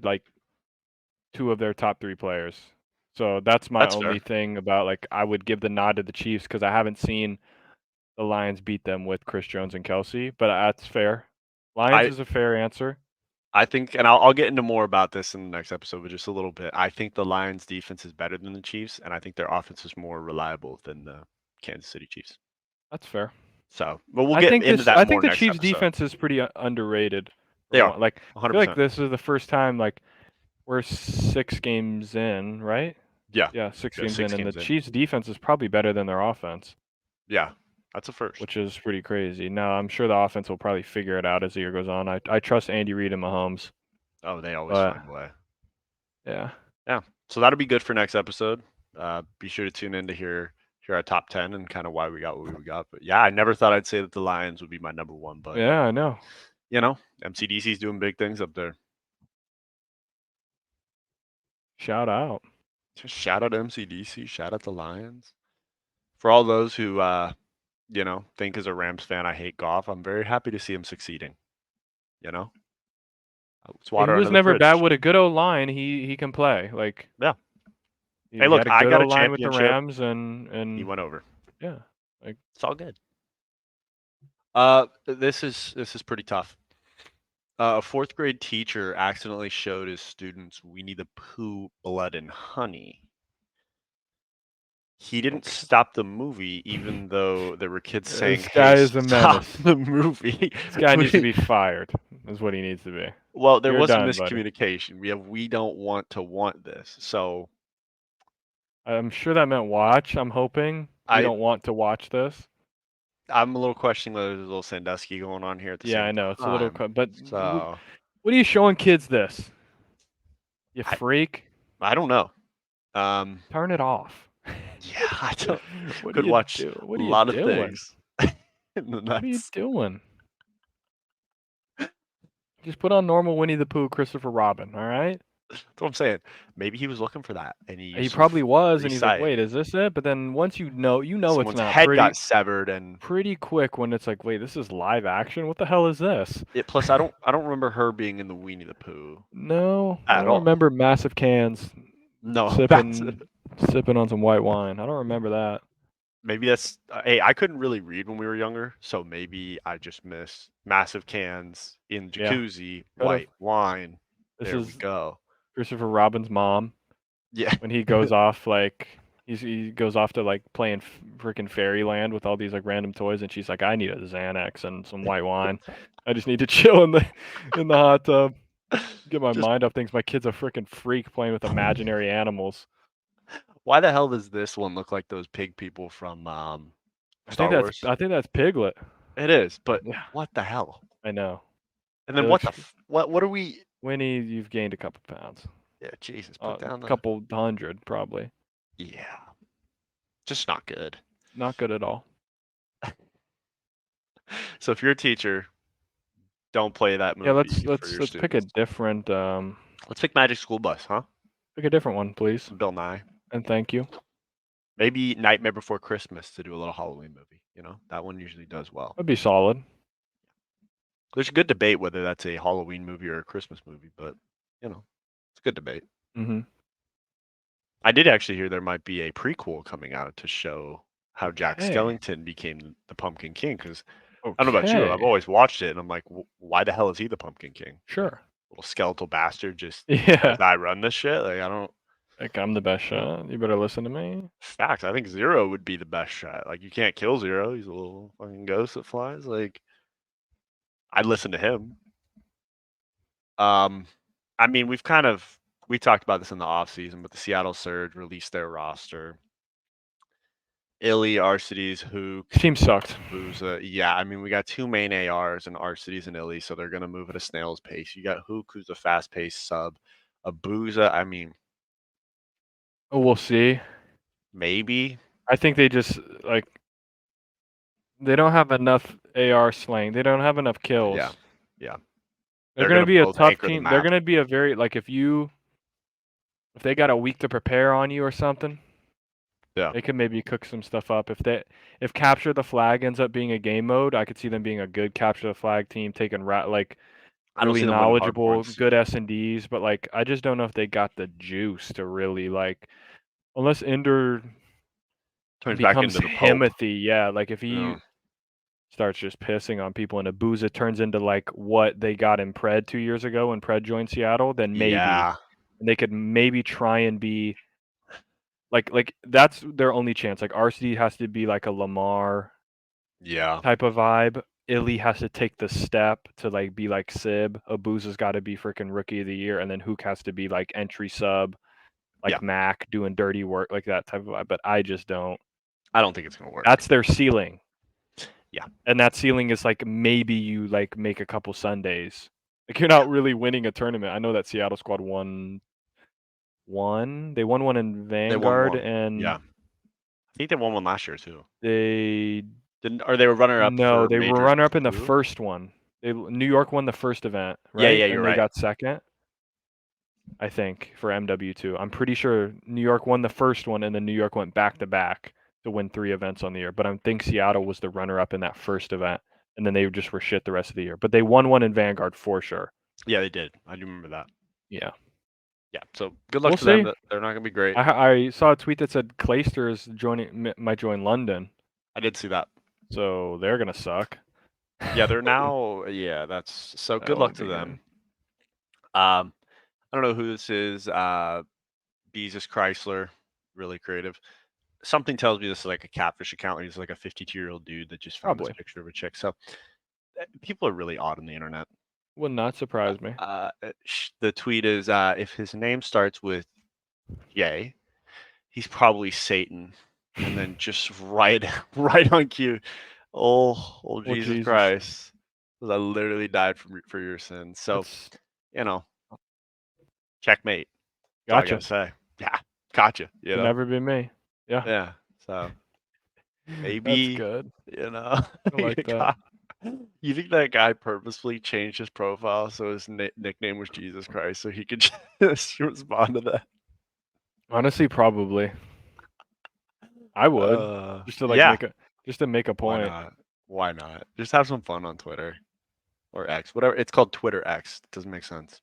2 of their top 3 players. So that's my That's only fair. thing about I would give the nod to the Chiefs because I haven't seen the Lions beat them with Chris Jones and Kelsey, but that's fair. Lions is a fair answer. I think, and I'll get into more about this in the next episode, but just a little bit. I think the Lions' defense is better than the Chiefs, and I think their offense is more reliable than the Kansas City Chiefs. That's fair. So, but we'll get into that I more think the next Chiefs' episode. underrated is pretty underrated. They are. I 100%. feel like this is the first time we're 6 games in, right? Yeah. Yeah, 6 Yeah, games 6 in, and games the in. Chiefs' defense is probably better than their offense. Yeah, that's a first. Which is pretty crazy. Now, I'm sure the offense will probably figure it out as the year goes on. I trust Andy Reid and Mahomes. Oh, they always find a way. Yeah. Yeah. So that'll be good for next episode. Be sure to tune in to hear our top 10 and kind of why we got what we got. But yeah, I never thought I'd say that the Lions would be my number 1, but yeah, I know. MCDC's doing big things up there. Shout out. Just shout out to MCDC, shout out to Lions. For all those who think as a Rams fan I hate Goff, I'm very happy to see him succeeding. It's water He was under the never bridge. bad with a good O-line. He can play. Yeah. He Hey, look, had a I good got a O-line with the championship. Rams, and He went over. yeah, It's all good. This is pretty tough. A 4th grade teacher accidentally showed his students Winnie the Pooh, Blood and Honey. He didn't stop the movie, even though there were kids saying, This guy "Hey, is a stop menace. the movie." This guy needs to be fired. Is what he needs to be. Well, there You're was a done, buddy. miscommunication. We don't want to want this. So I'm sure that meant watch. I'm hoping we don't want to watch this. I'm a little questioning whether there's a little Sandusky going on here at the same time. Yeah, I know it's a little, but so what are you showing kids this? You freak! I don't know. Turn it off. Yeah, I don't. What Could are you watch do? What a are you lot doing? of things. In the nuts. What are you doing? Just put on normal Winnie the Pooh, Christopher Robin. All right. That's what I'm saying. Maybe he was looking for that, and he probably was, and he's like, sight. "Wait, is this it?" But then once you know Someone's it's not. head got severed, and pretty quick when it's like, "Wait, this is live action. What the hell is this?" Plus, I don't remember her being in the Winnie the Pooh. No, I don't remember massive cans. No, sipping on some white wine. I don't remember that. Maybe that's. Hey, I couldn't really read when we were younger, so maybe I just missed massive cans in jacuzzi, white wine. There we go. Christopher Robin's mom. Yeah. When he goes off he goes off to playing freaking Fairyland with all these random toys, and she's like, "I need a Xanax and some white wine. I just need to chill in the hot tub, get my mind off things." My kid's a freaking freak playing with imaginary animals. Why the hell does this one look like those pig people from Star Wars? I think that's Piglet. It is, but what the hell? I know. And then what are we? Winnie, you've gained a couple pounds. Yeah, Jesus, put down a couple hundred probably. Yeah, just not good. Not good at all. So if you're a teacher, don't play that movie. Yeah, let's pick a different. Let's pick Magic School Bus, huh? Pick a different one, please. Bill Nye. And thank you. Maybe Nightmare Before Christmas to do a little Halloween movie. That one usually does well. That'd be solid. There's a good debate whether that's a Halloween movie or a Christmas movie, but it's a good debate. Mm-hmm. I did actually hear there might be a prequel coming out to show how Jack Skellington became the Pumpkin King. Because I don't know about you, I've always watched it, and I'm like, why the hell is he the Pumpkin King? Sure. Little skeletal bastard, just I run this shit. I don't. I'm the best shot. You better listen to me. Facts. I think Zero would be the best shot. You can't kill Zero. He's a little fucking ghost that flies. I'd listen to him. I mean, we talked about this in the off season, but the Seattle Surge released their roster. Illy, Arcides, Hook. Team sucked. Booza. Yeah, I mean, we got 2 main ARs and Arcides and Illy, so they're going to move at a snail's pace. You got Hook, who's a fast-paced sub. A Booza, I mean. Oh, we'll see. Maybe. I think they just, they don't have enough AR slaying. They don't have enough kills. Yeah. They're going to be a tough team. They're going to be a very, if if they got a week to prepare on you or something, Yeah. they could maybe cook some stuff up. If capture the flag ends up being a game mode, I could see them being a good capture the flag team, taking like I don't really see them winning hard knowledgeable, points. good S&Ds, but like I just don't know if they got the juice to really like, unless Ender Turns back becomes into the Pope. Himothy, yeah. Like if he Yeah. starts just pissing on people and Abuza turns into like what they got in Pred 2 years ago when Pred joined Seattle, then maybe. Yeah. And they could maybe try and be like that's their only chance. Like RC has to be like a Lamar Yeah. type of vibe. Illy has to take the step to like be like Sib. Abuza's got to be freaking rookie of the year, and then Hook has to be like entry sub, like Yeah. Mac doing dirty work, like that type of vibe. But I just don't. I don't think it's gonna work. That's their ceiling. Yeah. And that ceiling is like maybe you like make a couple Sundays. Like you're not really winning a tournament. I know that Seattle squad won one. They won one in They won Vanguard, one. and Yeah. I think they won one last year too. they Didn't, or they were runner up no, for they were majors runner up in the too? first one. New York won the first event, Yeah, right? yeah, And you're they right. got second, I think, for MW2. I'm pretty sure New York won the first one, and then New York went back to back to win 3 events on the year. But I think Seattle was the runner up in that first event, and then they just were shit the rest of the year. But they won one in Vanguard for sure. Yeah, they did. I do remember that. Yeah. Yeah. So good luck We'll to them. see. They're not gonna be great. I saw a tweet that said Clayster is might join London, I did see that. so they're gonna suck. Yeah, they're now. Yeah, that's so. That Good luck won't to be them. I don't know who this is. Beezus Chrysler, really creative. Something tells me this is like a catfish account. He's like a 52-year-old dude that just found this Probably. picture of a chick. So people are really odd on the internet. Would not surprise me. The tweet is if his name starts with J, he's probably Satan. And then just right on cue. Oh Jesus Christ. 'Cause I literally died for your sins. So, That's you know, checkmate. That's all I gotcha. gotta say. Yeah, gotcha. You Could know? never be me. Yeah, Yeah. So that's maybe, good. you know, I like that. you think that guy purposefully changed his profile so his nickname was Jesus Christ so he could just respond to that? Honestly, probably. I would just to like Yeah. make a Why point. not? Why not? Just have some fun on Twitter or X, whatever. It's called Twitter X. It doesn't make sense.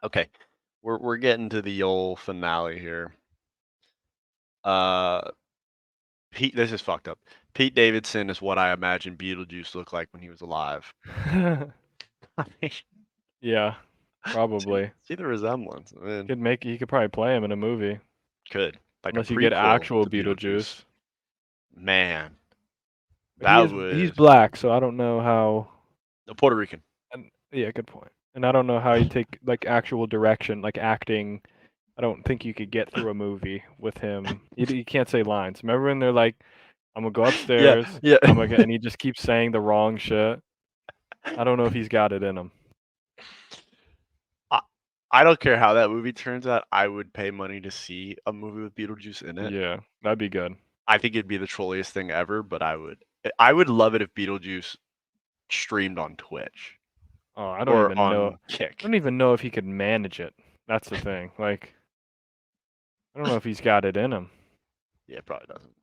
Okay, we're getting to the old finale here. Pete, this is fucked up. Pete Davidson is what I imagine Beetlejuice looked like when he was alive. I mean, Yeah, probably. see the resemblance. I mean, You could probably play him in a movie. could like Unless a you get prequel actual to Beetlejuice. Man, But that he's was black, so I don't know how. a Puerto Rican. Yeah, good point. And I don't know how you take like actual direction, like acting. I don't think you could get through a movie with him. You can't say lines. Remember when they're like, "I'm gonna go Yeah, upstairs," yeah. and he just keeps saying the wrong shit. I don't know if he's got it in him. I don't care how that movie turns out. I would pay money to see a movie with Beetlejuice in it. Yeah, that'd be good. I think it'd be the trolliest thing ever, but I would love it if Beetlejuice streamed on Twitch Oh, I don't or even know. on I Kick. don't even know if he could manage it. That's the thing. Like, I don't know if he's got it in him. Yeah, it probably doesn't.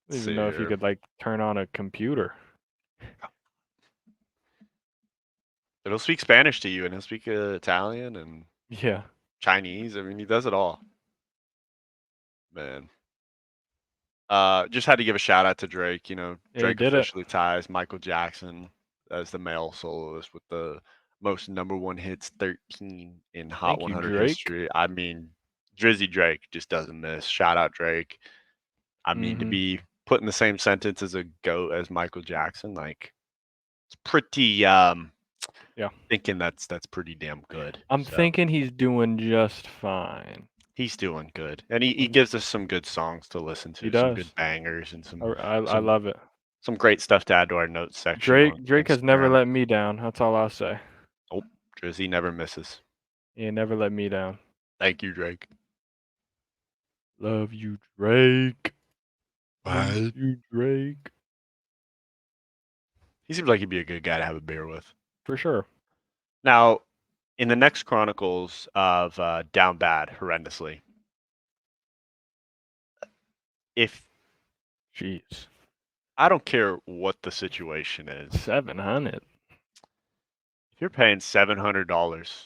I don't even know if he could like turn on a computer. But he'll speak Spanish to you, and he'll speak Italian and Yeah. Chinese. I mean, he does it all. Man. Just had to give a shout out to Drake. You know, Yeah, he Drake did it. officially ties Michael Jackson as the male soloist with the most #1 hits, 13 in Hot Thank you, 100 Drake. history. I mean, Drizzy Drake just doesn't miss. Shout out Drake. I mean, to be put in the same sentence as a GOAT as Michael Jackson, like it's pretty. Yeah. Thinking that's pretty damn good. I'm thinking he's doing just fine. He's doing good, and he gives us some good songs to listen to. He does. Some good bangers and some. I love it. Some great stuff to add to our notes section. Drake has never let me down. That's all I'll say. Oh, Drizzy never misses. He never let me down. Thank you, Drake. Love you, Drake. Bye. Love you, Drake. He seems like he'd be a good guy to have a beer with. For sure. Now, in the next chronicles of Down Bad horrendously, if Jeez. I don't care what the situation is, 700. if you're paying $700,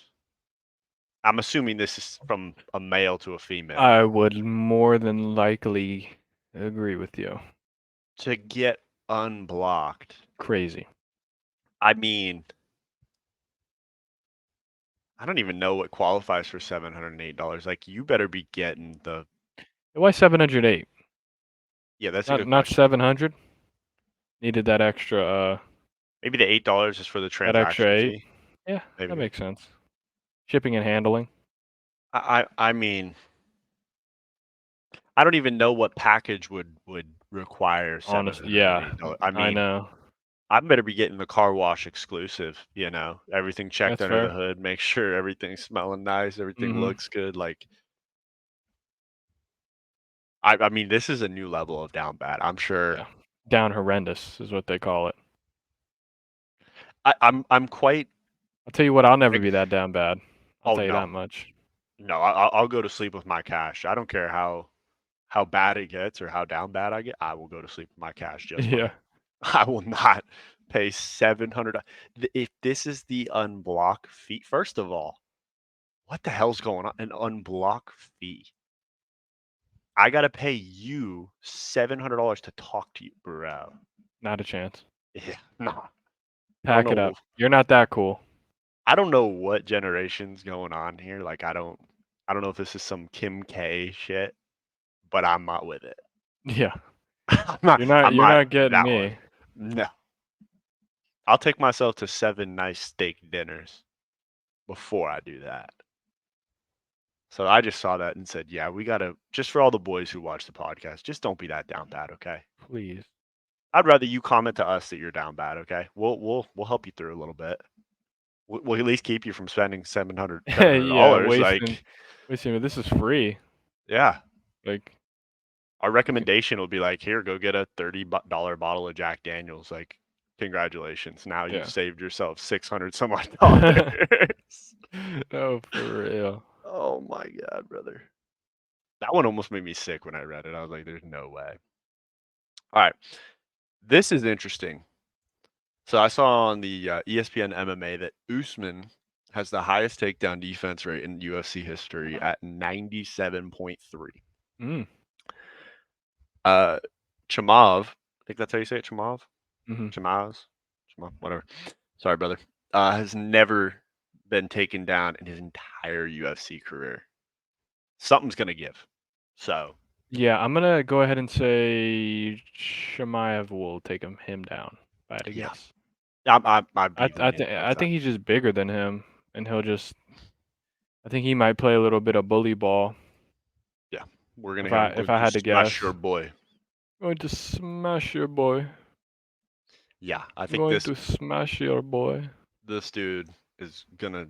I'm assuming this is from a male to a female, I would more than likely agree with you. to get unblocked. Crazy. I mean, I don't even know what qualifies for $708. Like, you better be getting the. Why 708? Yeah, that's a good Not question. 700. Needed that extra. Maybe the $8 is for the That extra transaction 8. fee. Yeah, Maybe. that makes sense. Shipping and handling. I mean, I don't even know what package would require Honestly, yeah. $708. I I mean, know. I better be getting the car wash exclusive. Everything checked That's under the fair. hood, make sure everything's smelling nice, everything Mhm. looks good. Like, I mean, this is a new level of down bad. I'm sure. Yeah. Down horrendous is what they call it. I'm quite. I'll tell you what, I'll never Like, be that down bad. I'll oh tell you no, that much. no, I'll go to sleep with my cash. I don't care how bad it gets or how down bad I get. I will go to sleep with my cash just fine. Yeah. I will not pay $700. If this is the unblock fee, first of all, what the hell's going on? An unblock fee. I gotta pay you $700 to talk to you, bro. Not a chance. Yeah, nah. Pack it up. You're not that cool. I don't know what generation's going on here. Like, I don't know if this is some Kim K shit, but I'm not with it. Yeah. I'm not You're not getting that me. one. No. I'll take myself to 7 nice steak dinners before I do that. So I just saw that and said, yeah, we gotta, just for all the boys who watch the podcast, just don't be that down bad, okay? Please. I'd rather you comment to us that you're down bad, okay? We'll help you through a little bit. We'll at least keep you from spending $700. Yeah, Like, wasting. This is free. yeah. Like, Our recommendation will be like, here, go get a $30 bottle of Jack Daniels. Like, congratulations. Now yeah. you've saved yourself 600 some odd dollars. No, for real. Oh my God, brother. That one almost made me sick when I read it. I was like, there's no way. All right. This is interesting. So I saw on the ESPN MMA that Usman has the highest takedown defense rate in UFC history at 97.3. Chamav, I think that's how you say it, Chamav? Mm-hmm. Chamav, whatever. Sorry, brother. Has never been taken down in his entire UFC career. Something's going to give. So. Yeah, I'm going to go ahead and say Shemaev will take him down, if I had to guess. I think he's just bigger than him, and I think he might play a little bit of bully ball. Yeah, we're going to if I had to guess. your boy. Going to smash your boy. Yeah, I think to smash your boy. This dude is gonna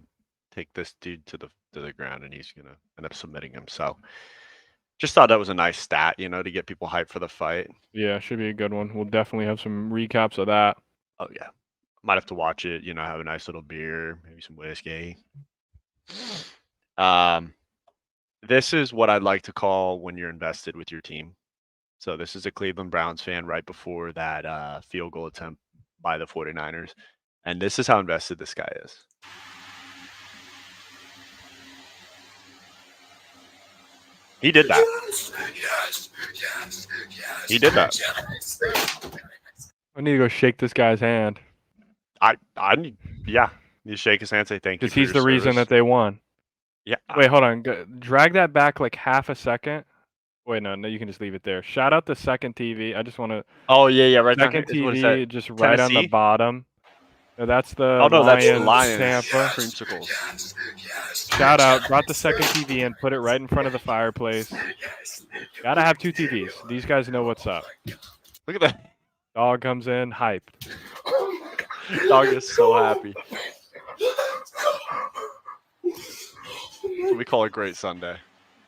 take this dude to the ground, and he's gonna end up submitting him. So, just thought that was a nice stat, to get people hyped for the fight. Yeah, should be a good one. We'll definitely have some recaps of that. Oh yeah, might have to watch it. Have a nice little beer, maybe some whiskey. This is what I'd like to call when you're invested with your team. So this is a Cleveland Browns fan right before that field goal attempt by the 49ers. And this is how invested this guy is. He did that. Yes. He did that. Yes. I need to go shake this guy's hand. I need to shake his hand and say thank you. Because he's the reason that they won. Yeah. Wait, hold on. Drag that back like half a second. Wait, no, you can just leave it there. Shout out the second TV. I just want to. Oh yeah, right. Second TV, just right on the bottom. No, that's the Lions, that's the Lions Tampa. Creamsicles. Shout out. Brought the second TV in, put it right in front of the fireplace. Gotta have 2 TVs. These guys know what's up. Look at that. Dog comes in, hyped. Dog is so happy. We call it Great Sunday.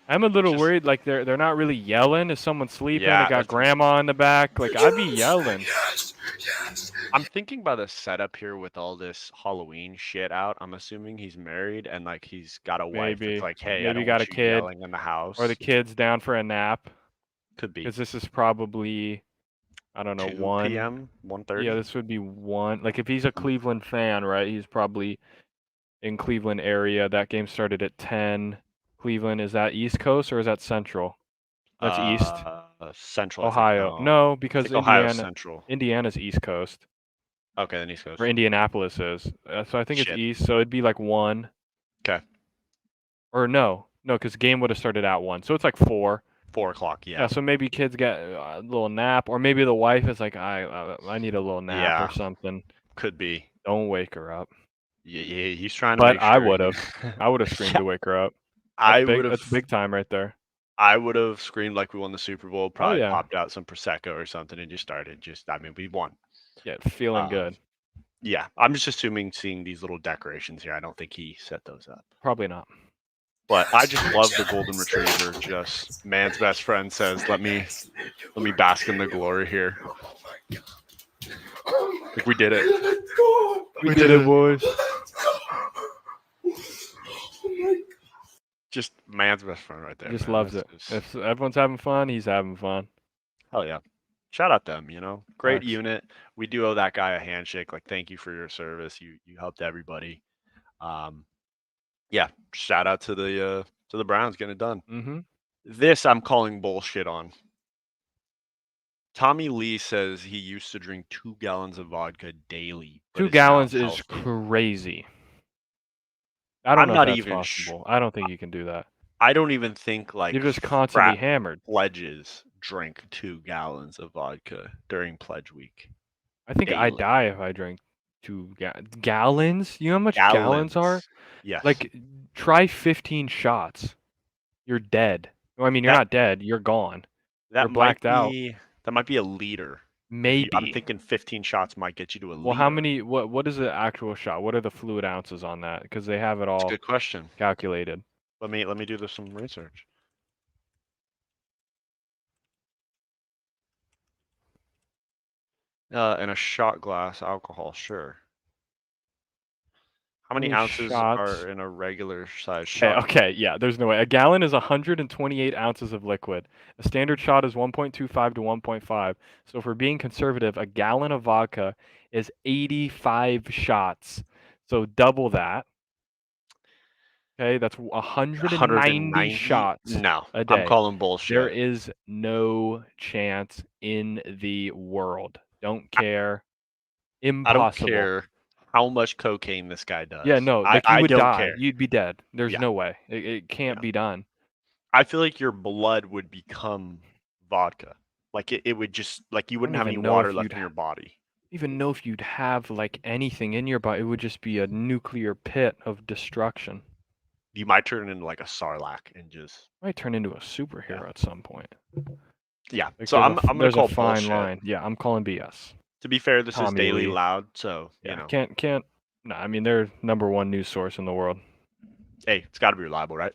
I'm a little Just worried. Like they're not really yelling. Is someone sleeping? They yeah, got grandma in the back. Like I'd be yelling. Yes. I'm thinking by the setup here with all this Halloween shit out. I'm assuming he's married and like he's got a wife that's Maybe like, hey, I maybe don't got a want you kid, yelling in the or the house. kid's down for a nap. Could be Because this is probably, I don't know, 2 1. p.m., Yeah, 1:30. this would be 1. Like if he's a Cleveland fan, right? He's probably in Cleveland area. That game started at 10. Cleveland, is that East Coast or is that Central? That's East. Central, I think. Ohio. No, No, I because think Ohio's Central. Indiana's East Coast, Okay, then East or Coast. Indianapolis is. So I think it's Shit. East. So it'd be like 1. 'Kay. Or no, because game would have started at 1. So it's like 4. 4 o'clock. Yeah, Yeah. so maybe kids get a little nap, or maybe the wife is like, I need a little nap or Yeah. something. Could be. Don't wake her up. Yeah, he's trying to But make I sure. would have. I would have screamed Yeah, to wake her up. That's I would big. have. That's big time right there. I would have screamed like we won the Super Bowl. Oh Probably yeah, popped out some prosecco or something and just started. I mean, we won. yeah, feeling Um, good. Yeah, I'm just assuming seeing these little decorations here. I don't think he set those up. Probably not. But I just love the golden retriever. Just man's best friend says, "Let me bask in the glory here." Like we did it. We did it, boys. Just man's best friend right there. Just Man. loves it. If everyone's having fun, he's having fun. Hell yeah. Shout out them, Great Facts. unit. We do owe that guy a handshake. Like, thank you for your service. You helped everybody. Yeah, shout out to the Browns getting it done. Mm-hmm. This I'm calling bullshit on. Tommy Lee says he used to drink 2 gallons of vodka daily. But 2 is now gallons is healthy. crazy. I don't I'm know not if that's even possible. I don't think you can do that. I don't even think like You're just constantly frat hammered. pledges drink 2 gallons of vodka during pledge week. I think I'd Daily. die if I drank 2 gallons. You know how much gallons are? Yes. Like, try 15 shots. You're dead. Well, I mean, you're That- not dead. You're gone. that You're might blacked out. be that might be a liter. I'm Maybe. thinking 15 shots might get you to a Well, liter. how many? What is the actual shot? What are the fluid ounces on that? Because they have it That's a all good question. calculated. Let me do some research. In a shot glass, alcohol, sure. How many Many ounces shots? are in a regular size Okay, shot? okay, yeah, there's no way. A gallon is 128 ounces of liquid. A standard shot is 1.25 to 1.5. So if we're being conservative, a gallon of vodka is 85 shots. So double that. Okay, that's 190 shots No, a I'm day. calling bullshit. There is no chance in the world. Don't care. Impossible. I don't care how much cocaine this guy does. Yeah, no, like you I would don't die. care. You'd be dead. There's Yeah. no way. It can't Yeah. be done. I feel like your blood would become vodka. Like it would just like you wouldn't have any even know water if left you'd in your body. Even know if you'd have like anything in your body. It would just be a nuclear pit of destruction. You might turn into like a sarlacc and just Might turn into a superhero at some point. yeah. Like, So I'm gonna there's call a fine bullshit. line. Yeah, I'm calling BS. To be fair, this is Tommy Daily Lee. Loud, so Yeah, can't. No, I mean they're #1 news source in the world. Hey, it's got to be reliable, right?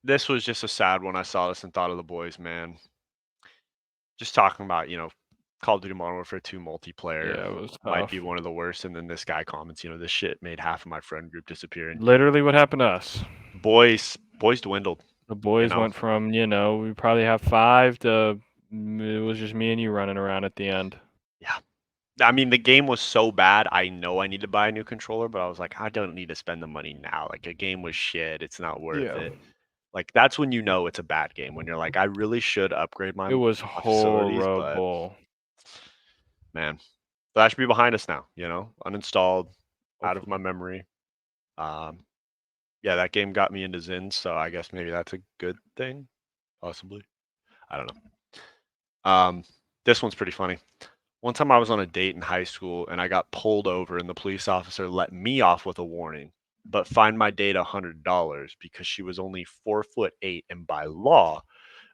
This was just a sad one. I saw this and thought of the boys, man. Just talking about, Call of Duty Modern Warfare 2 multiplayer. Yeah, it was Might tough. be one of the worst. And then this guy comments, this shit made half of my friend group disappear. And Literally what happened to us. boys dwindled. The boys went from, we probably have 5 to it was just me and you running around at the end. Yeah. I mean, the game was so bad. I know I need to buy a new controller, but I was like, I don't need to spend the money now. Like, a game was shit. It's not worth it. Like, that's when you know it's a bad game. When you're like, I really should upgrade my It was facilities, but horrible. man, that should be behind us now. Uninstalled, out of my Hopefully. memory. Yeah, that game got me into Zins, so I guess maybe that's a good thing, possibly. I don't know. This one's pretty funny. One time I was on a date in high school and I got pulled over and the police officer let me off with a warning, but fined my date $100 because she was only 4'8" and by law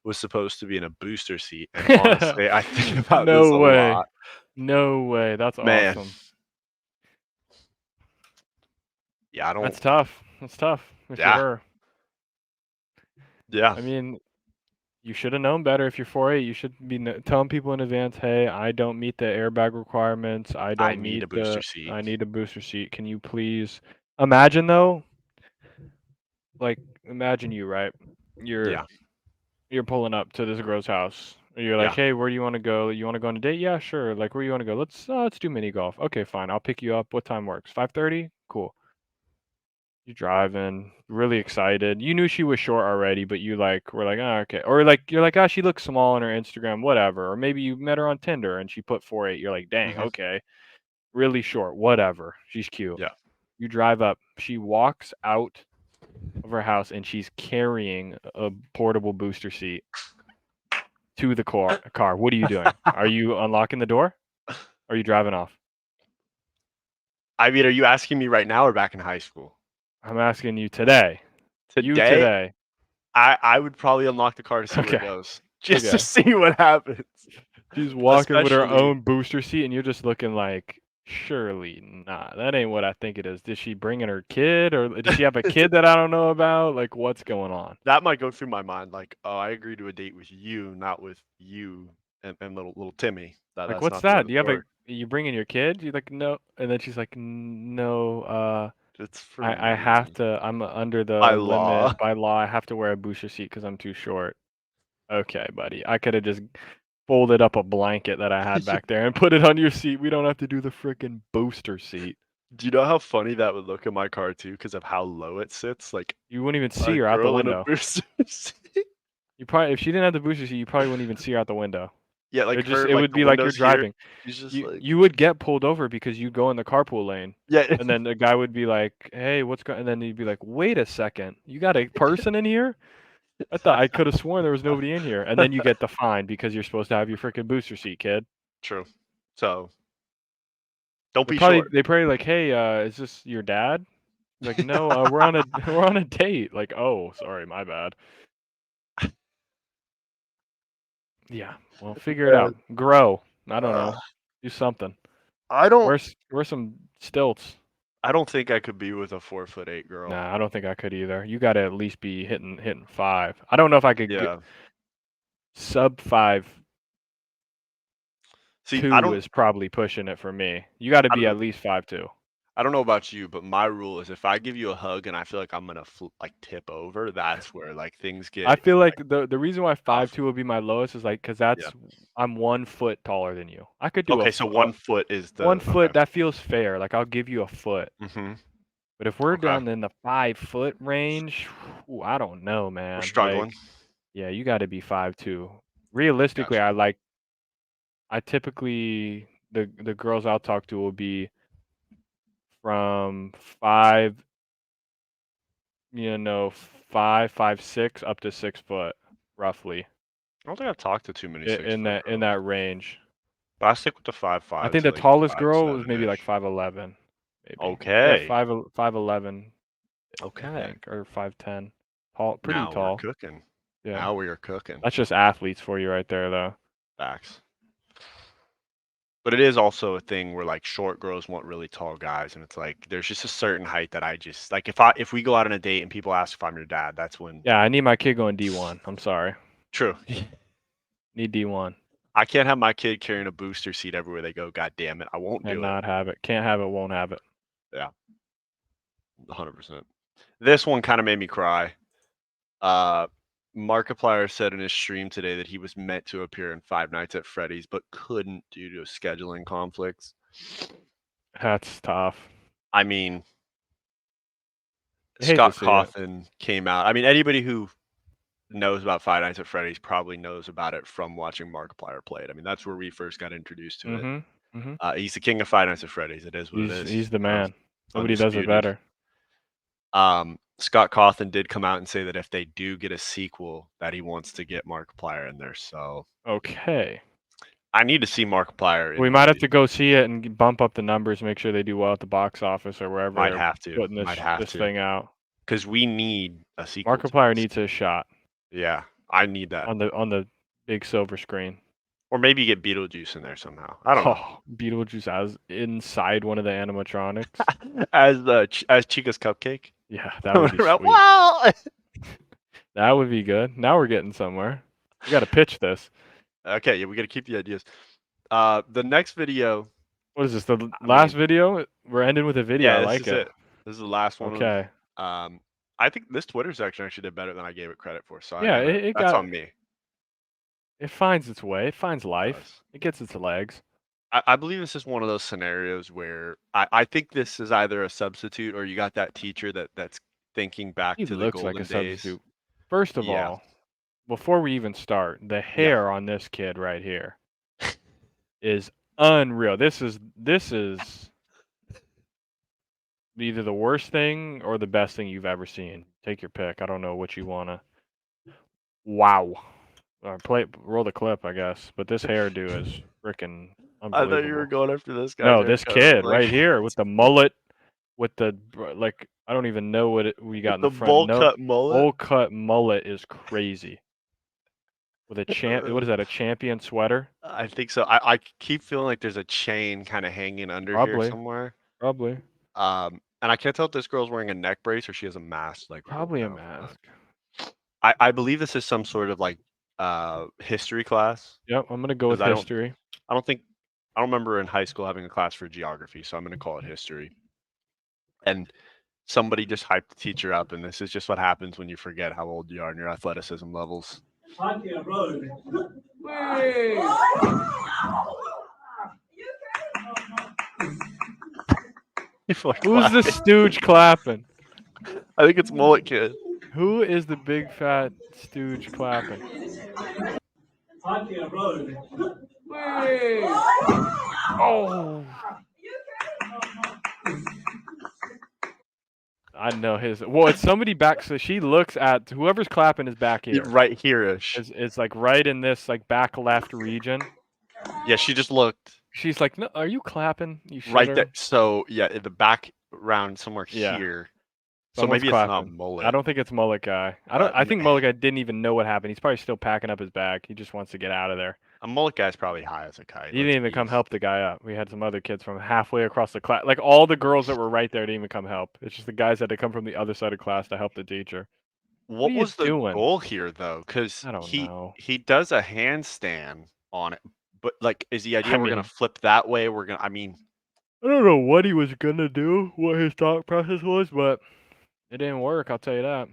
was supposed to be in a booster seat. And honestly, I think about this a lot. No way. That's Man. awesome. Yeah, I don't. That's tough. That's tough. If you're her. Yeah. I mean, you should have known better. If you're 4'8", you should be telling people in advance, "Hey, I don't meet the airbag requirements. I I don't need meet a booster seat. I need a booster seat. Can you please?" Imagine though, like imagine you, right? You're Yeah. you're pulling up to this girl's house. You're like, Yeah. "Hey, where do you want to go? You want to go on a date? Yeah, sure. Like, where do you want to go? Let's do mini golf. Okay, fine. I'll pick you up. What time works? 5:30? Cool." You driving, really excited. You knew she was short already, but you like were like, "Oh, okay." Or like you're like, "Ah, she looks small on her Instagram, whatever." Or maybe you met her on Tinder and she put 4'8". You're like, "Dang, Mhm. okay. Really short, whatever. She's cute." Yeah. You drive up. She walks out of her house and she's carrying a portable booster seat to the car. What are you doing? Are you unlocking the door? Or are you driving off? I mean, are you asking me right now or back in high school? I'm asking you today. You Today, today. I would probably unlock the car to see where it Okay. goes, just to Okay. see what happens. She's walking with her Especially own booster seat, and you're just looking like, surely not. That ain't what I think it is. Did she bring in her kid, or does she have a kid that I don't know about? Like, what's going on? that might go through my mind, like, "Oh, I agreed to a date with you, not with you and little Timmy. Like, That's what's not the way that? this Do you have works. you bring in your kid? You're like, no, and then she's like, no, It's for I have me. to. I'm under By the law." limit by law. I have to wear a booster seat because I'm too short. Okay, buddy. I could have just folded up a blanket that I had back there and put it on your seat. We don't have to do the freaking booster seat. Do you know how funny that would look in my car too, because of how low it sits? Like, You wouldn't even see a her out the girl in a window. booster seat. You probably if she didn't have the booster seat, you probably wouldn't even see her out the window. Yeah, like her, It like, would the be like you're windows here, driving. she's just You like, you would get pulled over because you go in the carpool lane, yeah. and then the guy would be like, "Hey, what's going?" And then he'd be like, "Wait a second, you got a person in here? I thought I could have sworn there was nobody in here." And then you get the fine because you're supposed to have your freaking booster seat, kid. True. So, don't be short. They probably like, "Hey, is this your dad?" He's like, "No, we're on a we're on a date." Like, "Oh, sorry, my bad." Yeah, well, figure it Yeah. out. Grow. I don't Uh, know. Do something. I don't Wear some stilts. I don't think I could be with a 4'8" girl. Nah, I don't think I could either. You gotta at least be hitting 5. I don't know if I could get Yeah. sub 5. See, 2 is probably pushing it for me. You gotta I be don't at least 5'2". I don't know about you, but my rule is if I give you a hug and I feel like I'm gonna like, tip over, that's where, like, things I get, feel like like, the reason why tough. 5'2" would be my lowest is like because Yeah. I'm 1 foot taller than you. I could do Okay, so 1 foot is 1 the okay. foot, that feels fair. Like, I'll give you a foot. Mhm. But if we're Okay. down in the 5-foot range, ooh, I don't know, We're man. struggling. Like, yeah, you gotta be 5'2". Realistically, Gotcha. I typically the girls I'll talk to will be from 5, 5'6" up to 6 foot, roughly, I don't think I've talked to too many 6-foot in girls, that range. but I stick with the I 5'5" think to, the like, tallest girl was maybe like 5'7" 5'11", maybe. Yeah, Okay. 5'11", I Okay. think, or 5'10". Tall, pretty Now we're tall. cooking. Yeah. Now we are cooking. That's just athletes for you right there, though. Facts. But it is also a thing where, like, short girls want really tall guys, and it's like there's just a certain height that I just like. If we go out on a date and people ask if I'm your dad, that's when. Yeah, I need my kid going D1. I'm sorry. True. Need D1 I can't have my kid carrying a booster seat everywhere they go. God damn it, I won't and do it. not have it. Can't have it, won't have it. Yeah, 100%. This one kind of made me cry. Uh, Markiplier said in his stream today that he was meant to appear in Five Nights at Freddy's, but couldn't due to scheduling conflicts. That's tough. I mean, I hate to Scott see it. Cawthon came out. I mean, anybody who knows about Five Nights at Freddy's probably knows about it from watching Markiplier play it. I mean, that's where we first got introduced to it. Mhm. Mhm. He's the king of Five Nights at Freddy's. It is what it is. He's the You know, man. Nobody does it undisputed. better. Scott Cawthon did come out and say that if they do get a sequel, that he wants to get Markiplier in there. So Okay. I need to see Markiplier in We might have movies. to go see it and bump up the numbers, make sure they do well at the box office or wherever Might they're have to. putting Might have this to. thing out. Because we need a sequel to Markiplier this. needs his shot Yeah, I need that. on the big silver screen. Or maybe get Beetlejuice in there somehow. I don't know. Oh, Beetlejuice as inside one of the animatronics. As Chica's cupcake. Yeah, that would be sweet. Well, That would be good. Now we're getting somewhere. We got to pitch this. Okay, yeah, we got to keep the ideas. The next video. What is this? The I last mean, video? We're ending with a video. yeah, I this like is it. it. This is the last one of. Okay. I think this Twitter section actually did better than I gave it credit for. So Yeah, that's on me. it finds its way. It finds life. Does. It gets its legs. I believe this is one of those scenarios where I think this is either a substitute or you got that teacher that's thinking back He to the looks like golden a days. substitute. First of Yeah. all, before we even start, the hair on this kid right here is unreal. This is either the worst thing or the best thing you've ever seen. Take your pick. I don't know what you wanna. Wow. Roll the clip, I guess. But this hairdo is freaking I unbelievable. thought you were going after this guy. No, this kid right here with the mullet, with the like. I don't even know what we got in the front. Bowl cut mullet. Bowl cut mullet is crazy. With a what is that? A champion sweater? I think so. I keep feeling like there's a chain kind of hanging under here somewhere. Probably. And I can't tell if this girl's wearing a neck brace or she has a mask. Like probably a mask. I believe this is some sort of like history class. Yep, I'm gonna go with history. I don't remember in high school having a class for geography, so I'm gonna call it history. And somebody just hyped the teacher up, and this is just what happens when you forget how old you are and your athleticism levels. Who's the stooge clapping? I think it's Mullet Kid. Who is the big fat stooge clapping? Oh. I know his. Well, it's somebody back. So she looks at whoever's clapping is back here. Right here-ish. It's like right in this like back left region. Yeah, she just looked. She's like, "No, are you clapping? You right there." So yeah, in the background somewhere here. So maybe clapping. it's not Mullet. I don't think it's Mullet Guy. I think Mullet Guy didn't even know what happened. He's probably still packing up his bag. He just wants to get out of there. A Mullet Guy's probably high as a kite. He didn't even come help the guy up. We had some other kids from halfway across the class. Like all the girls that were right there didn't even come help. It's just the guys had to come from the other side of class to help the teacher. What was the goal here though? Because he does a handstand on it, but like, is the idea we're gonna flip that way? I don't know what he was gonna do, what his thought process was, but it didn't work. I'll tell you that.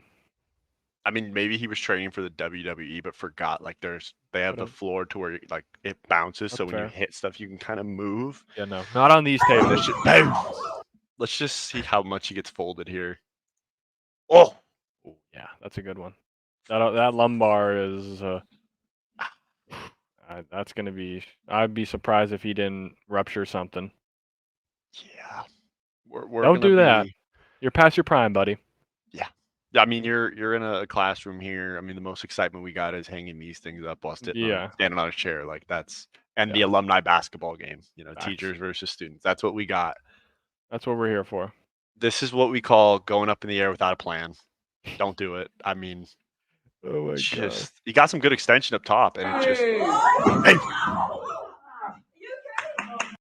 I mean, maybe he was training for the WWE, but forgot like they have the floor to where like it bounces, so when you hit stuff, you can kind of move. Yeah, no, not on these tables. Let's just see how much he gets folded here. Oh, yeah, that's a good one. That lumbar is. That's gonna be. I'd be surprised if he didn't rupture something. Yeah, we're don't do that. You're past your prime, buddy. Yeah. I mean, you're in a classroom here. I mean, the most excitement we got is hanging these things up while standing on a chair. Like the alumni basketball game. You know, teachers versus students. That's what we got. That's what we're here for. This is what we call going up in the air without a plan. Don't do it. I mean, oh my god, you got some good extension up top, and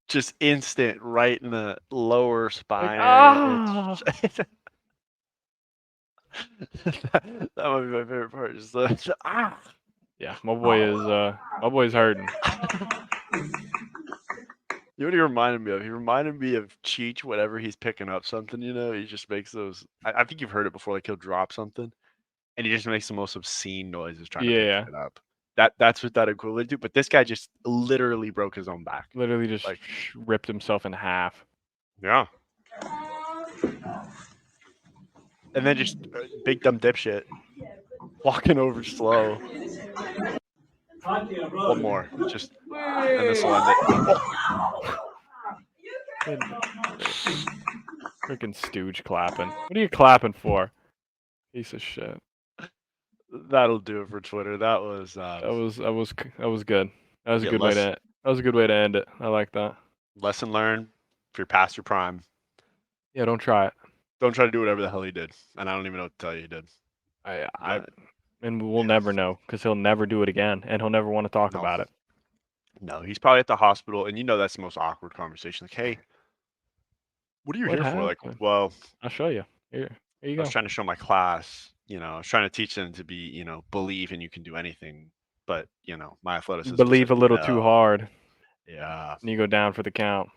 just instant right in the lower spine. That might be my favorite part. Just yeah, my boy's hurting. You know what he reminded me of? He reminded me of Cheech whenever he's picking up something, you know, he just makes those. I think you've heard it before, like he'll drop something and he just makes the most obscene noises trying to pick it up. That's what that equivalent to. But this guy just literally broke his own back. Literally just like ripped himself in half. Yeah. And then just big dumb dipshit walking over slow. One more, just and this will end it. Freaking stooge clapping. What are you clapping for? Piece of shit. That'll do it for Twitter. That was good. That was a good way to. That was a good way to end it. I like that. Lesson learned. If you're past your prime, yeah, don't try it. Don't try to do whatever the hell he did, and I don't even know what to tell you he did. And we'll never know because he'll never do it again, and he'll never want to talk about it. No, he's probably at the hospital, and you know that's the most awkward conversation. Like, hey, what are you here for? Like, well, I'll show you. Here you go. I was trying to show my class, I was trying to teach them to be, believe and you can do anything. But, my athleticism Believe said a little too no. hard, Yeah. and you go down for the count.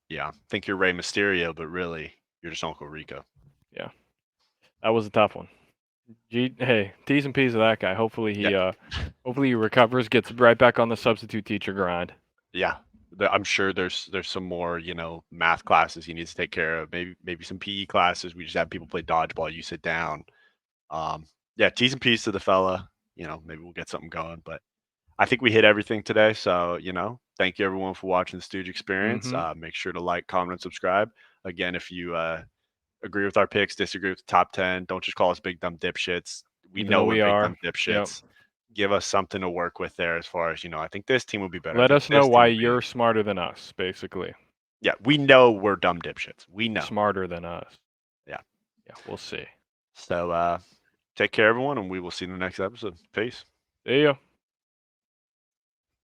Yeah. Think you're Rey Mysterio, but really, you're just Uncle Rico. Yeah. That was a tough one. Hey, T's and P's of that guy. Hopefully he recovers, gets right back on the substitute teacher grind. Yeah. I'm sure there's some more, math classes he needs to take care of. Maybe some PE classes. We just have people play dodgeball. You sit down. Yeah, T's and P's to the fella. Maybe we'll get something going. But I think we hit everything today. So, thank you everyone for watching the Stooge Experience. Make sure to like, comment, and subscribe. Again, if you agree with our picks, disagree with the top 10, don't just call us big dumb dipshits. We Even know though we're we big are. dumb dipshits. Give us something to work with there as far as, I think this team will be better. Let us know This team why will be- you're smarter than us, basically. Yeah, we know we're dumb dipshits. We know. Smarter than us. Yeah. Yeah, we'll see. So take care, everyone, and we will see you in the next episode. Peace. See ya.